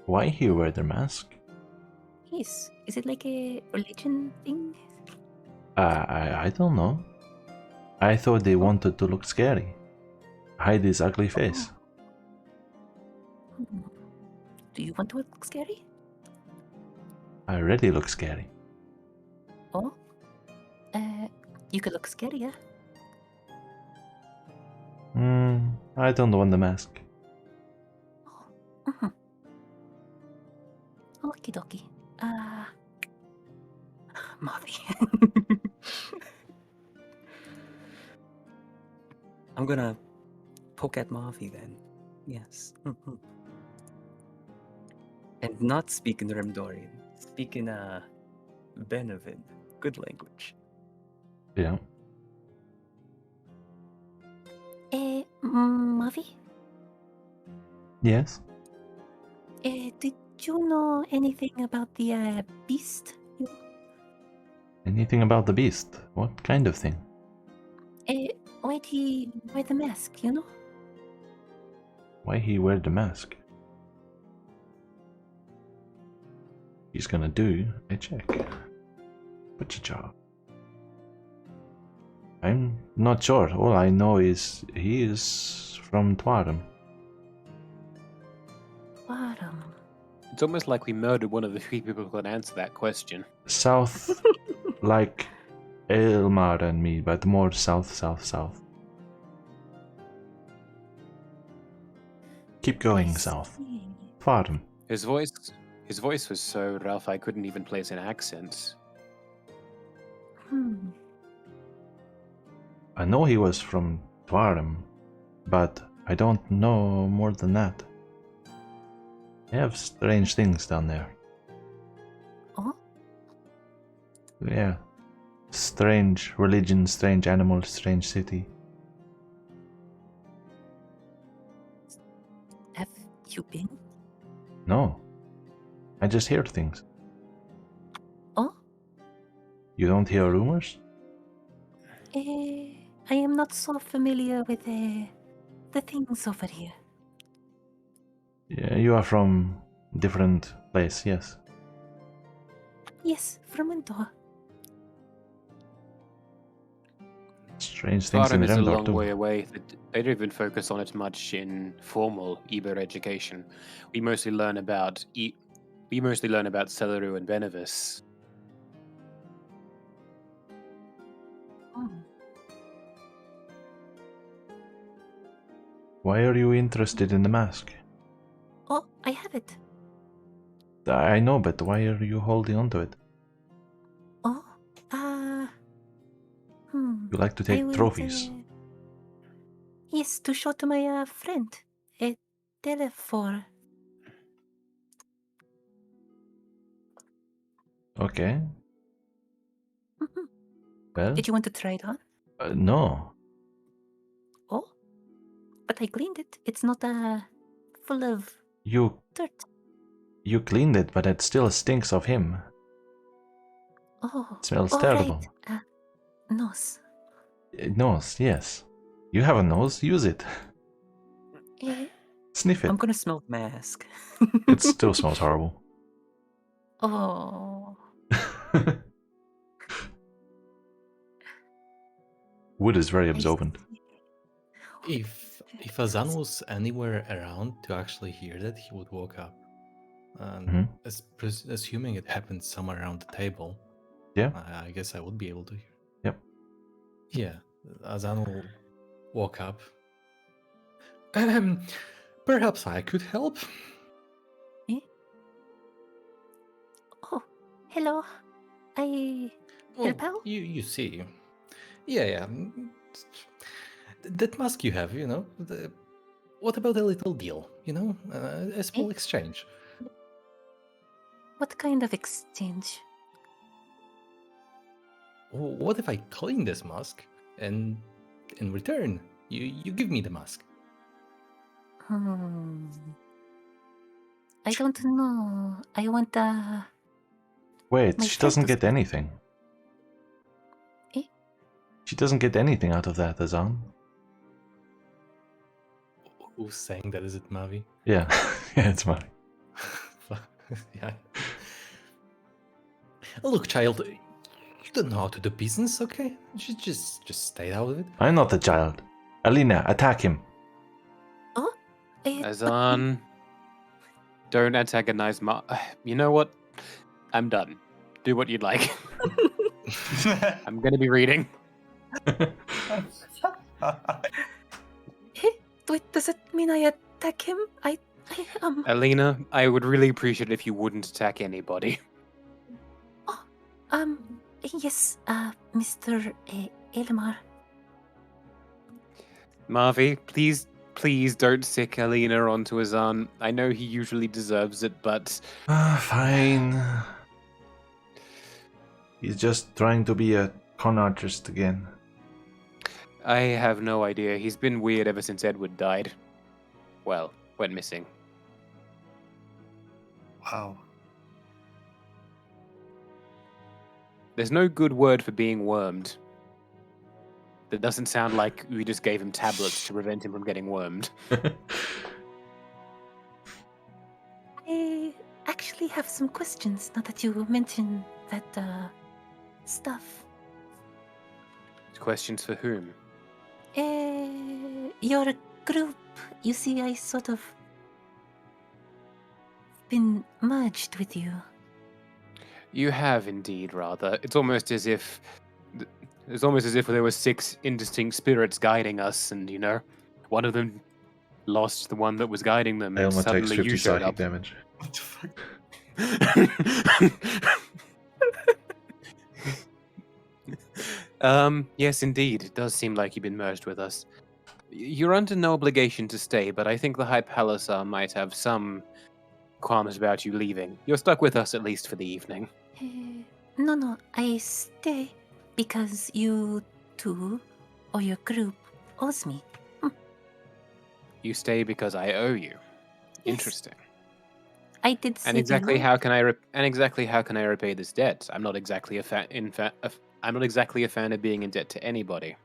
Why he wear the mask? Yes. Is it like a religion thing? I don't know. I thought they wanted to look scary. Hide his ugly face. Do you want to look scary? I already look scary. Oh? You could look scarier. I don't want the mask. I'm gonna poke at Mavi then. Yes. And not speak in Remdorian. Speak in Benevin. Good language. Yeah. Mavi, Yes. did you know anything about the beast? Anything about the beast? What kind of thing? Why'd he wear the mask, you know? Why he wear the mask? He's gonna do a check. What's a job? I'm not sure. All I know is he is from Twarum. Bottom. It's almost like we murdered one of the three people who could answer that question. South, like Elmar and me, but more south. Keep going south. Twarum. His voice was so rough I couldn't even place an accent. I know he was from Twarum, but I don't know more than that. They have strange things down there. Oh? Yeah. Strange religion, strange animals, strange city. Have you been? No. I just hear things. Oh? You don't hear rumors? I am not so familiar with the things over here. Yeah, you are from different place, yes. Yes, from Endor. Strange things in Twarum is a Remdor long too. way away. They don't even focus on it much in formal Eber education. We mostly learn about Celeru and Benevis. Why are you interested in the mask? Oh, I have it. I know, but why are you holding onto it? Oh, You like to I take would, trophies. Yes, to show to my friend, Telefor. Okay. Well, Did you want to try it on? no. Oh, but I cleaned it. It's not full of You dirt. cleaned it, but it still stinks of him. Oh, It smells all terrible. right. Nose. Nose, yes. You have a nose, use it. Sniff it. I'm gonna smell the mask. It still smells horrible. Oh. Wood is very absorbent. If Azan was anywhere around to actually hear that, he would walk up. And assuming it happened somewhere around the table, Yeah. I guess I would be able to hear. Yep. Yeah, Azan will walk up. Perhaps I could help. Oh, hello. Help out? You see. Yeah. That mask you have, what about a little deal, a small exchange? What kind of exchange? What if I clean this mask and in return you give me the mask? I don't know. I want Wait, my she friend doesn't to get anything. She doesn't get anything out of that, Azan. Who's saying that? Is it Mavi? Yeah, yeah, it's Mavi. Yeah. Look, child, you don't know how to do business, okay? Just stay out of it. I'm not the child. Alina, attack him. Oh? Azan, don't antagonize You know what? I'm done. Do what you'd like. I'm gonna be reading. Wait, does it mean I attack him? Alina, I would really appreciate it if you wouldn't attack anybody. Yes, Mr. Elmar. Marvy, please don't sick Alina onto his aunt. I know he usually deserves it, but Fine. He's just trying to be a con artist again. I have no idea. He's been weird ever since Edward died. Well, went missing. Wow. There's no good word for being wormed. That doesn't sound like we just gave him tablets to prevent him from getting wormed. I actually have some questions now that you mentioned that stuff. Questions for whom? Your group, you see, I sort of been merged with you. You have indeed, rather. It's almost as if there were 6 indistinct spirits guiding us, and one of them lost the one that was guiding them, and Elma takes suddenly 50 you showed psychic up. damage. What the fuck? Yes, indeed. It does seem like you've been merged with us. You're under no obligation to stay, but I think the High Palisar might have some qualms about you leaving. You're stuck with us at least for the evening. No, I stay because you two, or your group, owes me. You stay because I owe you. Yes. Interesting. I did say And exactly below. how can I repay this debt? I'm not exactly a fan of being in debt to anybody.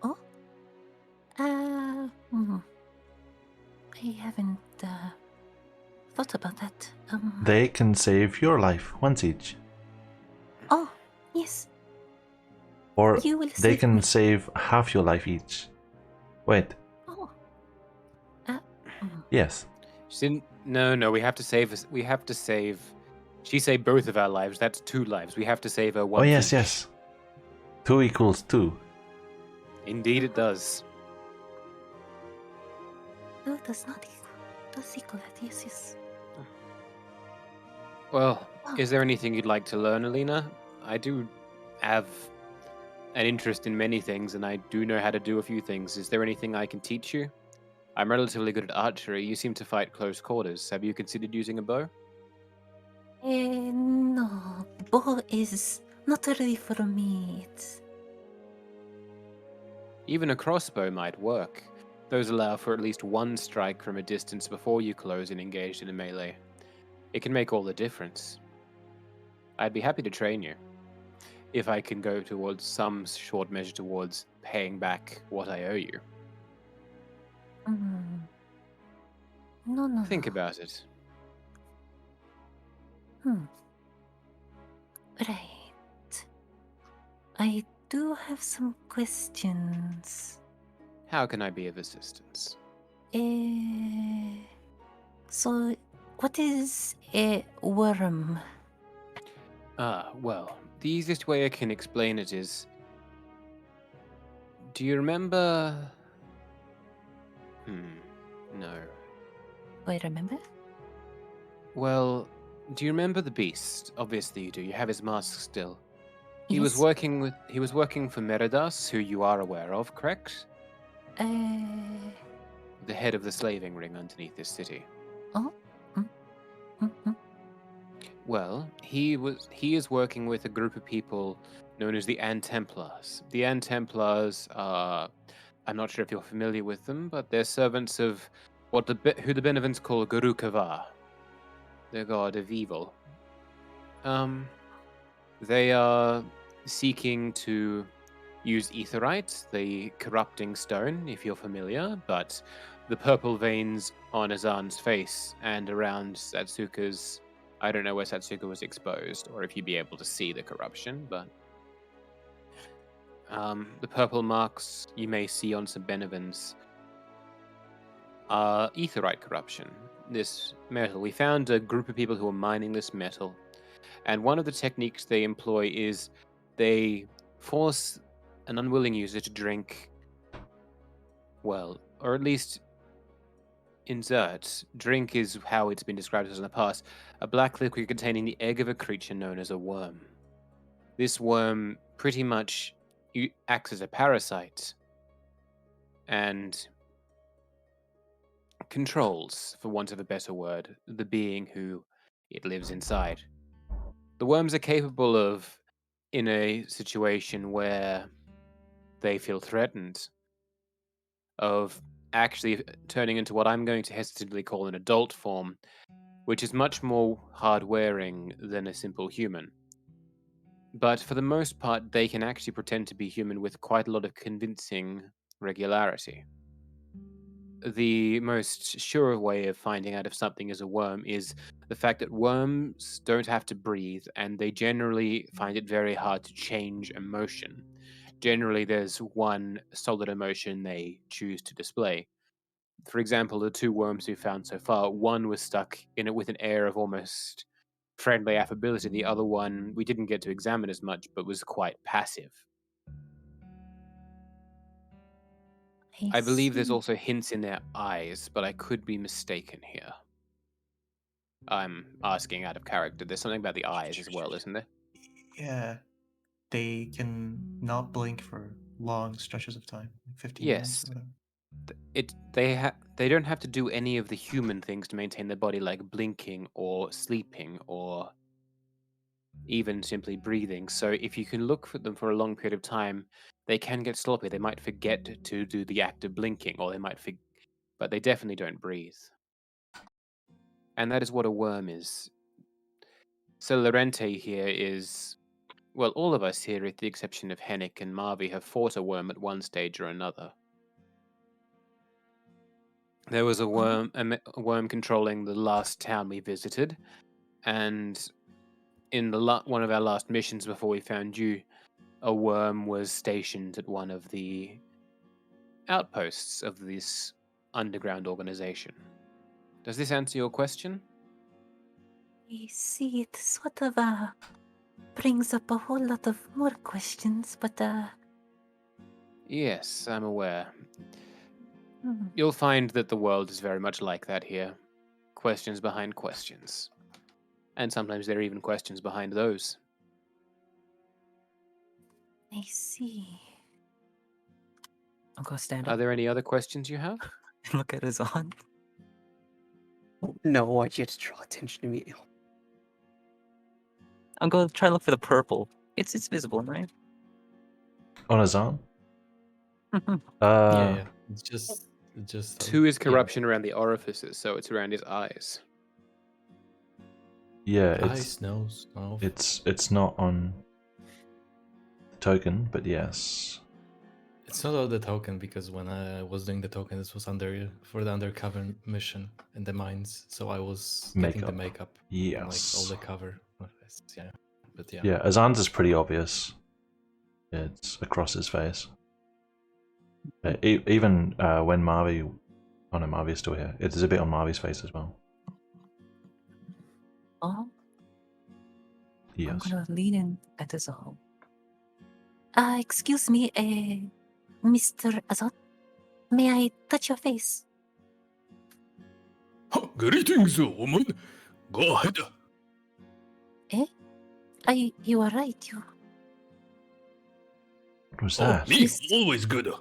Oh? I haven't thought about that. They can save your life once each. Oh, yes. Or You will they save can me. save half your life each. Wait. Oh. Yes. No, we have to save. She saved both of our lives. That's 2 lives. We have to save her once Oh, yes, each. yes. 2 equals 2. Indeed it does. No, it does not equal. It does equal that, yes. Well, is there anything you'd like to learn, Alina? I do have an interest in many things, and I do know how to do a few things. Is there anything I can teach you? I'm relatively good at archery. You seem to fight close quarters. Have you considered using a bow? No. Bow is not really for me. Even a crossbow might work. Those allow for at least 1 strike from a distance before you close and engage in a melee. It can make all the difference. I'd be happy to train you, if I can go towards some short measure towards paying back what I owe you. No. Think about it. Right. I do have some questions. How can I be of assistance? So, what is a worm? Well, the easiest way I can explain it is... Do you remember... No. Do I remember? Well, do you remember the Beast? Obviously you do. You have his mask still. He Yes. was working for Meridas, who you are aware of, correct? The head of the slaving ring underneath this city. Oh. Well, he is working with a group of people known as the Antemplars. The Antemplars are, I'm not sure if you're familiar with them, but they're servants of who the Benevents call Guru Kavar, the god of evil. They are seeking to use Aetherite, the corrupting stone, if you're familiar, but the purple veins on Azan's face and around Satsuka's... I don't know where Satsuka was exposed, or if you'd be able to see the corruption, but... the purple marks you may see on some Benevins are Aetherite corruption. This metal. We found a group of people who are mining this metal, and one of the techniques they employ is they force an unwilling user to drink, well, or at least insert. Drink is how it's been described as in the past. A black liquid containing the egg of a creature known as a worm. This worm pretty much acts as a parasite and controls, for want of a better word, the being who it lives inside. The worms are capable of, in a situation where they feel threatened, of actually turning into what I'm going to hesitantly call an adult form, which is much more hard-wearing than a simple human. But for the most part, they can actually pretend to be human with quite a lot of convincing regularity. The most sure way of finding out if something is a worm is the fact that worms don't have to breathe, and they generally find it very hard to change emotion. Generally, there's one solid emotion they choose to display. For example, the two worms we found so far, one was stuck in it with an air of almost friendly affability. The other one we didn't get to examine as much, but was quite passive. I believe there's see. also hints in their eyes, but I could be mistaken here. I'm asking out of character. There's something about the eyes as well, isn't there? Yeah, they can not blink for long stretches of time, like 15 minutes Yes. or whatever. They don't have to do any of the human things to maintain their body, like blinking or sleeping or even simply breathing. So if you can look for them for a long period of time, they can get sloppy. They might forget to do the act of blinking, or they might but they definitely don't breathe. And that is what a worm is. So Lorente here is, well, all of us here, with the exception of Hennick and Marvy, have fought a worm at one stage or another. There was a worm controlling the last town we visited, and in one of our last missions before we found you, a worm was stationed at one of the outposts of this underground organization. Does this answer your question? I see. It sort of brings up a whole lot of more questions, but Yes, I'm aware. hmm. You'll find that the world is very much like that here. Questions behind questions. And sometimes there are even questions behind those. I see. I'm gonna stand Are up there any other questions you have? and look at his aunt. No, why'd you have to draw attention to me? I'm gonna try to look for the purple. It's visible, right? On his arm? Yeah. It's just 2 is yeah. corruption around the orifices, so it's around his eyes. Yeah, Eyes, nose, mouth. it's not on the token, but yes. It's not on the token because when I was doing the token, this was for the undercover mission in the mines. So I was getting the makeup, and like all Yes. the cover of this. Yeah, but yeah. Yeah, Azan's is pretty obvious. It's across his face. Even when Marvy, oh no, Marvy's still here. It's a bit on Marvy's face as well. Oh, I'm Yes. gonna lean in at his arm. Excuse me, Mr. Azot. May I touch your face? Greetings, woman. Go ahead. You are right. You. What was Oh, that? me, always good.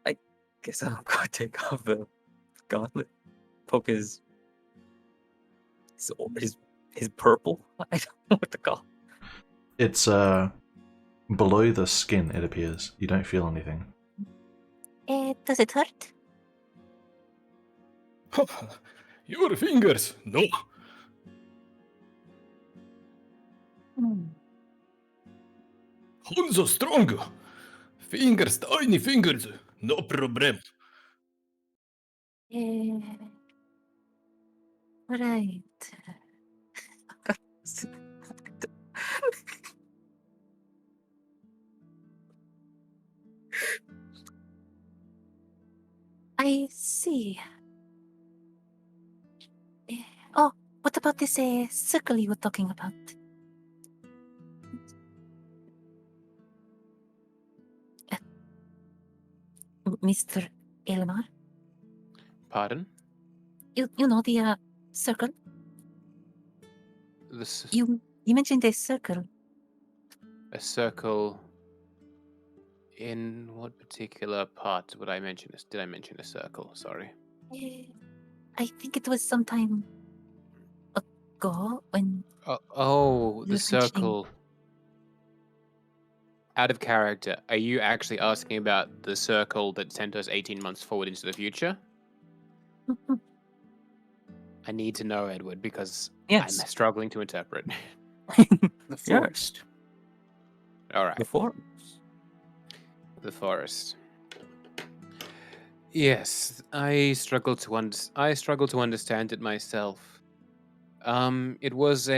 I guess I'm gonna take off the gauntlet. Poke his purple. I don't know what to call. It's below the skin, it appears. You don't feel anything. Does it hurt? Your fingers, no. Hands are strong. Fingers, tiny fingers, no problem. Right. I see. Oh, what about this circle you were talking about? Mr. Elmar? Pardon? You know the circle? You mentioned a circle. A circle. In what particular part would I mention this? Did I mention a circle? Sorry. I think it was some time ago when Oh, you the were mentioning. circle. Out of character, are you actually asking about the circle that sent us 18 months forward into the future? I need to know, Edward, because Yes. I'm struggling to interpret. The Yeah. forest. All right. The forums. The forest. Yes, I struggle to understand it myself. It was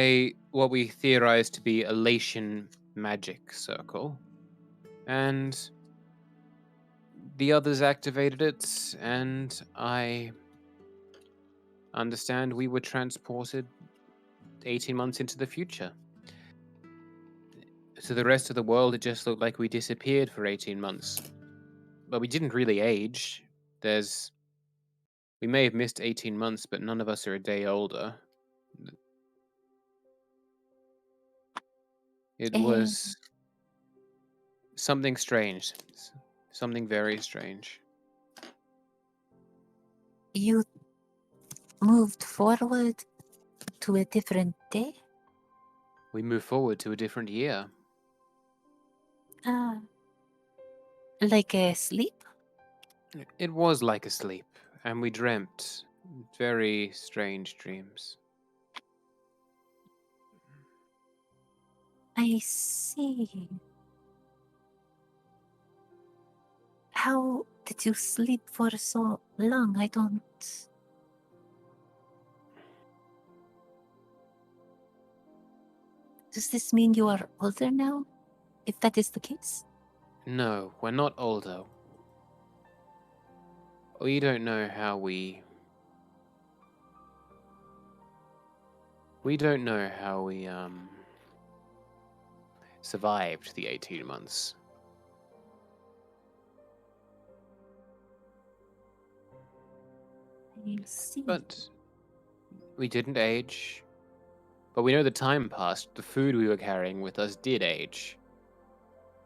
what we theorized to be a Latian magic circle, and the others activated it, and I understand we were transported 18 months into the future. To the rest of the world, it just looked like we disappeared for 18 months. But we didn't really age. We may have missed 18 months, but none of us are a day older. It was something strange. Something very strange. You moved forward to a different day? We moved forward to a different year. Like a sleep? It was like a sleep, and we dreamt very strange dreams. I see. How did you sleep for so long? I don't... Does this mean you are older now? If that is the case? No, we're not older. We don't know how we survived the 18 months. I see. But we didn't age. But we know the time passed. The food we were carrying with us did age,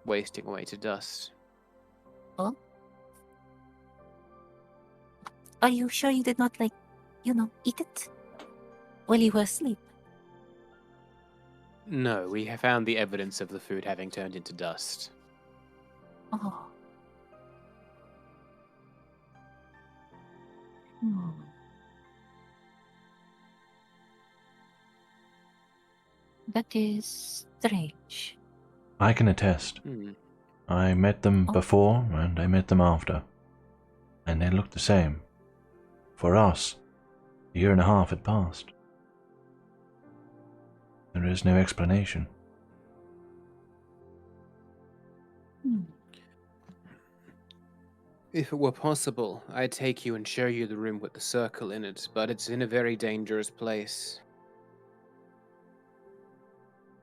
wasting away to dust. Oh? Are you sure you did not, eat it while you were asleep? No, we have found the evidence of the food having turned into dust. Oh. That is strange. I can attest. I met them before and I met them after, and they looked the same. For us, a year and a half had passed. There is no explanation. If it were possible, I'd take you and show you the room with the circle in it, but it's in a very dangerous place.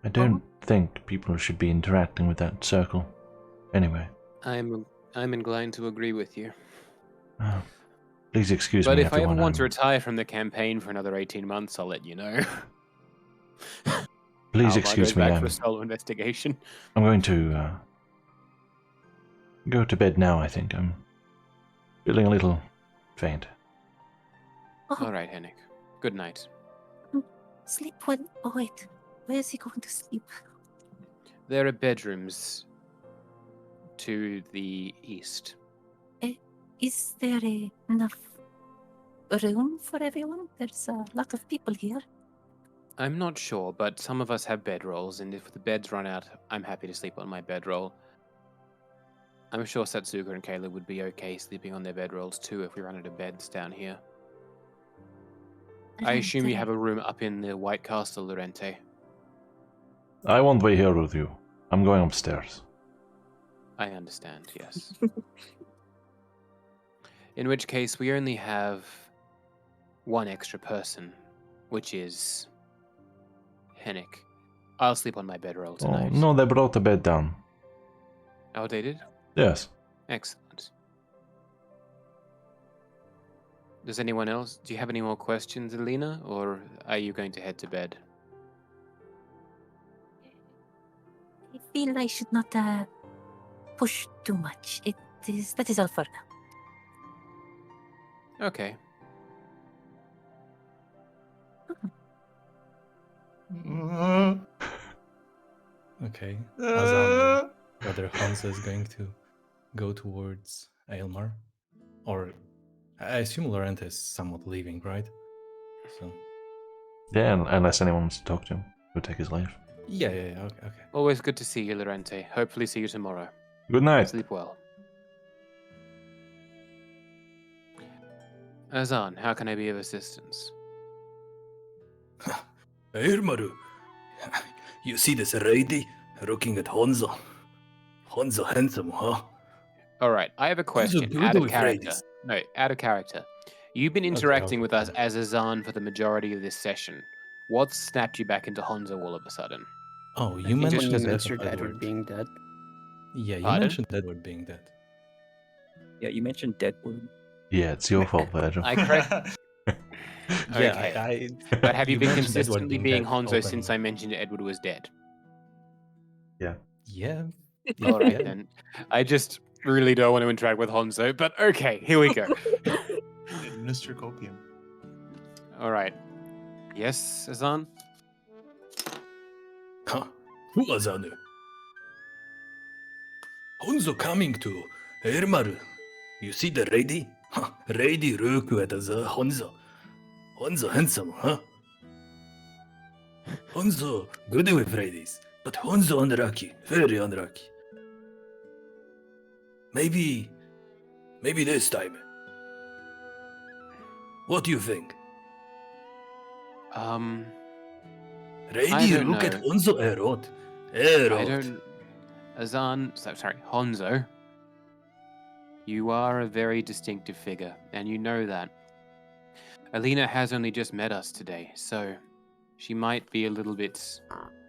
I don't think people should be interacting with that circle. Anyway. I'm inclined to agree with you. Please excuse but me, if I ever everyone. want to retire from the campaign for another 18 months, I'll let you know. Please excuse me. Back for a solo investigation. I'm going to go to bed now, I think. I'm feeling a little faint. All right, Henrik. Good night. Sleep when... Oh, wait. Where is he going to sleep? There are bedrooms to the east. Is there enough room for everyone? There's a lot of people here. I'm not sure, but some of us have bedrolls, and if the beds run out, I'm happy to sleep on my bedroll. I'm sure Satsuga and Kayla would be okay sleeping on their bedrolls too if we run out of beds down here. I assume you have a room up in the White Castle, Lorente. I won't be here with you. I'm going upstairs. I understand, yes. In which case, we only have one extra person, which is Henrik. I'll sleep on my bedroll tonight. Oh, no, they brought the bed down. Oh, they did? Yes. Excellent. Does anyone else? Do you have any more questions, Alina, or are you going to head to bed? feel I should not push too much. That is all for now. Okay. Okay. Azan, whether Hansa is going to go towards Aylmar, or I assume Lorenta is somewhat leaving, right? So Yeah, unless anyone wants to talk to him, we'll take his life. yeah. Okay. Always good to see you, Lorente. Hopefully see you tomorrow. Good night. Sleep well. Azan, how can I be of assistance? Aylmar, you see this lady looking at Hansa? Hansa handsome, huh? All right, I have a question. good Out of with character. ladies. No, out of character. You've been interacting with us as Azan for the majority of this session. What snapped you back into Hanzo all of a sudden? Oh, I you think when mentioned you the death mentioned of Edward Edward. being dead. Yeah, you Pardon? mentioned Edward being dead. Yeah, you mentioned Deadwood. Yeah, it's your fault, Virgil. I correct. Yeah, Okay. But have you been mentioned Edward consistently being dead Hanzo since openly. I mentioned Edward was dead? Yeah. All right Yeah. then. I just really don't want to interact with Hanzo, but okay, here we go. Mr. Copium. All right. Yes, Azan? Huh? Who was on there? Hansa coming to Aylmar. You see the lady? Huh, lady look at the Hansa. Hansa handsome, huh? Hansa good with ladies, but Hansa unlucky, very unlucky. Maybe this time. What do you think? I Lady don't look at know. Hansa a lot. I don't... Azan... Sorry, Hanzo. You are a very distinctive figure, and you know that. Alina has only just met us today, so she might be a little bit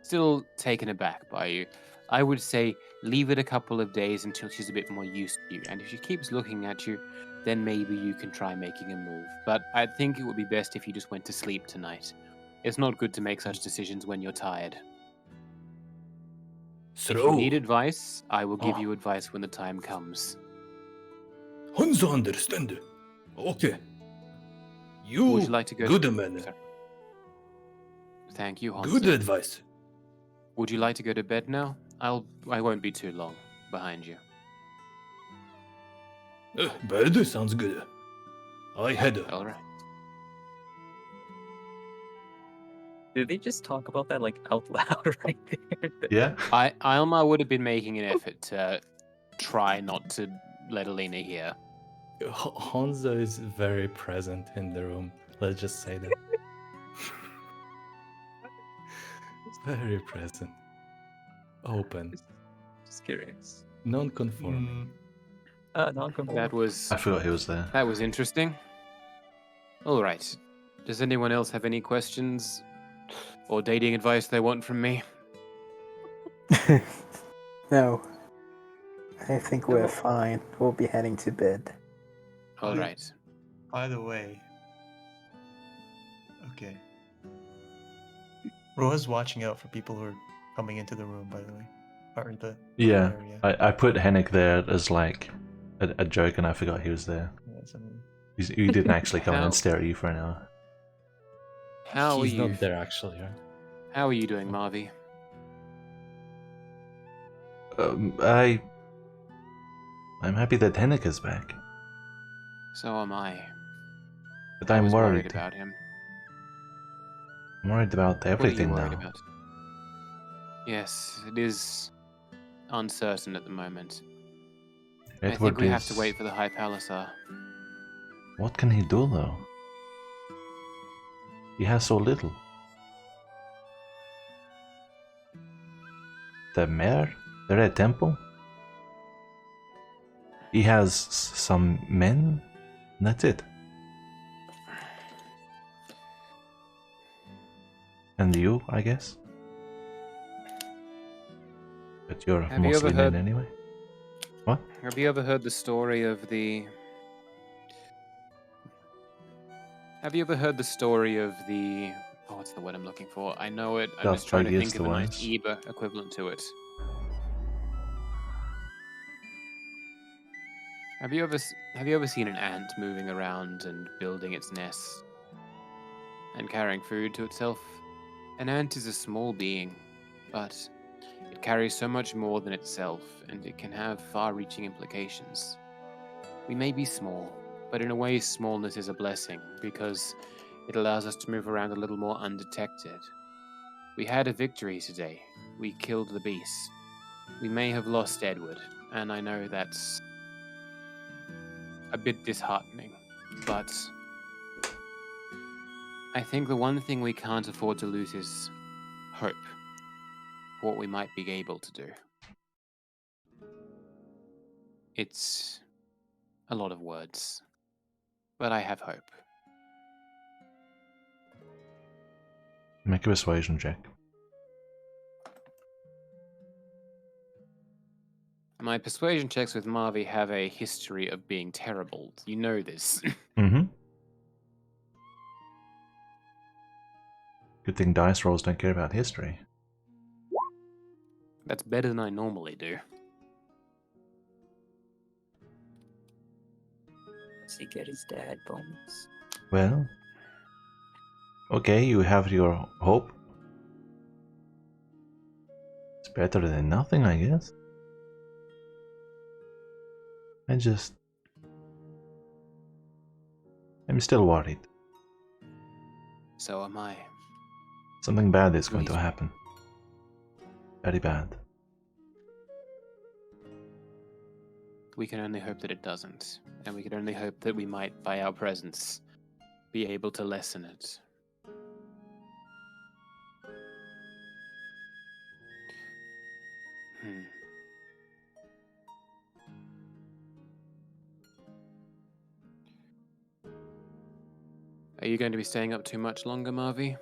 still taken aback by you. I would say leave it a couple of days until she's a bit more used to you, and if she keeps looking at you, then maybe you can try making a move. But I think it would be best if you just went to sleep tonight. It's not good to make such decisions when you're tired. If you need advice, I will give you advice when the time comes. Hansa understand. Okay. Would you like to go good to... man. Sorry. Thank you, Hanzo. Good advice. Would you like to go to bed now? I won't be too long behind you. Bed sounds good. I had. All right. Did they just talk about that like out loud right there? Yeah. Alma would have been making an effort to try not to let Alina hear. Hanzo is very present in the room. Let's just say that. Very present. Open. Just curious. Non-conforming. Non-conforming. That was... I forgot he was there. That was interesting. All right. Does anyone else have any questions or dating advice they want from me? No. I think we're fine. We'll be heading to bed. All right. By the way. Okay. Roa's watching out for people who are coming into the room, by the way. Or the Yeah. area. I put Hennick there as like a joke and I forgot he was there. He didn't actually come in and stare at you for an hour. How He's are you? not there actually, right? How are you doing, Marvy? I'm happy that Hennick is back. So am I. But I I'm was worried. about him. I'm worried about everything What are you now. worried about? Yes, it is uncertain at the moment. I think we have to wait for the High Palisar. What can he do though? He has so little. The mayor? The Red Temple? He has some men? And that's it. And you, I guess? But you're Have you mostly ever men heard- anyway. What? Have you ever heard the story of the... Have you ever heard the story of the... Oh, what's the word I'm looking for? I know it. I'm Darth just trying to Plagueis think the of a nice Wise. Eba equivalent to it. Have you ever seen an ant moving around and building its nest and carrying food to itself? An ant is a small being, but it carries so much more than itself, and it can have far-reaching implications. We may be small, but in a way smallness is a blessing because it allows us to move around a little more undetected. We had a victory today. We killed the beast. We may have lost Edward, and I know that's a bit disheartening, but I think the one thing we can't afford to lose is hope for what we might be able to do. It's a lot of words, but I have hope. Make a persuasion check. My persuasion checks with Marvy have a history of being terrible. You know this. Mm-hmm. Good thing dice rolls don't care about history. That's better than I normally do. Does he get his dad bonus? Well, okay, you have your hope. It's better than nothing, I guess. I'm still worried. So am I. Something bad is going to Please. happen. Very bad. We can only hope that it doesn't, and we can only hope that we might, by our presence, be able to lessen it. Are you going to be staying up too much longer, Marvy?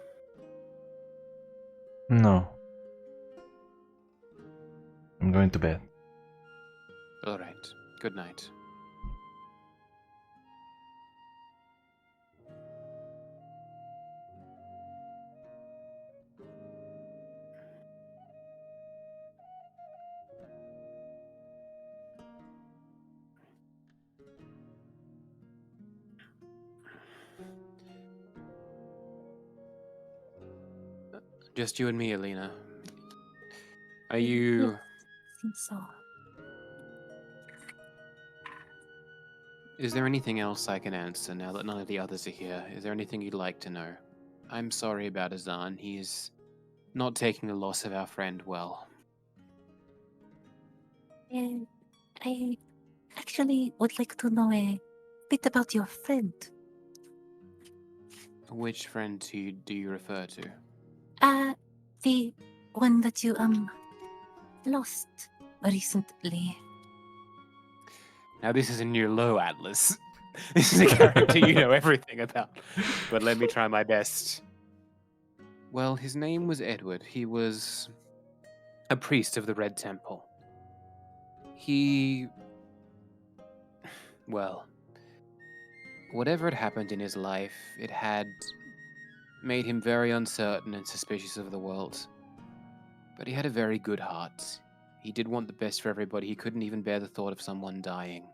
No. I'm going to bed. All right. Good night. Just you and me, Alina. Are you... Yes, seems so. Is there anything else I can answer now that none of the others are here? Is there anything you'd like to know? I'm sorry about Azan. He's not taking the loss of our friend well. And I actually would like to know a bit about your friend. Which friend do you refer to? The one that you lost recently. Now this is a new low, Atlas. This is a character you know everything about. But let me try my best. Well, his name was Edward. He was a priest of the Red Temple. Well, whatever had happened in his life, it had made him very uncertain and suspicious of the world. But he had a very good heart. He did want the best for everybody. He couldn't even bear the thought of someone dying.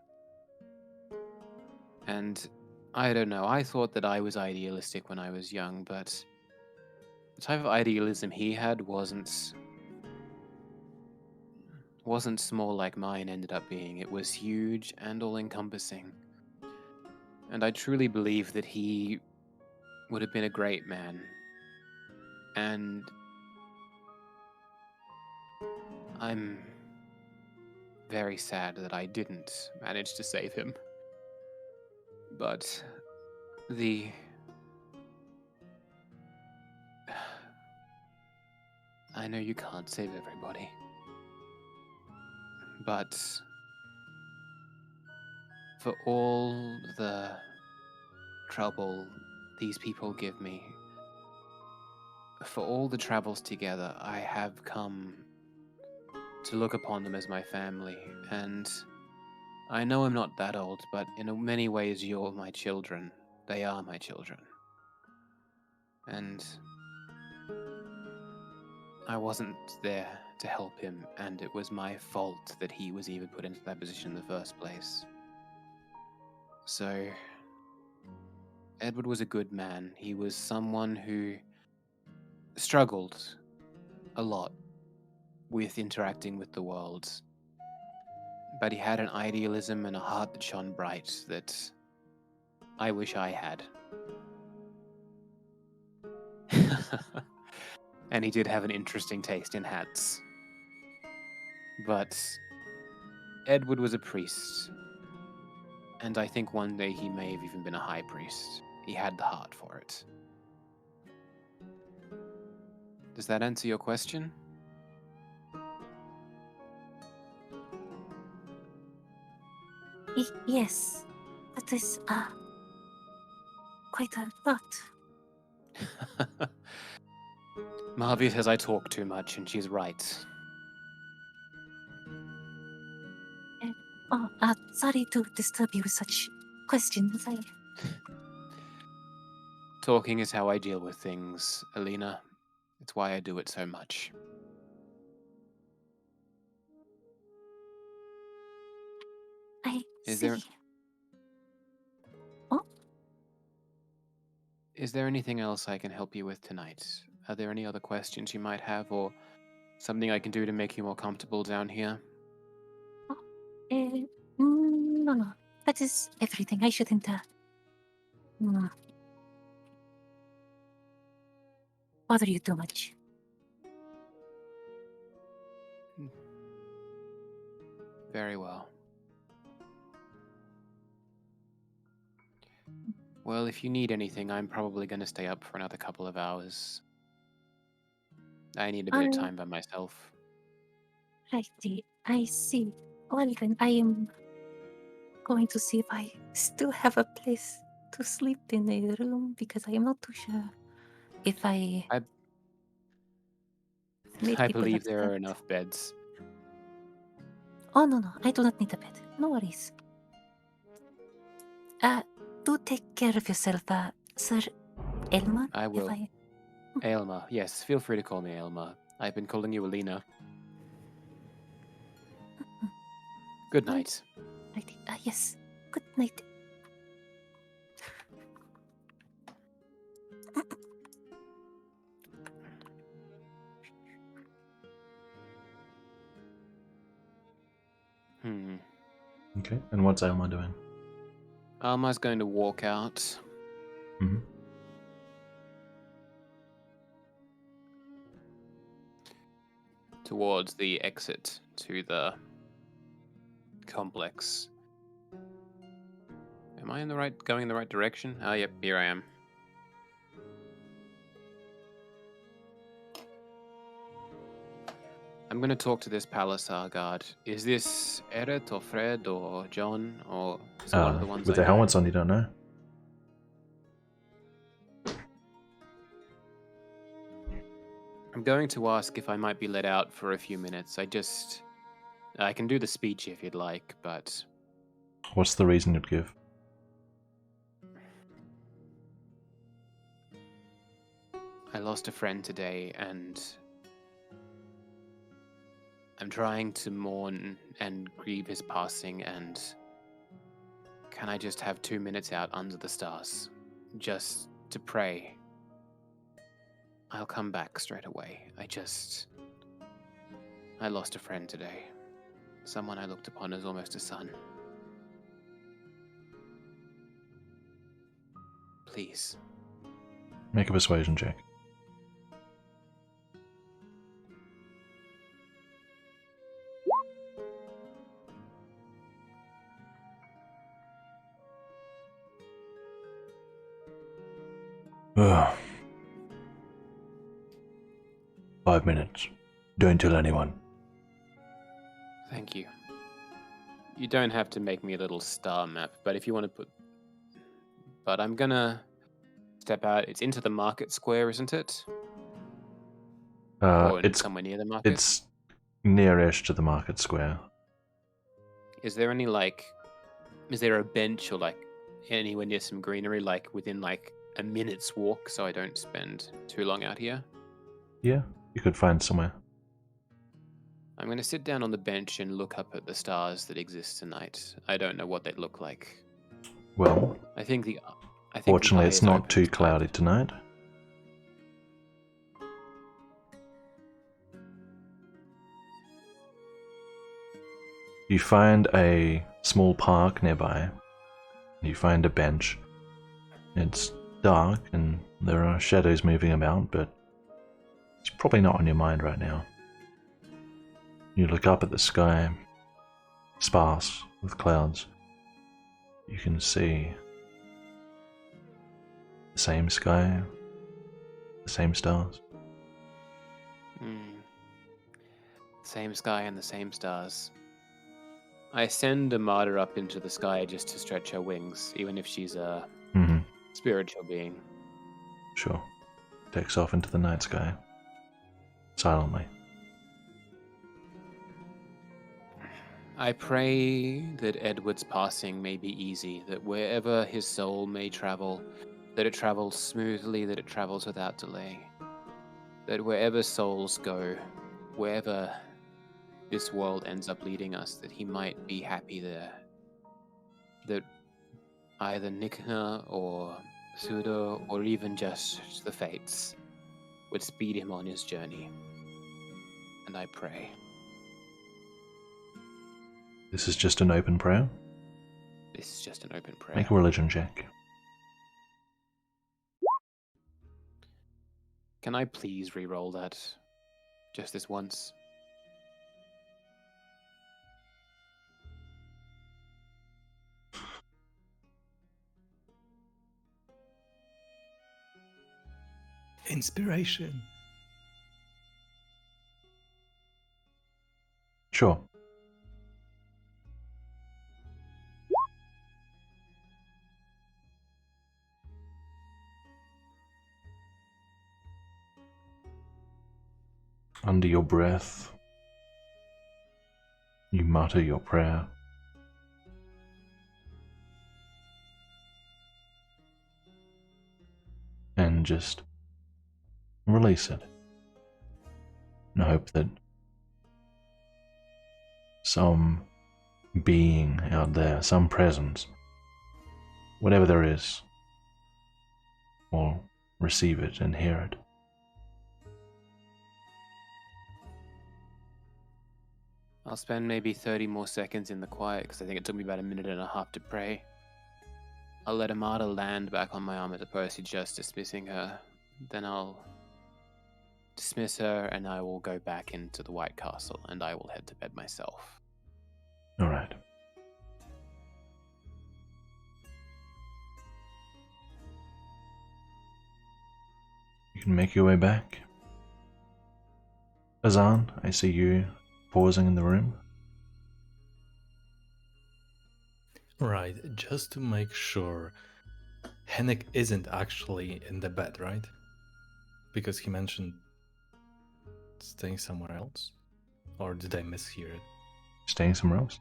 And I don't know, I thought that I was idealistic when I was young, but the type of idealism he had wasn't small like mine ended up being. It was huge and all-encompassing. And I truly believe that he would have been a great man. And I'm very sad that I didn't manage to save him. But I know you can't save everybody. But for all the trouble these people give me, for all the travels together, I have come to look upon them as my family, and I know I'm not that old, but in many ways you're my children. They are my children. And I wasn't there to help him, and it was my fault that he was even put into that position in the first place. So, Edward was a good man. He was someone who struggled a lot with interacting with the world. But he had an idealism and a heart that shone bright that I wish I had. And he did have an interesting taste in hats. But Edward was a priest. And I think one day he may have even been a high priest. He had the heart for it. Does that answer your question? Yes, that is quite a lot. Marvia says I talk too much, and she's right. Sorry to disturb you with such questions. Talking is how I deal with things, Alina. It's why I do it so much. Is there... Oh? Is there anything else I can help you with tonight? Are there any other questions you might have, or something I can do to make you more comfortable down here? No. That is everything. I shouldn't, bother you too much. Very well. Well, if you need anything, I'm probably going to stay up for another couple of hours. I need a bit of time by myself. Righty, I see. Well then, I am going to see if I still have a place to sleep in a room, because I am not too sure if I believe there are enough beds. Oh, no, I do not need a bed. No worries. Do take care of yourself, Sir Elma. I will. Aylma, yes, feel free to call me Aylma. I've been calling you Alina. Good night. Yes, good night. Okay, and what's Alma doing? Alma's going to walk out. Mm-hmm. Towards the exit to the complex. Am I going in the right direction? Ah, yep, here I am. I'm going to talk to this Palisar guard. Is this Eret or Fred or John or is it one of the ones with the helmets on, you don't know. I'm going to ask if I might be let out for a few minutes. I can do the speech if you'd like, but... What's the reason you'd give? I lost a friend today, and I'm trying to mourn and grieve his passing, and can I just have 2 minutes out under the stars? Just to pray. I'll come back straight away. I lost a friend today. Someone I looked upon as almost a son. Please. Make a persuasion check. Ugh. 5 minutes. Don't tell anyone. Thank you. You don't have to make me a little star map, but if you want to put... But I'm gonna step out. It's into the market square, isn't it? Or It's somewhere near the market? It's nearish to the market square. Is there any, is there a bench or, anywhere near some greenery, within, a minute's walk so I don't spend too long out here? Yeah, you could find somewhere. I'm going to sit down on the bench and look up at the stars that exist tonight. I don't know what they look like. Well, I think the fortunately, eye it's is not open too tonight. cloudy tonight. You find a small park nearby. You find a bench. It's dark and there are shadows moving about, but it's probably not on your mind right now. You look up at the sky, sparse with clouds. You can see the same sky, the same stars. Same sky and the same stars. I send Amada up into the sky just to stretch her wings, even if she's a spiritual being. Sure. Takes off into the night sky. Silently. I pray that Edward's passing may be easy, that wherever his soul may travel, that it travels smoothly, that it travels without delay. That wherever souls go, wherever this world ends up leading us, that he might be happy there. That either Nikna or Sudo or even just the fates would speed him on his journey. And I pray. This is just an open prayer. This is just an open prayer. Make a religion check. Can I please re-roll that? Just this once? Inspiration. Sure. Under your breath, you mutter your prayer. And just release it. And hope that some being out there, some presence, whatever there is, will receive it and hear it. I'll spend maybe 30 more seconds in the quiet because I think it took me about a minute and a half to pray. I'll let Amada land back on my arm as opposed to just dismissing her. Then I'll dismiss her and I will go back into the White Castle and I will head to bed myself. Alright. You can make your way back. Azan, I see you pausing in the room. Right, just to make sure, Henrik isn't actually in the bed, right? Because he mentioned staying somewhere else? Or did I mishear it? Staying somewhere else?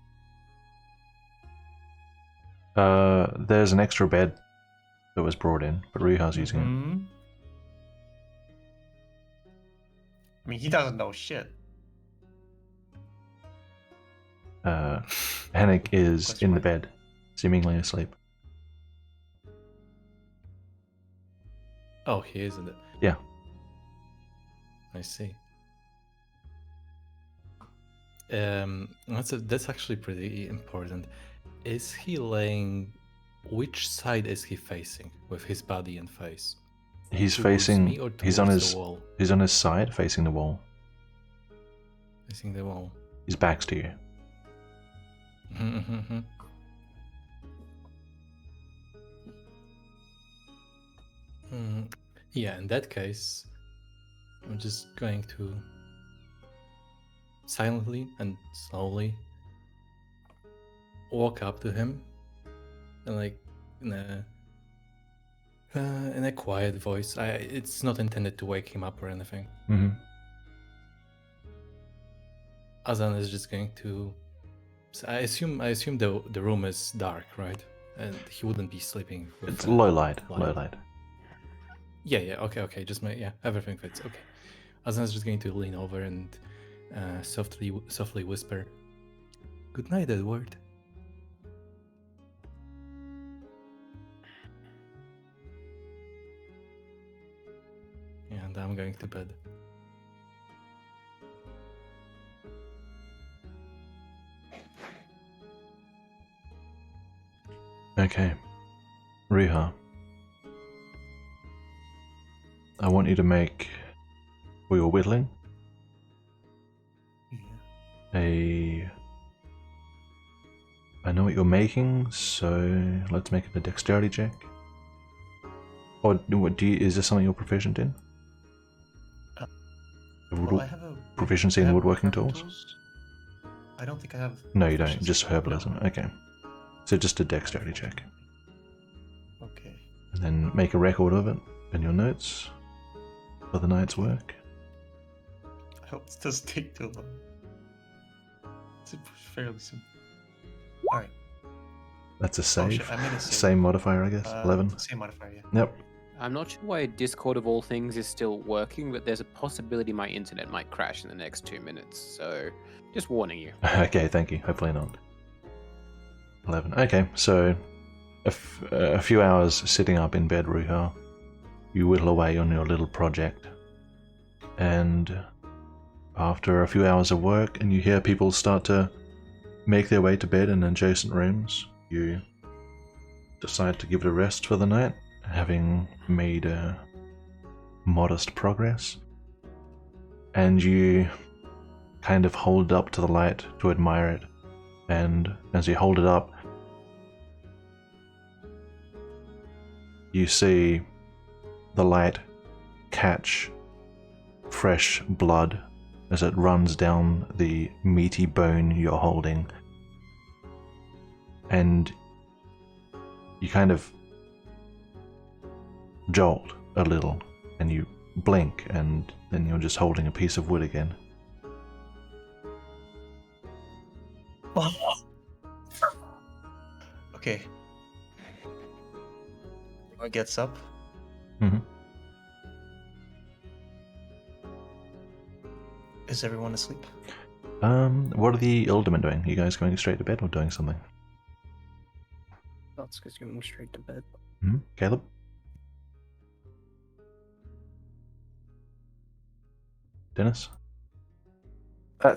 There's an extra bed that was brought in, but Riha's using it. I mean, he doesn't know shit. Henrik is in the bed, seemingly asleep. Oh, he is in it. Yeah. I see. That's actually pretty important. Is he laying? Which side is he facing with his body and face? He's Towards facing. me or He's on towards his. the wall? He's on his side, facing the wall. Facing the wall. His back's to you. Yeah, in that case, I'm just going to silently and slowly walk up to him and like in a quiet voice. It's not intended to wake him up or anything. Azan is just going to. I assume the room is dark, right? And he wouldn't be sleeping. With It's low light. Low light. Yeah. Okay. Just everything fits. Okay. Azan is just going to lean over and softly whisper, "Good night, Edward." and I'm going to bed. Okay. Riiga. I want you to make, for your whittling, I know what you're making, so let's make it a dexterity check. Or is this something you're proficient in? Well, I have a Proficiency in woodworking tools? I don't think I have. No, you don't. proficiency. Just herbalism. No. Okay. So just a dexterity check. Okay. And then make a record of it in your notes for the night's work. I hope it doesn't take too long. It's fairly simple. All right. That's a Oh, save. shit, I made a save. Same modifier, I guess. 11. Same modifier, yeah. Yep. I'm not sure why Discord of all things is still working, but there's a possibility my internet might crash in the next 2 minutes. So, just warning you. Okay, thank you. Hopefully not. 11. Okay, so a few hours sitting up in bed, Riiga, you whittle away on your little project. And after a few hours of work, and you hear people start to make their way to bed in adjacent rooms, you decide to give it a rest for the night, having made modest progress. And you kind of hold it up to the light to admire it. And as you hold it up, you see the light catch fresh blood as it runs down the meaty bone you're holding. And you kind of jolt a little, and you blink, and then you're just holding a piece of wood again. Okay. Roy gets up. Mm-hmm. Is everyone asleep? What are the Aldermen doing? You guys going straight to bed or doing something? That's just going straight to bed. Mm-hmm. Caleb? Dennis?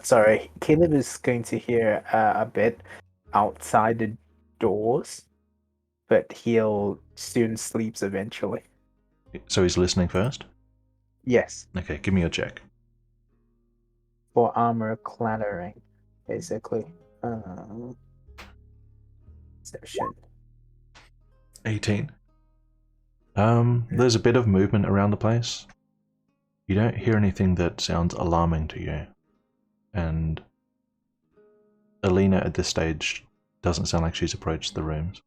Sorry, Caleb is going to hear a bit outside the doors, but he'll soon sleeps eventually. So he's listening first? Yes, Okay, give me your check. for armor clattering, basically. Perception. 18. There's a bit of movement around the place. You don't hear anything that sounds alarming to you. And Alina at this stage doesn't sound like she's approached the rooms.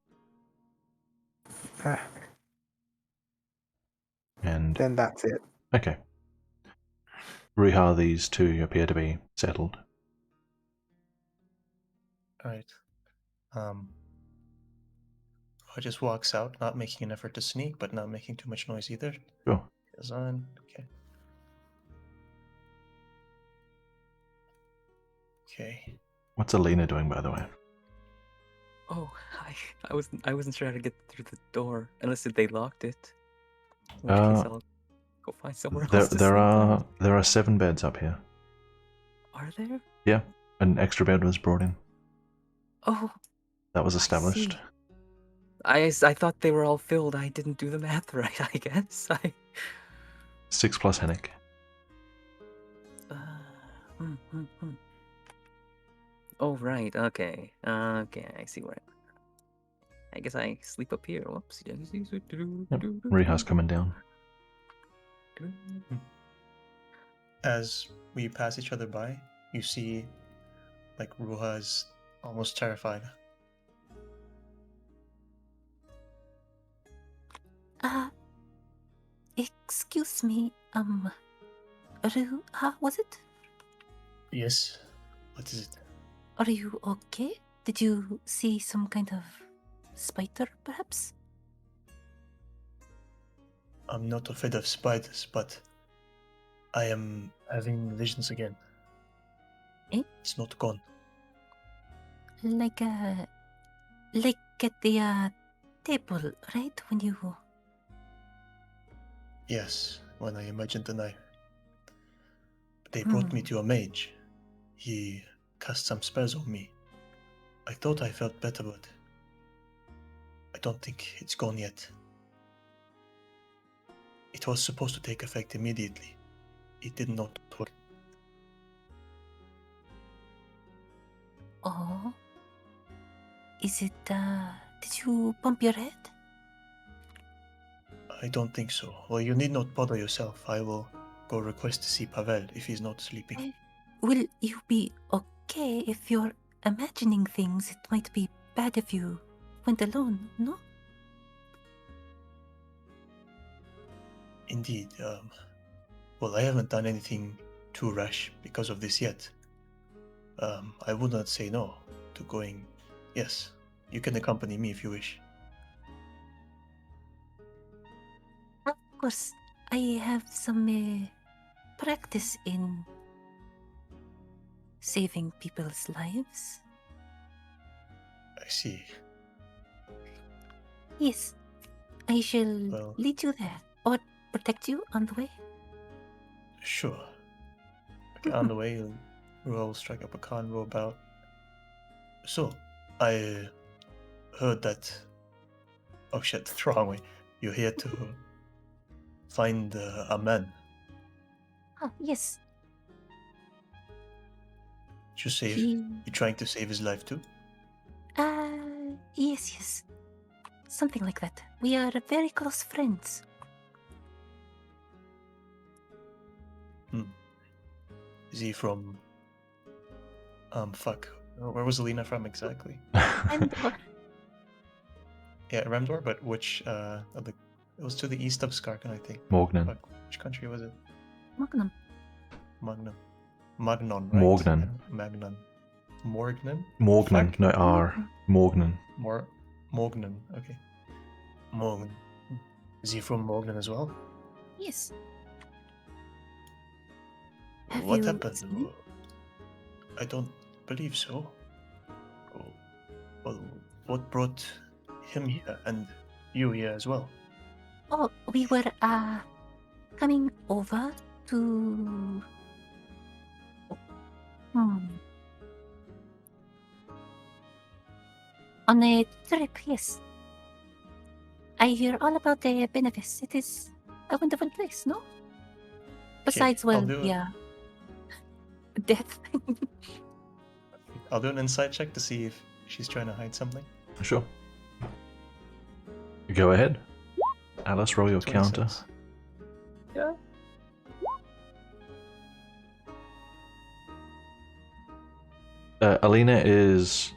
And Then that's it. okay. Riiga, these two appear to be settled. Alright. Roy just walks out, not making an effort to sneak, but not making too much noise either. Sure. Goes on. Okay. Okay. What's Alina doing, by the way? Oh, I wasn't sure how to get through the door unless they locked it. In which case I'll go find somewhere else to There sleep. are 7 beds up here. Are there? Yeah, an extra bed was brought in. Oh, That was I established. see. I thought they were all filled. I didn't do the math right, I guess. 6 plus Hennick. Oh, right. Okay. Okay, I see where I guess I sleep up here. Whoops. Yep. Riiga's coming down. As we pass each other by, you see, like, Ruha is almost terrified. Excuse me, was it? Yes? What is it? Are you okay? Did you see some kind of spider, perhaps? I'm not afraid of spiders, but I am having visions again. Eh? It's not gone. Like at the table, right? When you... Yes, when I imagined the knife. They brought me to a mage. He cast some spells on me. I thought I felt better, but I don't think it's gone yet. It was supposed to take effect immediately. It did not work. Oh. Is it, did you bump your head? I don't think so. Well, you need not bother yourself. I will go request to see Pavel if he's not sleeping. Will you be okay if you're imagining things? It might be bad if you went alone, no? Indeed. Well, I haven't done anything too rash because of this yet. I would not say no to going. Yes, you can accompany me if you wish. Of course, I have some practice in saving people's lives. I see. Yes, I shall Well, lead you there or protect you on the way. sure. Okay, on the way, you'll roll, strike up a con, roll about. So, I heard that. Oh shit, the wrong way. You're here to find a man. Ah, yes. You save. He... You're trying to save his life too? Yes. Something like that. We are very close friends. Is he from? Fuck. Where was Alina from exactly? Remdor. Yeah, Remdor, but which? It was to the east of Skarkan, I think. Morgnan. Fuck, which country was it? Magnum. Magnon, right? Morgnan. Magnon. Morgnan? Morgnan, Fuck. no R. Morgnan. Morgnan, okay. Morgnan. Is he from Morgnan as well? Yes. Have What you happened? seen? I don't believe so. Well, what brought him here and you here as well? Oh, we were coming over to on a trip, yes. I hear all about the benefits. It is a wonderful place, no? Besides, I'll well, do yeah. Death. I'll do an insight check to see if she's trying to hide something. Sure. Go ahead. Alice, roll your 26. counter. Yeah. Alina is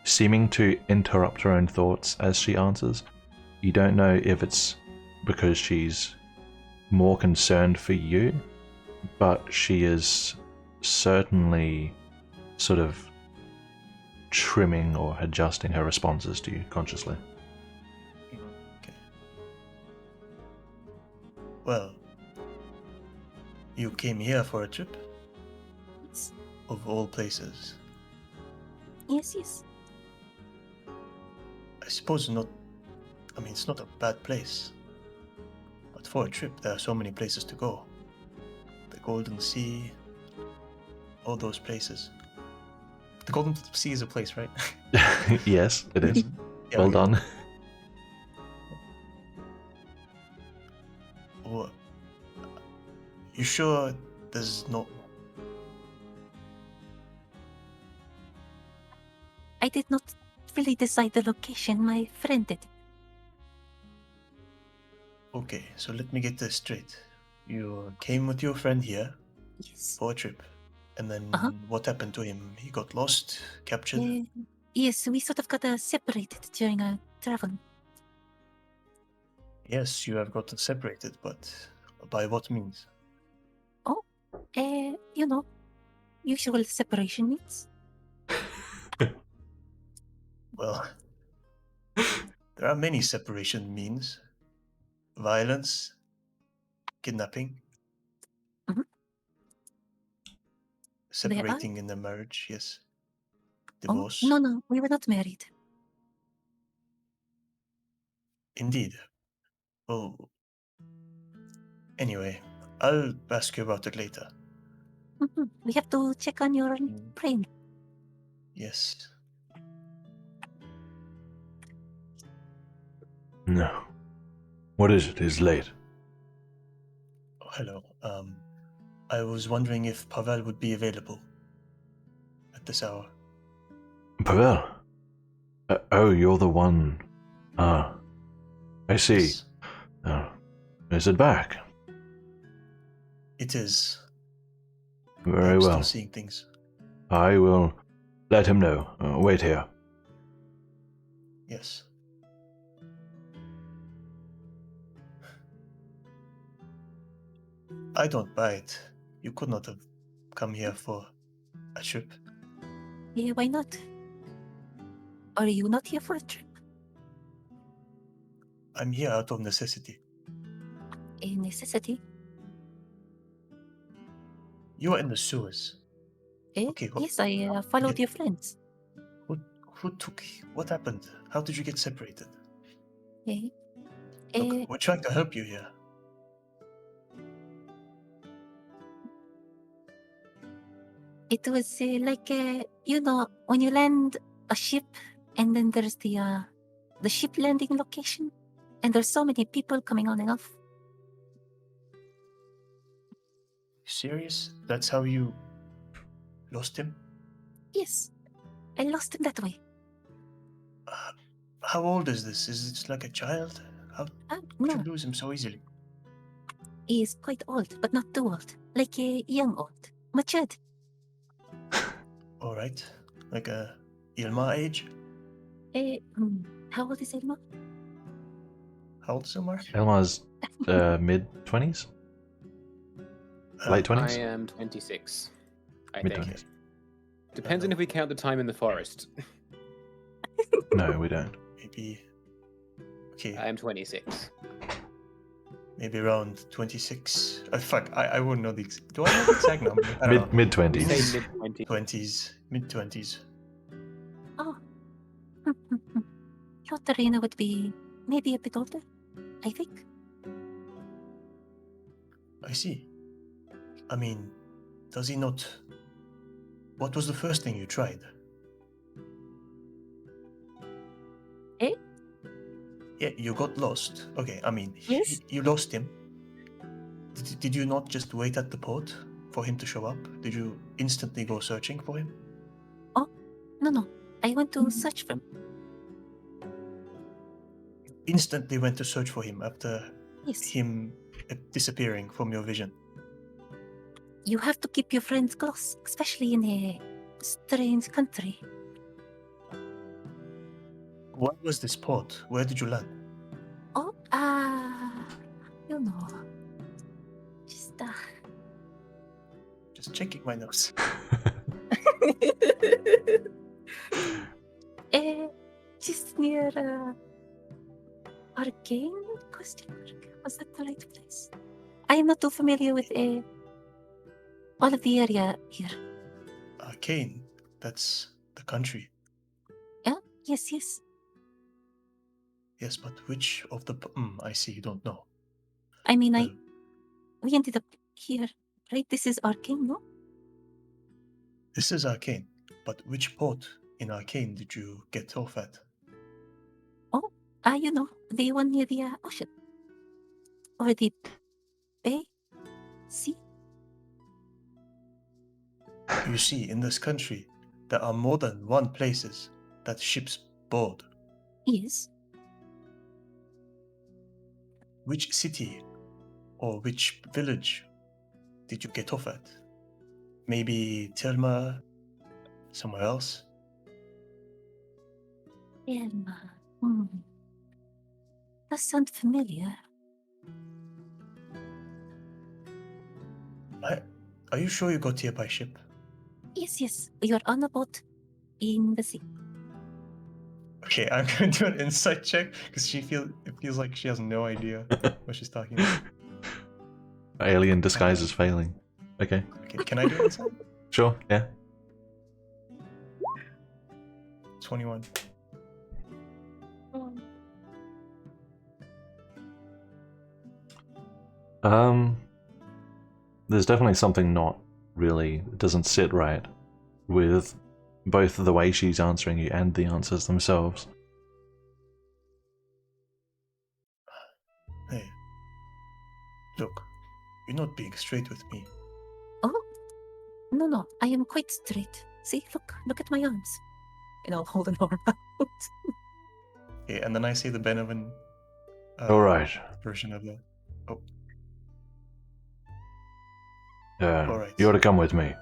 seeming to interrupt her own thoughts as she answers. You don't know if it's because she's more concerned for you, but she is certainly sort of trimming or adjusting her responses to you consciously. Okay. Well, you came here for a trip? Yes. Of all places. Yes. I suppose not. I mean, it's not a bad place. But for a trip, there are so many places to go. The Golden Sea, all those places. The Golden Sea is a place, right? Yes, it is. Yeah, Well okay. done. Well, you sure there's no... I did not really decide the location. My friend did. Okay, so let me get this straight. You came with your friend here Yes. for a trip. And then what happened to him? He got lost, captured? Yes, we sort of got separated during our travel. Yes, you have gotten separated, but by what means? Oh, usual separation means. Well, there are many separation means. Violence, kidnapping, separating in a marriage, yes. Divorce. Oh, no, we were not married. Indeed. Well, anyway, I'll ask you about it later. We have to check on your brain. Yes. No. What is it? It's late. Oh, hello. I was wondering if Pavel would be available at this hour. Pavel? Oh, you're the one. Ah. I see. Yes, Is it back? it is. Very I'm well. still seeing things. I will let him know. Wait here. Yes. I don't buy it. You could not have come here for a trip. Yeah, why not? Are you not here for a trip? I'm here out of necessity. A necessity? You are in the sewers. Eh? Okay, Yes, I followed yeah. your friends. Who took... What happened? How did you get separated? Eh? Look, we're trying to help you here. It was like, you know, when you land a ship and then there's the ship landing location and there's so many people coming on and off. Serious? That's how you lost him? Yes, I lost him that way. How old is this? Is it like a child? How could No, you lose him so easily? he is quite old, but not too old. Like a young old. Matured. Alright. Like a Ilma age? How old is Elma? How old is Ilma? Elmar's mid-20s? Late I 20s? am 26. I think. Mid-20s. Depends on if we count the time in the forest. No, we don't. Maybe... Okay. I am 26. Maybe around 26. Fuck, I wouldn't know the... Do I know the exact number? I don't know. Mid-20s. Say mid-20s. 20s. Mid-20s. Oh. Katarina would be maybe a bit older, I think. I see. I mean, does he not... What was the first thing you tried? Eh? Yeah, you got lost. Okay, I mean, Yes. you lost him. Did you not just wait at the port for him to show up? Did you instantly go searching for him? Oh, no. I went to search for him. Instantly went to search for him after Yes. him disappearing from your vision. You have to keep your friends close, especially in a strange country. What was this port? Where did you land? Oh, you know, Just checking my notes. just near Arcane? Question mark. Was that the right place? I am not too familiar with all of the area here. Arcane. That's the country. Yes. Yes, but which of the... I see, you don't know. I mean, Well, we ended up here, right? This is Arcane, no? this is Arcane, but which port in Arcane did you get off at? Oh, you know, the one near the ocean. Or the bay? Sea? You see, in this country, there are more than one places that ships board. Yes. Which city or which village did you get off at? Maybe Telma, somewhere else? Elma. That sounds familiar. Are you sure you got here by ship? Yes. We are on a boat in the sea. Okay, I'm gonna do an insight check because it feels like she has no idea what she's talking about. Alien disguise is failing. Okay. Okay, can I do insight? Sure, yeah. 21. There's definitely something not really, it doesn't sit right with both the way she's answering you and the answers themselves. Hey, look, you're not being straight with me. Oh, no, I am quite straight. See, look at my arms. And I'll hold an arm out. Okay, and then I see the Benovin All right. version of that. Oh, All right. You ought to come with me.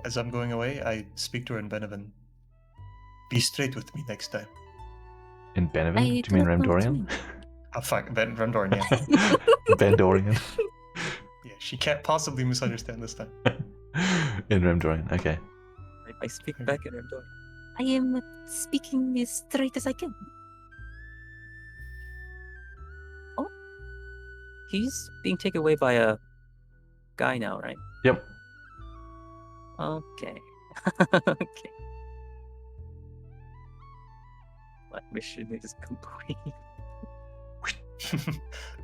As I'm going away, I speak to her in Benovin. Be straight with me next time. In Benevin? I Do you do mean not know what you Remdorian? mean. Oh, fuck, Rendorn, yeah. Bendorian. Yeah, she can't possibly misunderstand this time. In Remdorian, okay. I speak back in Remdor. I am speaking as straight as I can. Oh, he's being taken away by a guy now, right? Yep. Okay. Okay. My mission is complete.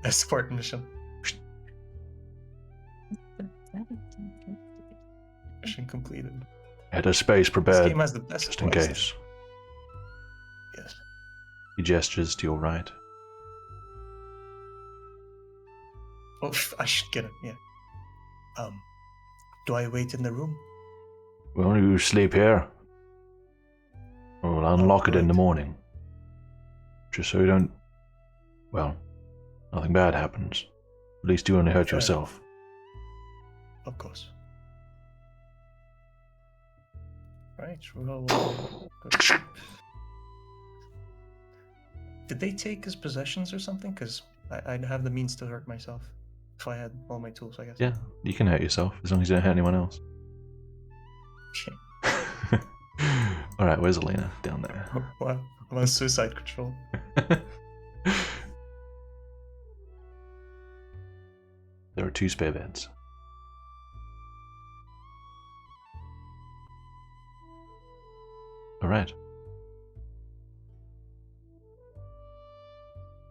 Escort mission. Mission completed. Had a space This prepared, game has the best just in voice. case. Yes. He gestures to your right. Oh, I should get it, yeah. Do I wait in the room? Well, you sleep here. We'll unlock it in the right. morning. Just so you don't... Well, nothing bad happens. At least you only hurt Fair yourself. Of course. Right, we'll go to sleep. Did they take his possessions or something? Because I'd have the means to hurt myself if I had all my tools, I guess. Yeah, you can hurt yourself as long as you don't hurt anyone else. Okay. Alright, where's Alina? Down there. Wow, I'm on suicide control. There are 2 spare beds. Alright.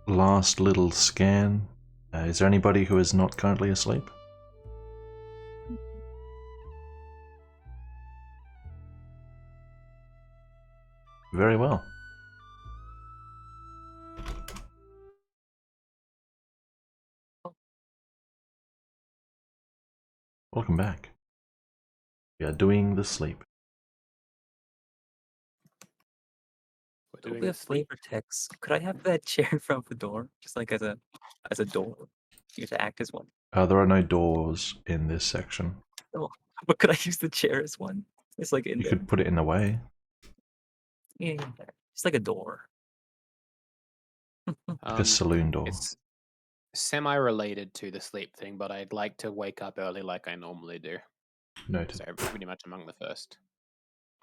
Last little scan. Is there anybody who is not currently asleep? Very well. Welcome back. We are doing the sleep. Do we have flavor text? Could I have that chair from the door, just like as a door? You to act as one. There are no doors in this section. Oh, but could I use the chair as one? It's like in You there. could put it in the way. Yeah, it's like a door. Like a saloon door. It's semi-related to the sleep thing, but I'd like to wake up early like I normally do. Noted. So pretty much among the first.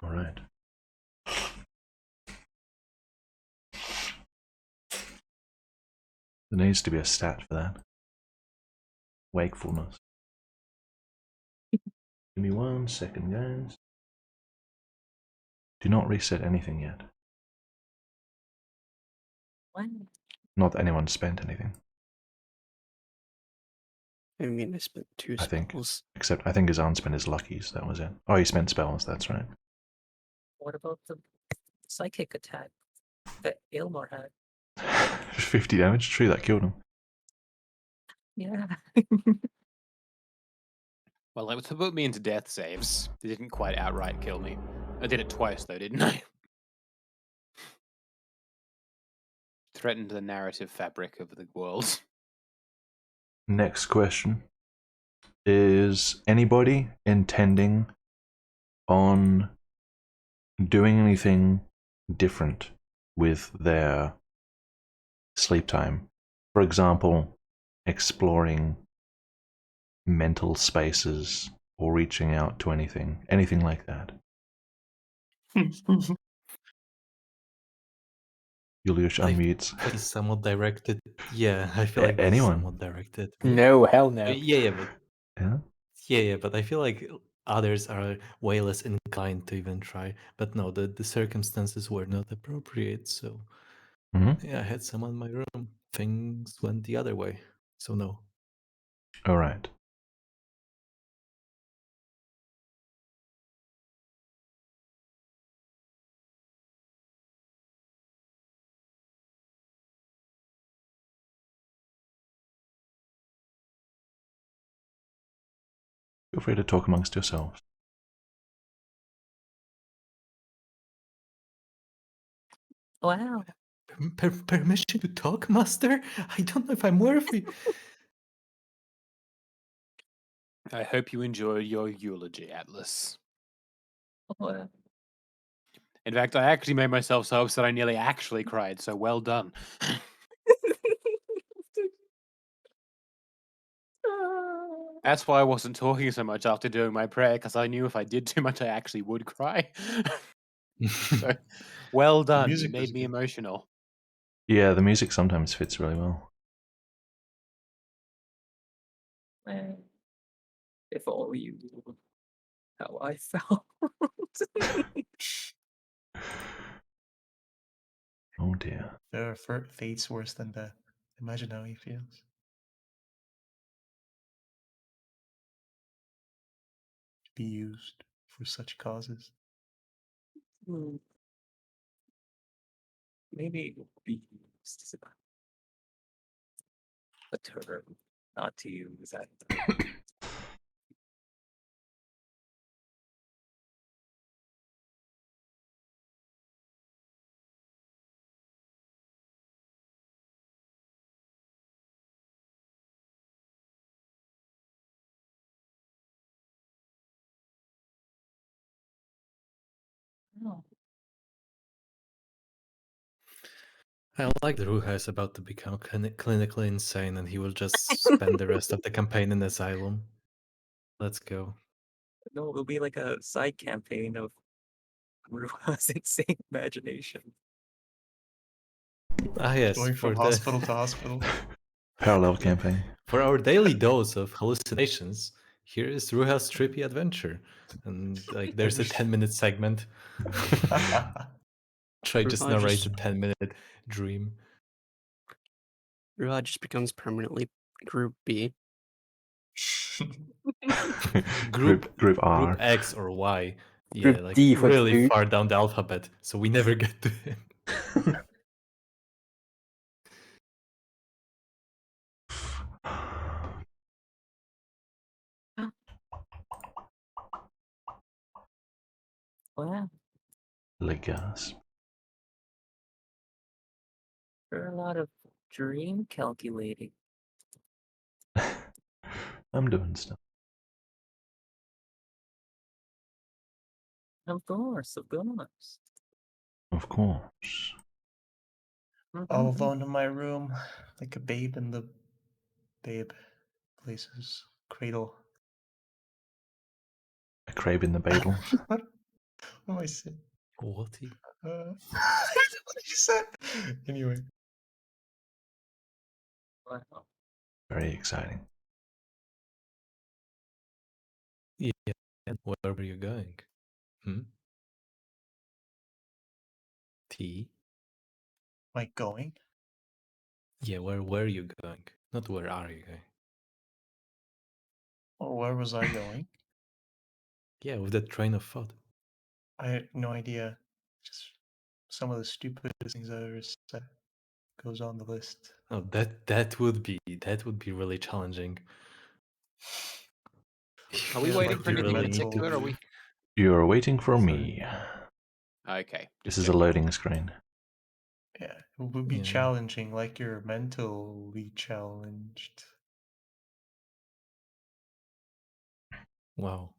Alright. There needs to be a stat for that. Wakefulness. Give me 1 second, guys. Do not reset anything yet. What? Not that anyone spent anything. I mean, I spent 2 I think. spells. Except I think his unspent is luckies, that was it. Oh, he spent spells, that's right. What about the psychic attack that Ilmar had? 50 damage, true, that killed him. Yeah. Well, it was to put me into death saves. They didn't quite outright kill me. I did it twice though, didn't I? Threatened the narrative fabric of the world. Next question. Is anybody intending on doing anything different with their sleep time? For example, exploring mental spaces or reaching out to anything like that. Julius unmutes. It's somewhat directed. Yeah, I feel like this is Anyone? somewhat directed. No, hell no. Yeah, but Yeah? but I feel like others are way less inclined to even try. But no, the circumstances were not appropriate, so Mhm. yeah, I had someone in my room. things went the other way. So no. All right. Feel free to talk amongst yourselves. Wow. Permission to talk, Master? I don't know if I'm worthy. I hope you enjoyed your eulogy, Atlas. Wow. In fact, I actually made myself so upset I nearly actually cried, so well done. That's why I wasn't talking so much after doing my prayer, because I knew if I did too much, I actually would cry. So, well done. You music was made me good. emotional. Yeah, the music sometimes fits really well. Man, if only you knew how I felt. Oh dear. There are fates worse than death. Imagine how he feels. To be used for such causes. Hmm. Maybe it would be used as a term, not to use at Oh. I like that Ruha is about to become clinically insane and he will just spend the rest of the campaign in asylum. Let's go. No, it'll be like a side campaign of Ruha's insane imagination. Ah yes, Going for from the hospital to hospital. Parallel campaign. for our daily dose of hallucinations, here is Ruha's trippy adventure. And like there's a 10-minute segment. Try just Ruha narrate just- a 10-minute dream. Ruha just becomes permanently Group B. Group R. Group X or Y. Yeah, Group like D for really dude. far down the alphabet, so we never get to him. Wow. Legas. There are a lot of dream calculating. I'm doing stuff. Of course, of course. Of course. All alone in my room, like a babe in the babe places cradle. A crab in the badle. What am I saying? What? I don't know what you said. Anyway, Wow. Very exciting. Yeah, where were you going? Hmm? T? am I going? Yeah, where were you going? Not where are you going? Or where was I going? Yeah, with that train of thought. I had no idea. Just some of the stupid things I ever said goes on the list. Oh, that would be really challenging. Are we It waiting would for be anything in really particular? Or are we? You're waiting for Sorry. me. Okay. This just is a checking. loading screen. Yeah, it would be Yeah. challenging, like you're mentally challenged. Wow,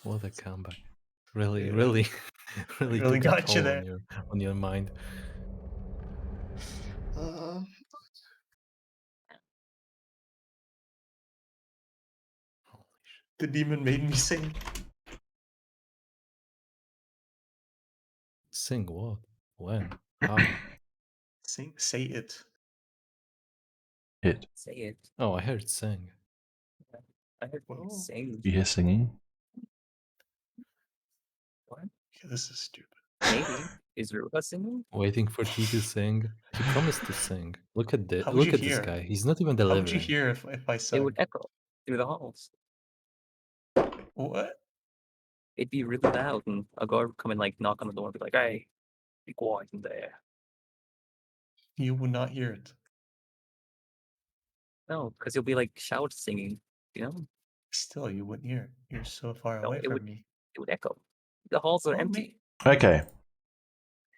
what a comeback! Really, Yeah. really, really Really took a got you toll there. on your mind. The demon made me sing. Sing what? When? How? Sing, say it. It. Say it. Oh, I heard sing. I heard you Whoa. sing. You hear singing? What? Yeah, this is stupid. Maybe. Is Ruka singing? Waiting for T to sing. He promised to sing. Look at this. How would you Look at this hear? guy. He's not even How would you delivering. hear if I It sang? would echo through the halls. What? It'd be really loud, and a guard would come and like knock on the door and be like, "Hey, be quiet in there." You would not hear it. No, because he'll be like shout singing. You know? Still, you wouldn't hear it. You're so far No, away it from would. me. It would echo. The halls are Oh, empty. Okay.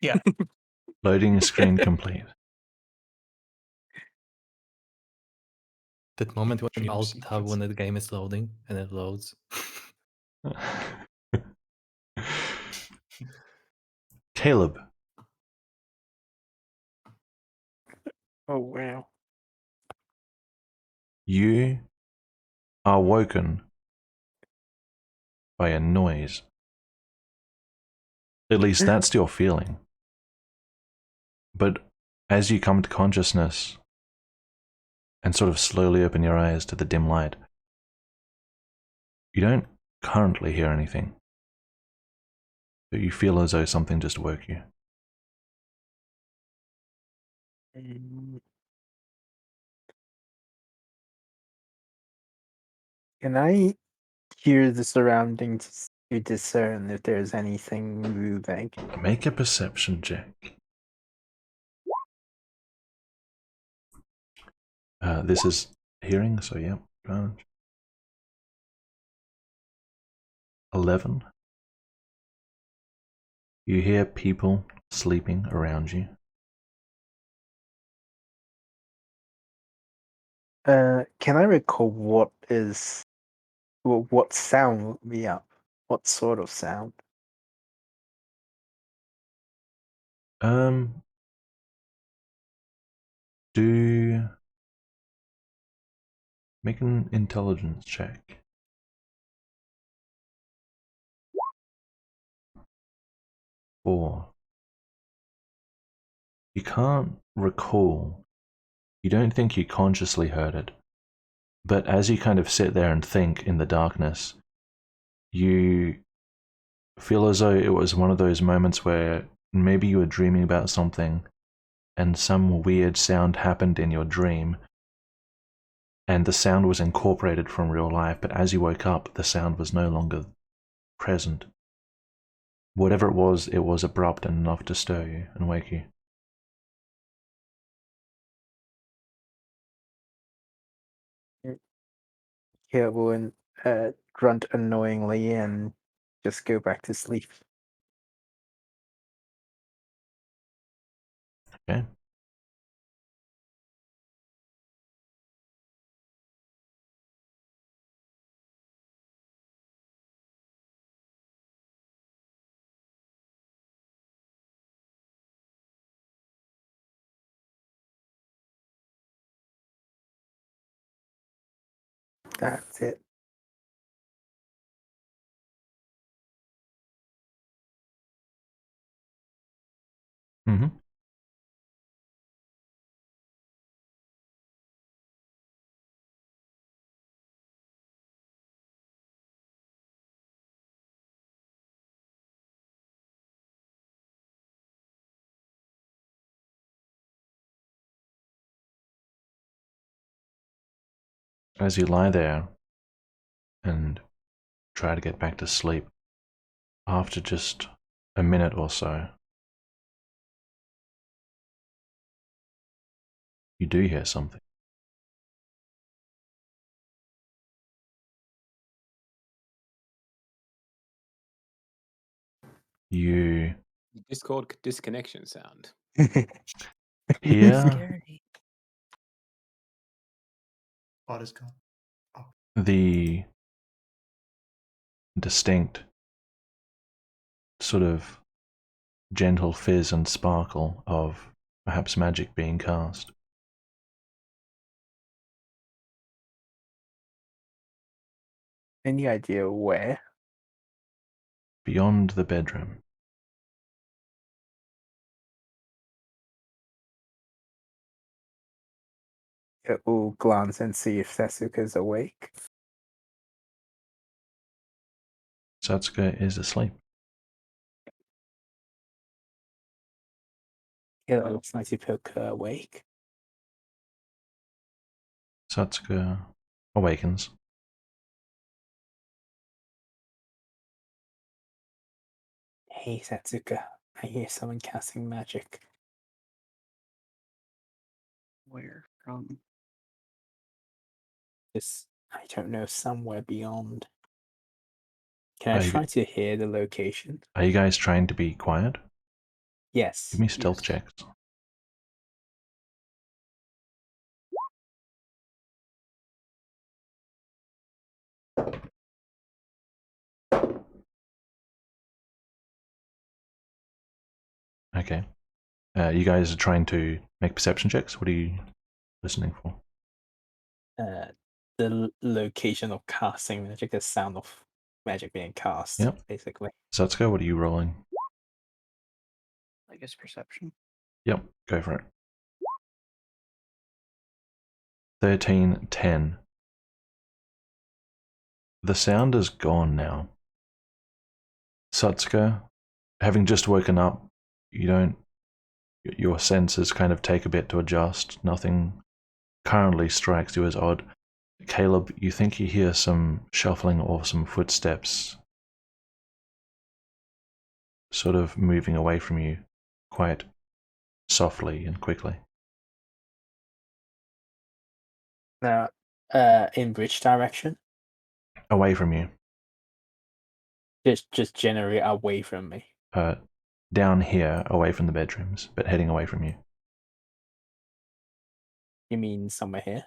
Yeah. Loading screen complete. That moment when you Dream alt tab sequence. when the game is loading and it loads. Caleb, Oh wow. you are woken by a noise. At least that's your feeling. But as you come to consciousness and sort of slowly open your eyes to the dim light, you don't currently hear anything, but you feel as though something just woke you. Can I hear the surroundings to discern if there's anything moving? Make a perception check. This is hearing, so yeah, advantage. 11. You hear people sleeping around you. Can I recall what sound woke me up? What sort of sound? Do make an intelligence check. 4. You can't recall. You don't think you consciously heard it. But as you kind of sit there and think in the darkness, you feel as though it was one of those moments where maybe you were dreaming about something and some weird sound happened in your dream and the sound was incorporated from real life, but as you woke up, the sound was no longer present. Whatever it was abrupt and enough to stir you and wake you. Caleb will grunt annoyingly and just go back to sleep. Okay. That's it. Mm-hmm. As you lie there and try to get back to sleep, after just a minute or so, you do hear something. You Discord disconnection sound. hear Scary. Bot is gone. the distinct sort of gentle fizz and sparkle of perhaps magic being cast. Any idea where? Beyond the bedroom. It will glance and see if Sasuke's awake. Satsuka is asleep. It looks like you poke her awake. Satsuka awakens. Hey, Satsuka, I hear someone casting magic. Where from? Just, I don't know, somewhere beyond. Can I Are you, try to hear the location? are you guys trying to be quiet? Yes. Give me stealth Yes. checks. Okay. You guys are trying to make perception checks? What are you listening for? The location of casting magic, the sound of magic being cast, Yep. basically. Satsuka, what are you rolling? I guess perception. Yep, go for it. 13, 10. The sound is gone now. Satsuka, having just woken up, your senses kind of take a bit to adjust. Nothing currently strikes you as odd. Caleb, you think you hear some shuffling or some footsteps sort of moving away from you quite softly and quickly. Now, in which direction? Away from you. Just generally away from me. Down here, away from the bedrooms, but heading away from you. You mean somewhere here?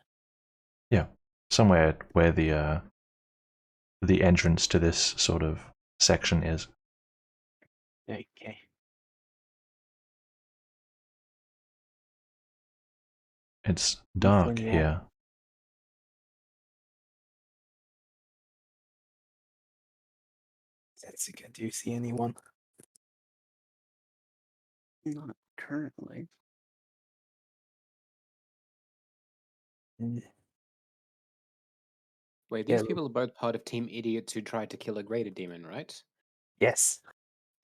Yeah, somewhere where the entrance to this sort of section is. Okay. It's dark Definitely here. Setsuka, do you see anyone? Not currently. Mm, Wait, these Yeah. people are both part of Team Idiots who tried to kill a greater demon, right? Yes.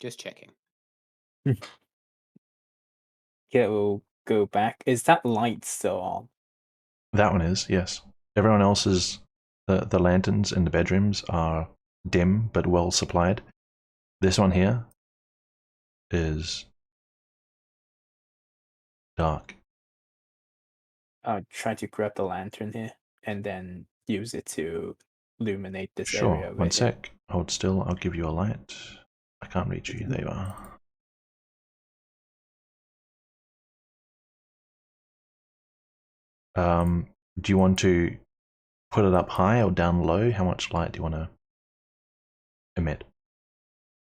Just checking. Yeah, we'll go back. Is that light still on? That one is, yes. Everyone else's, the lanterns in the bedrooms are dim but well supplied. This one here is dark. I'll try to grab the lantern here and then use it to illuminate this Sure, area over one here. sec. Hold still, I'll give you a light. I can't reach you, there you are. Do you want to put it up high or down low? How much light do you want to emit?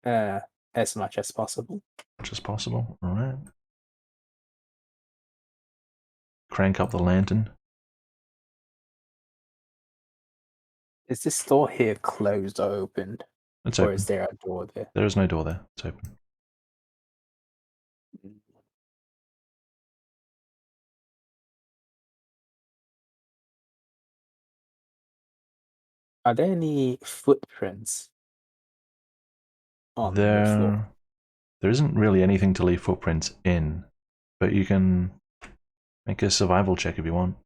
As much as possible. As much as possible, alright. Crank up the lantern. Is this door here closed or opened? It's Or open. is there a door there? There is no door there, it's open. Are there any footprints on the floor? There isn't really anything to leave footprints in, but you can make a survival check if you want.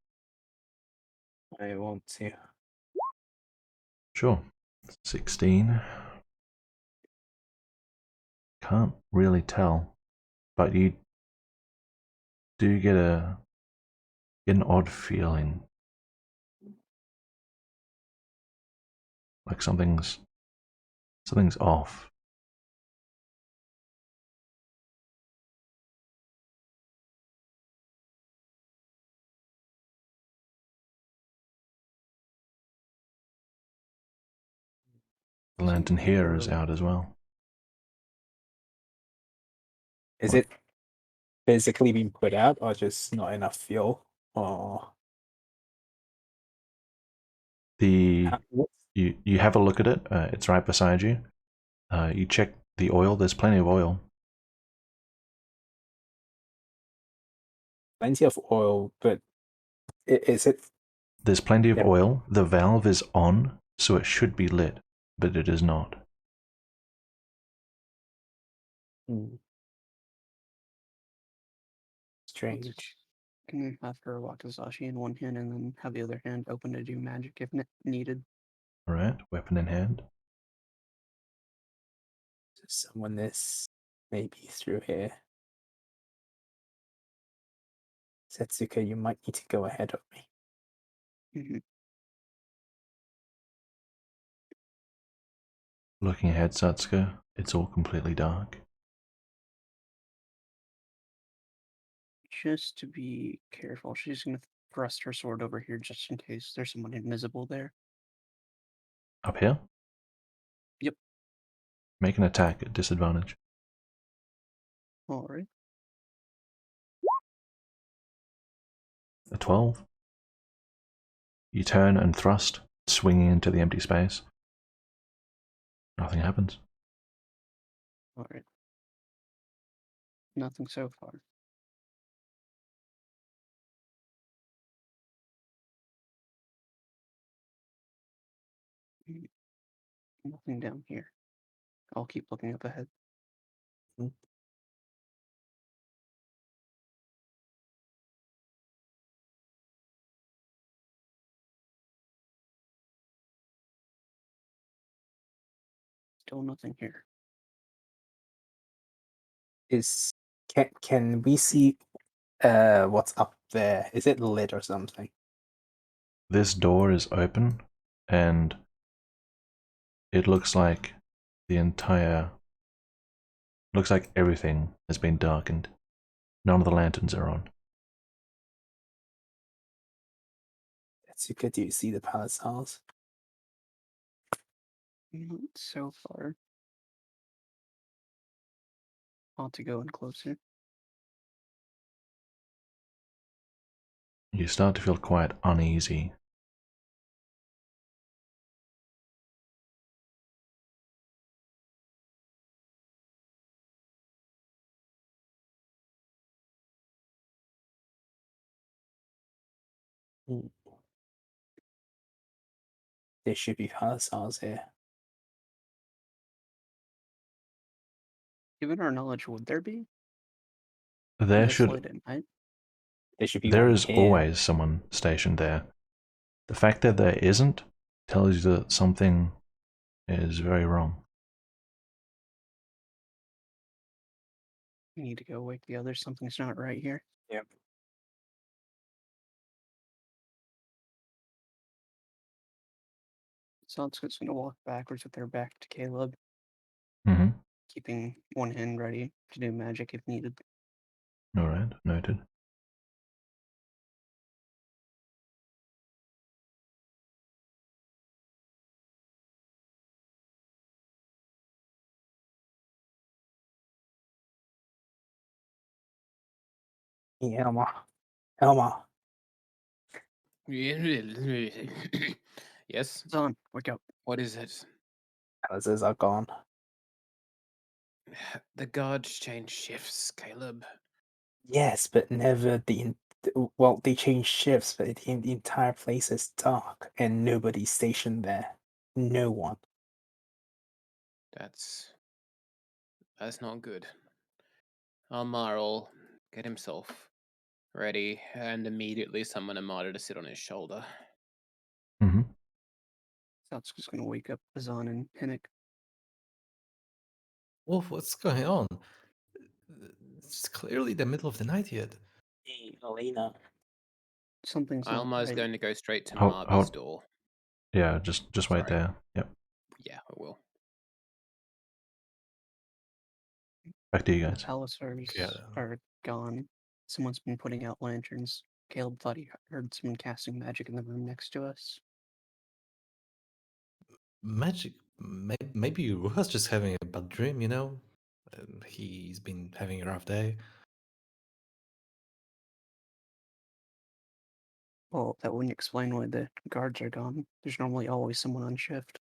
I want to. Sure. 16. Can't really tell, but you do get an odd feeling. Like something's off. The lantern here is out as well. Is What? it physically being put out or just not enough fuel? Or You have a look at it. It's right beside you. You check the oil. There's plenty of oil. plenty of oil, but is it? There's plenty of Yep. oil. The valve is on, so it should be lit, but it is not. Hmm. strange. Can have her wakizashi in one hand and then have the other hand open to do magic if needed. Alright, weapon in hand. So someone is maybe through here. Setsuka, you might need to go ahead of me. Mm-hmm. Looking ahead, Satsuka, it's all completely dark. Just to be careful, she's gonna thrust her sword over here just in case there's someone invisible there. Up here? Yep. Make an attack at disadvantage. Alright. A 12. You turn and thrust, swinging into the empty space. Nothing happens. Alright. Nothing so far. Nothing down here. I'll keep looking up ahead. Still nothing here. Can we see what's up there? Is it lit or something? This door is open, and it looks like looks like everything has been darkened. None of the lanterns are on. Setsuka, do you see the palace halls? Not so far. I'll have to go in closer. You start to feel quite uneasy. There should be palace halls here. Given our knowledge, would there be? There This should light at night? There should be There one is here. always someone stationed there. The fact that there isn't tells you that something is very wrong. We need to go wake the others. Something's not right here. Yep. Satsuka's gonna walk backwards with her back to Caleb, Mm-hmm. keeping one hand ready to do magic if needed. Alright, noted. Hey, Elma. Yes. Zahn, wake up. What is it? Palaces are gone. The guards change shifts, Caleb. Yes, but never well, they change shifts, but the entire place is dark and nobody's stationed there. No one. That's not good. Almar'll get himself ready and immediately summon Amada to sit on his shoulder. Mm-hmm. Satsuka's gonna wake up Zahn and Hinnick. Wolf, what's going on? It's clearly the middle of the night yet. Hey, Elena. Something's not Almar's right. going to go straight to Hold- Marby's hold- door. Yeah, just wait Sorry. there. Yep. Yeah, I will. Back to you The guys. Pallisers Yeah. are gone. Someone's been putting out lanterns. Caleb thought he heard someone casting magic in the room next to us. Magic. Maybe Ruha's just having a bad dream, you know? He's been having a rough day. Well, that wouldn't explain why the guards are gone. There's normally always someone on shift.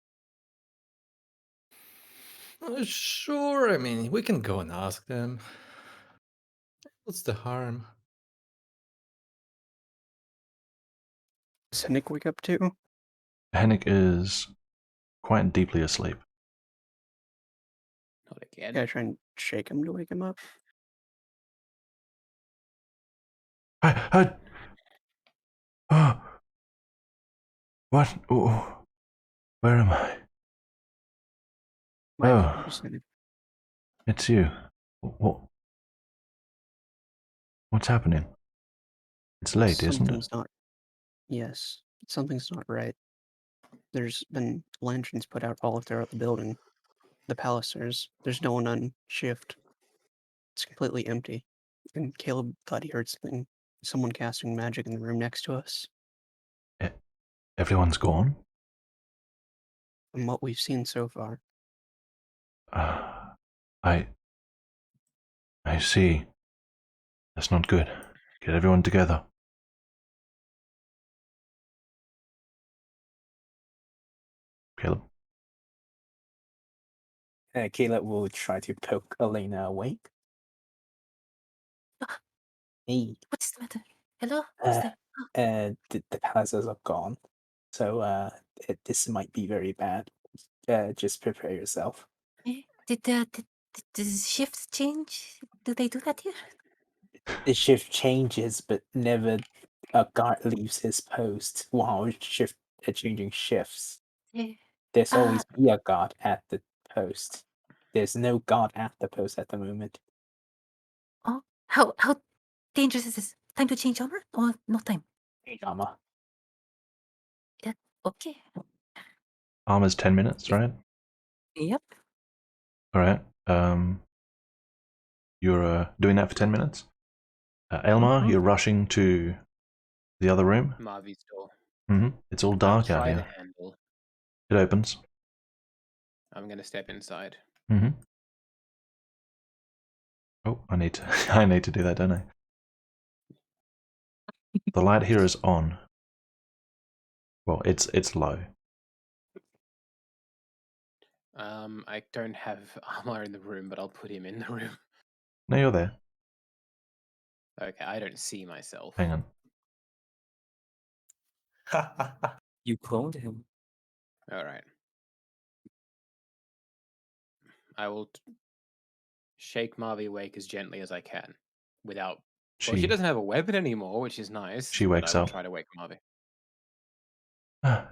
Sure, I mean, we can go and ask them. What's the harm? Does Hinnick wake up too? Hennick is quite deeply asleep. Not again. Can I try and shake him to wake him up? Oh, what? Oh, where am I? My Oh, apologies. it's you. What? What's happening? It's late, isn't it? Something's not. Yes, something's not right. There's been lanterns put out all throughout the building. The palace, there's no one on shift. It's completely empty. And Caleb thought he heard someone casting magic in the room next to us. Everyone's gone? From what we've seen so far. I see. That's not good. Get everyone together. Caleb. Caleb will try to poke Elena awake. Hey. What's the matter? Hello? Who's there? The palaces are gone, so this might be very bad. Just prepare yourself. Did the shift change? Do they do that here? The shift changes, but never a guard leaves his post while changing shifts. There's always be a guard at the post. There's no guard at the post at the moment. Oh, how dangerous is this? Time to change armor or no time? Change armor. Yeah, okay. Armor's 10 minutes, right? Yep. Alright. You're doing that for 10 minutes? Elmar, you're rushing to the other room? Marvy's door. It's all I'll dark out try the here. handle. It opens. I'm going to step inside. Oh, I need to do that, don't I? The light here is on. Well, it's low. I don't have armor in the room, but I'll put him in the room. No, you're there. Okay, I don't see myself. Hang on. You cloned him. All right. I will shake Marvy awake as gently as I can, without. Well, she doesn't have a weapon anymore, which is nice. She wakes but I will up. try to wake Marvy.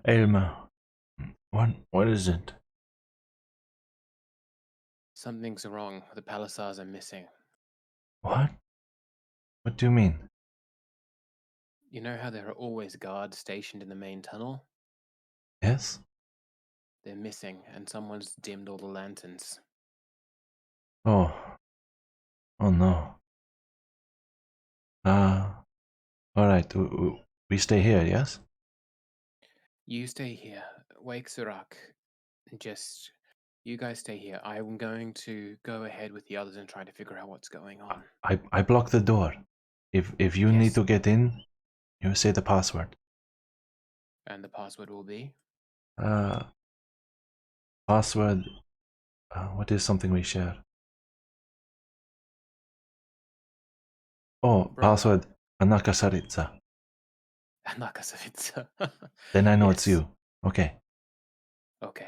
Elmar, what is it? Something's wrong. The Palisades are missing. What? What do you mean? You know how there are always guards stationed in the main tunnel? Yes? They're missing, and someone's dimmed all the lanterns. Oh. Oh no. Alright, we stay here, yes? You stay here. Wake Surak. Just, you guys stay here. I'm going to go ahead with the others and try to figure out what's going on. I block the door. If you need Yes. to get in, you say the password. And the password will be? Password. What is something we share? Oh, Brother. password. Anakasaritsa. Nakasaritsa. Then I know it's you. Okay. Okay.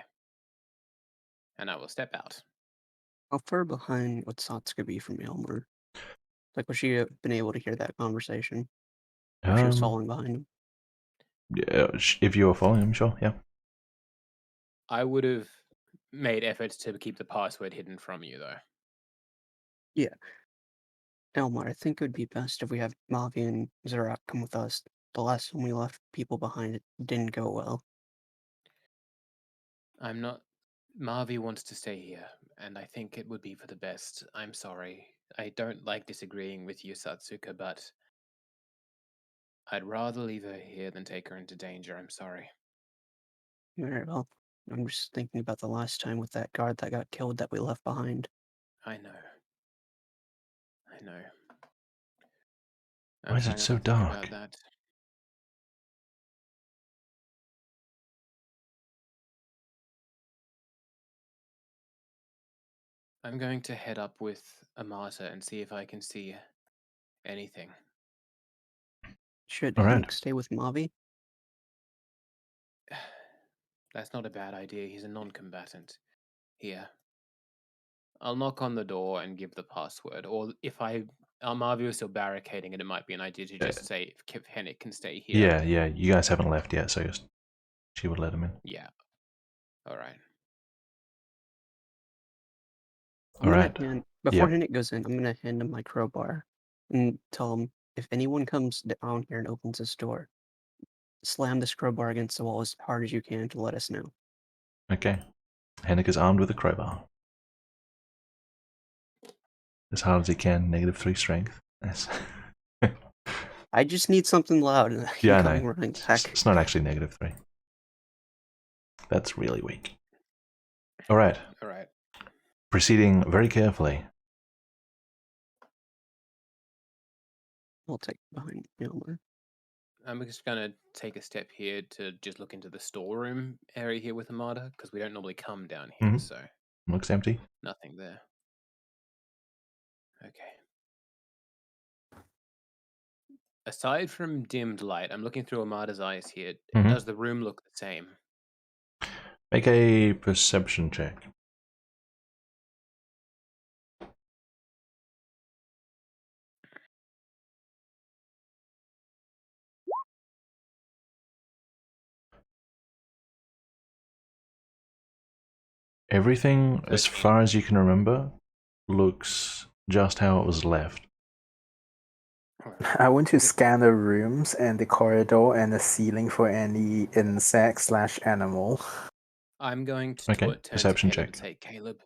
And I will step out. How far behind would Satsuka be from Elmer? Like, would she have been able to hear that conversation? If she was following behind him? Yeah, if you were following him, sure, yeah. I would have made efforts to keep the password hidden from you, though. Yeah. Elmar, I think it would be best if we have Mavi and Zerak come with us. The last time we left people behind, it didn't go well. I'm not. Marvy wants to stay here, and I think it would be for the best. I'm sorry. I don't like disagreeing with you, Satsuka, but I'd rather leave her here than take her into danger. I'm sorry. Very well. I'm just thinking about the last time with that guard that got killed that we left behind. I know. Why is it so dark? About that. I'm going to head up with Amata and see if I can see anything. Should All right. Hank stay with Mavi? That's not a bad idea. He's a non-combatant. Here. I'll knock on the door and give the password. Or if I Marvio is still barricading, and it might be an idea to just say if Henrik can stay here. Yeah, yeah. You guys haven't left yet, so she would let him in. Yeah. All right. All right. Before Henrik goes in, I'm gonna hand him my crowbar and tell him if anyone comes down here and opens this door, slam this crowbar against the wall as hard as you can to let us know. Okay. Henrik is armed with a crowbar. As hard as he can, -3 strength. Yes. I just need something loud and I can Yeah, I come know. running back. It's not actually -3. That's really weak. All right. All right. Proceeding very carefully. I'll take behind Yelmer. I'm just gonna take a step here to just look into the storeroom area here with Amada, because we don't normally come down here, so Looks empty. nothing there. Okay. Aside from dimmed light, I'm looking through Amada's eyes here. Does the room look the same? Make a perception check. Everything, as far as you can remember, looks just how it was left. I want to scan the rooms and the corridor and the ceiling for any insect/animal. I'm going to turn perception to Caleb check. and say, Caleb,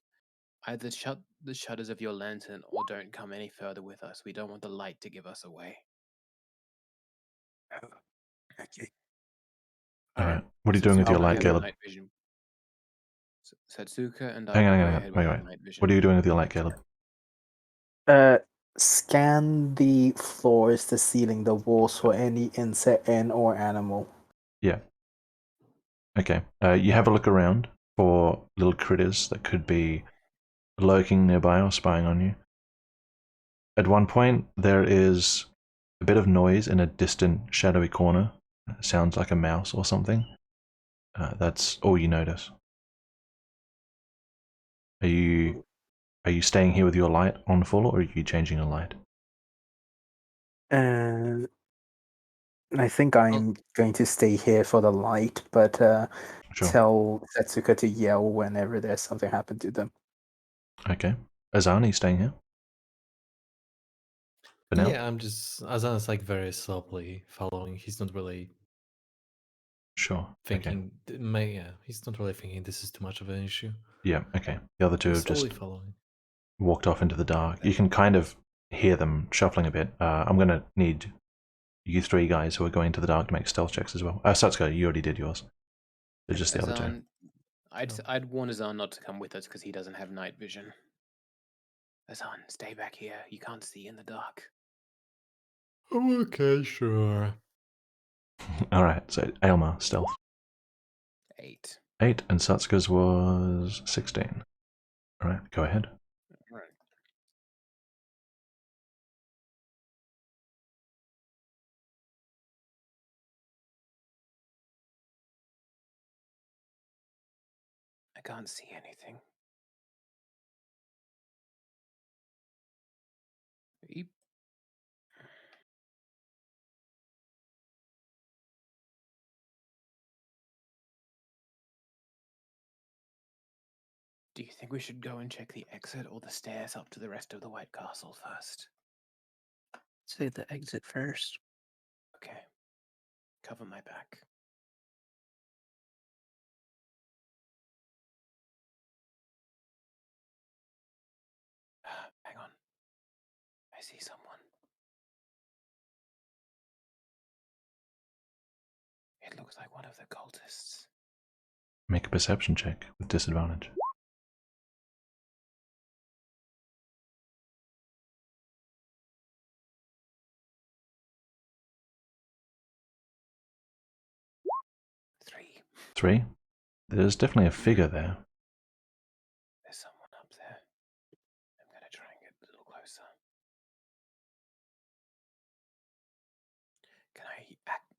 either shut the shutters of your lantern or don't come any further with us. We don't want the light to give us away. Okay. Alright. What are you doing with your light, Caleb? Night vision. Satsuka and I Hang will on, go ahead with wait. night vision. What are you doing with your light, Caleb? Scan the floors, the ceiling, the walls for any insect and/or animal. Yeah. Okay. You have a look around for little critters that could be lurking nearby or spying on you. At one point, there is a bit of noise in a distant, shadowy corner. It sounds like a mouse or something. That's all you notice. Are you staying here with your light on full, or are you changing your light? I think I'm going to stay here for the light, but tell Setsuka to yell whenever there's something happen to them. Okay. Azani staying here? For now? Yeah, I'm just Azan's like very slowly following. He's not really thinking. Yeah, he's not really thinking this is too much of an issue. Yeah, okay. The other two He's have just slowly following. walked off into the dark. You can kind of hear them shuffling a bit. I'm going to need you three guys who are going into the dark to make stealth checks as well. Satsuka, you already did yours. They're just the other two. I'd warn Azan not to come with us because he doesn't have night vision. Azan, stay back here. You can't see in the dark. Okay, sure. Alright, so Aylmar, stealth. 8. 8, and Satsuka's was 16. Alright, go ahead. Right. I can't see anything. Eep. Do you think we should go and check the exit or the stairs up to the rest of the White Castle first? Say the exit first. Okay. Cover my back. Hang on. I see someone. It looks like one of the cultists. Make a perception check with disadvantage. Three? There's definitely a figure there. There's someone up there. I'm going to try and get a little closer.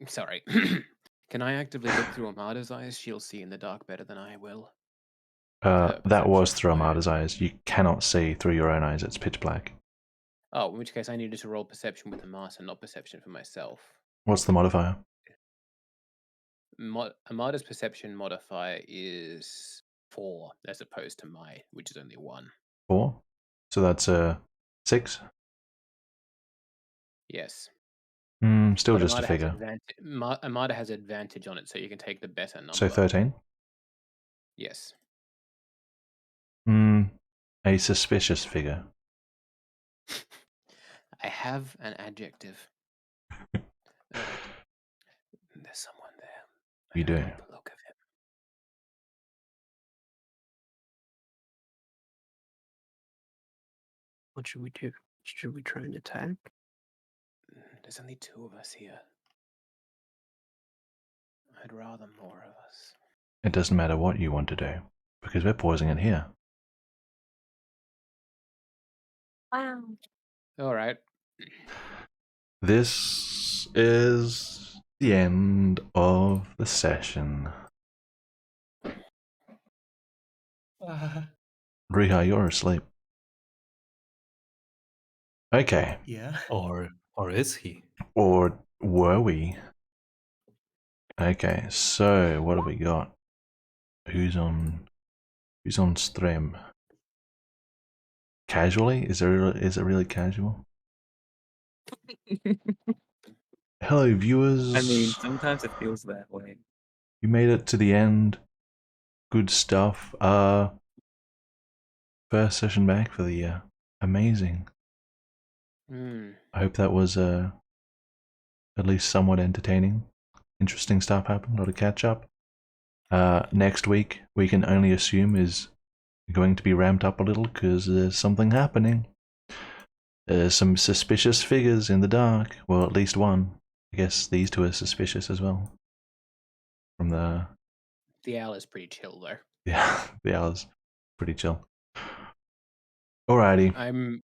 Sorry. Can I actively look through Amada's eyes? She'll see in the dark better than I will. That was through Amada's eyes. You cannot see through your own eyes. It's pitch black. Oh, in which case I needed to roll perception with the master, not perception for myself. What's the modifier? Amada's perception modifier is 4, as opposed to mine, which is only 1. 4. So that's 6. Yes. Still But just a Amada figure. Amada has advantage on it, so you can take the better number. So 13. Yes. A suspicious figure. I have an adjective. Alright. There's someone there. You do. Like the look of him. What should we do? Should we try and attack? There's only 2 of us here. I'd rather more of us. It doesn't matter what you want to do, because we're pausing it here. Wow. Alright. This is the end of the session. Riiga, you're asleep. Okay. Yeah. Or is he? Or were we? Okay, so what have we got? Who's on stream? Casually? Is it really casual? Hello viewers. I mean, sometimes it feels that way. You made it to the end. Good stuff. First session back for the year. Amazing. I hope that was at least somewhat entertaining. Interesting stuff happened, a lot of catch up. Next week, we can only assume is going to be ramped up a little because there's something happening. There's some suspicious figures in the dark. Well, at least one. I guess these 2 are suspicious as well. From the owl is pretty chill though. Yeah, the owl's pretty chill. Alrighty.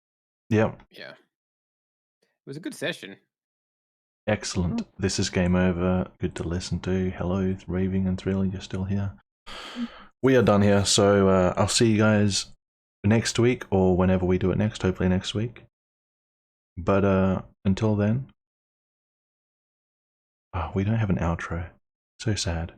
Yep. Yeah. It was a good session. Excellent. This is Game Over. Good to listen to. Hello, Raving and Thrill, you're still here. We are done here, so I'll see you guys next week, or whenever we do it next, hopefully next week. But until then, we don't have an outro. So sad.